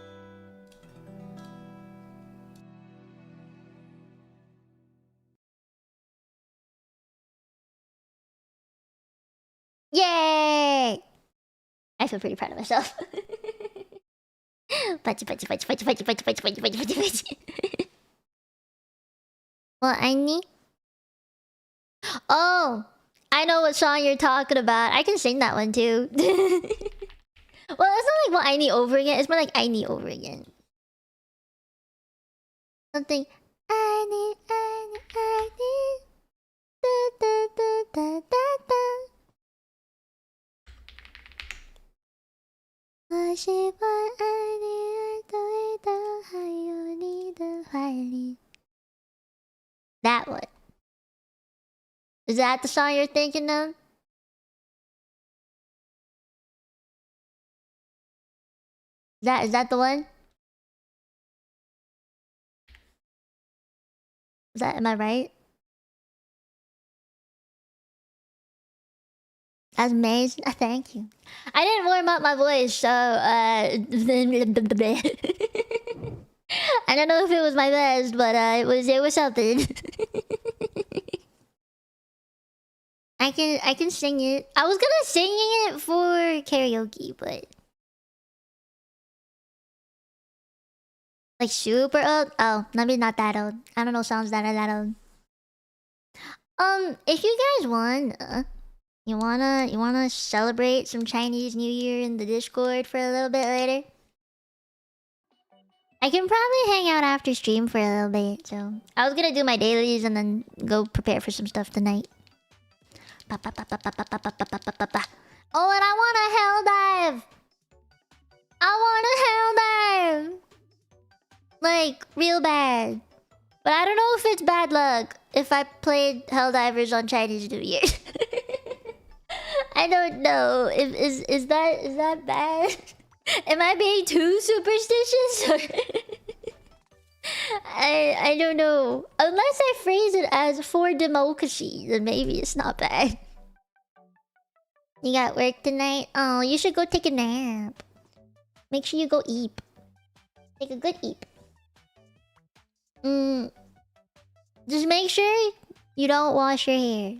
Yay! I feel pretty proud of myself. Well, I need. Oh, I know what song you're talking about. I can sing that one too. Well, it's not like what I need over again. It's more like I need over again. Something I need. That one. Is that the song you're thinking of? Is that the one? Am I right? That's amazing. Thank you. I didn't warm up my voice, so I don't know if it was my best, but it was something. I can sing it. I was gonna sing it for karaoke, but like super old. Oh, maybe not that old. I don't know songs that are that old. If you guys want, you wanna celebrate some Chinese New Year in the Discord for a little bit later? I can probably hang out after stream for a little bit. So I was gonna do my dailies and then go prepare for some stuff tonight. Oh, and I want a hell dive. I want a hell dive. Like real bad. But I don't know if it's bad luck if I played Helldivers on Chinese New Year. I don't know. Is that bad? Am I being too superstitious? I don't know. Unless I phrase it as for democracy, then maybe it's not bad. You got work tonight? Oh, you should go take a nap. Make sure you go eat. Take a good eat. Just make sure you don't wash your hair.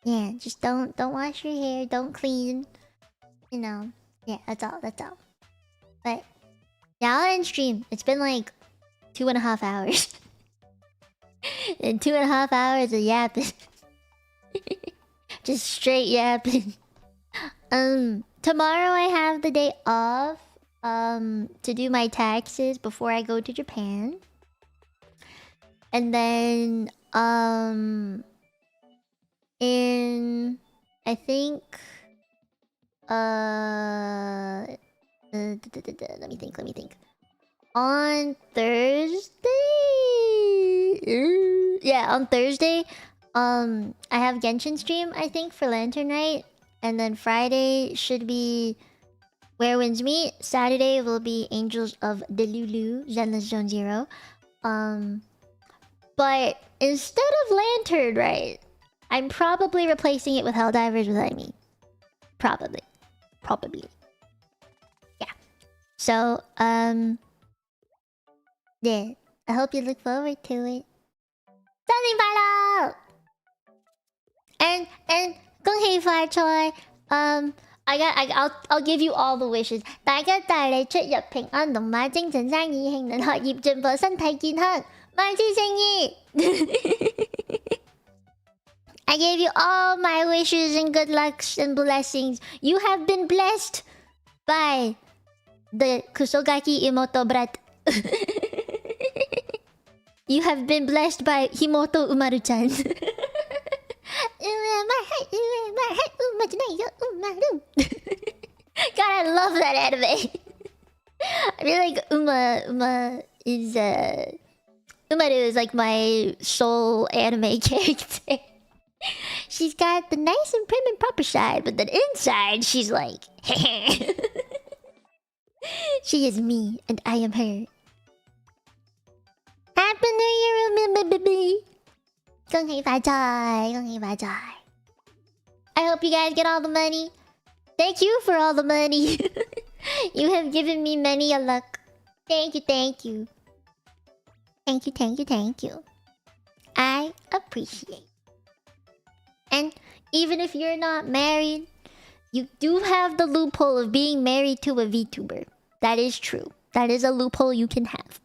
Yeah, just don't wash your hair. Don't clean. You know. Yeah, that's all. But yeah, I'll end stream. It's been like 2.5 hours. And 2.5 hours of yapping. Just straight yapping. Tomorrow I have the day off. To do my taxes before I go to Japan. And then in I think let me think. On Thursday? Yeah, on Thursday, I have Genshin stream, I think, for Lantern Night. And then Friday should be Where Winds Meet. Saturday will be Angels of Delulu, Zenless Zone Zero. But instead of Lantern, right? I'm probably replacing it with Helldivers with me. Probably. Yeah. So, yeah. I hope you look forward to it. Something vital! And 恭喜發財. I'll give you all the wishes. 大家帶你出入平安，龍馬精神，生意興隆，學業進步，身體健康，萬事勝意。I gave you all my wishes and good lucks and blessings. You have been blessed by the Kusogaki Imoto brat. You have been blessed by Himoto Umaru-chan. God, I love that anime. I feel like Umaru is like my soul anime character. She's got the nice and prim and proper side, but then inside she's like, she is me and I am her. Happy New Year, baby! 恭喜發財，恭喜發財. I hope you guys get all the money. Thank you for all the money. You have given me many a luck. Thank you. Thank you. I appreciate. And even if you're not married, you do have the loophole of being married to a VTuber. That is true. That is a loophole you can have.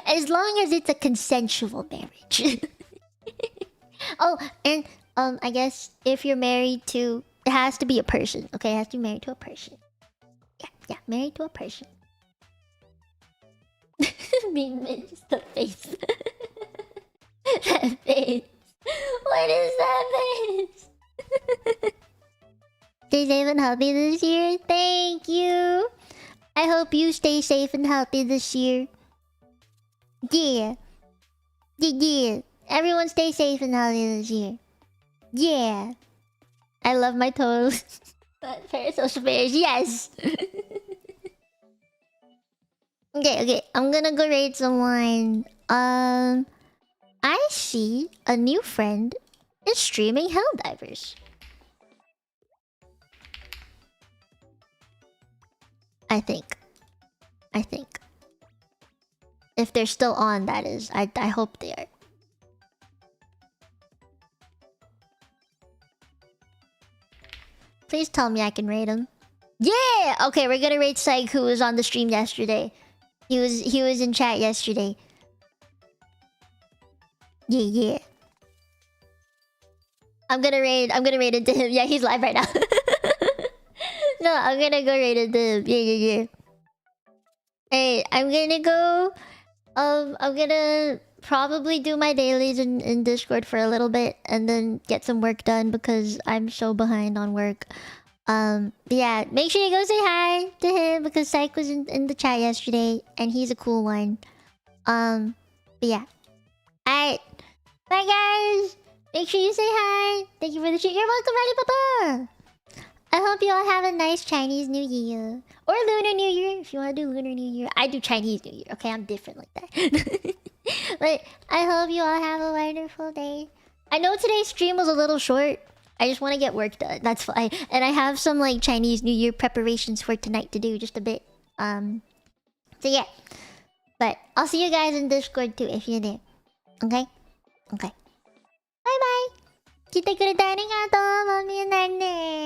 As long as it's a consensual marriage. Oh, and I guess if you're married to... It has to be a person, okay? It has to be married to a person. Yeah, married to a person. Mean, just the face. That face. What is that face? Stay safe and healthy this year. Thank you. I hope you stay safe and healthy this year. Yeah. Yeah. Everyone stay safe and healthy this year. Yeah. I love my toes. Parasocial bears, yes. Okay. I'm gonna go raid someone. I see a new friend is streaming Helldivers. I think. If they're still on, that is. I hope they are. Please tell me I can raid him. Yeah! Okay, we're gonna raid Psych, who was on the stream yesterday. He was in chat yesterday. Yeah. I'm gonna raid into him. Yeah, he's live right now. No, I'm gonna go raid into him. Yeah. Hey, I'm gonna go. I'm gonna probably do my dailies in Discord for a little bit and then get some work done because I'm so behind on work. Yeah, make sure you go say hi to him because Psych was in the chat yesterday and he's a cool one. But yeah. Alright. Bye guys! Make sure you say hi! Thank you for the treat. You're welcome, Ready Papa! I hope you all have a nice Chinese New Year. Or Lunar New Year, if you want to do Lunar New Year. I do Chinese New Year, okay? I'm different like that. But I hope you all have a wonderful day. I know today's stream was a little short. I just want to get work done. That's fine. And I have some like Chinese New Year preparations for tonight to do, just a bit. So yeah. But I'll see you guys in Discord too if you're there. Okay? Okay. Bye bye! 来てくれてありがとう、もみなね。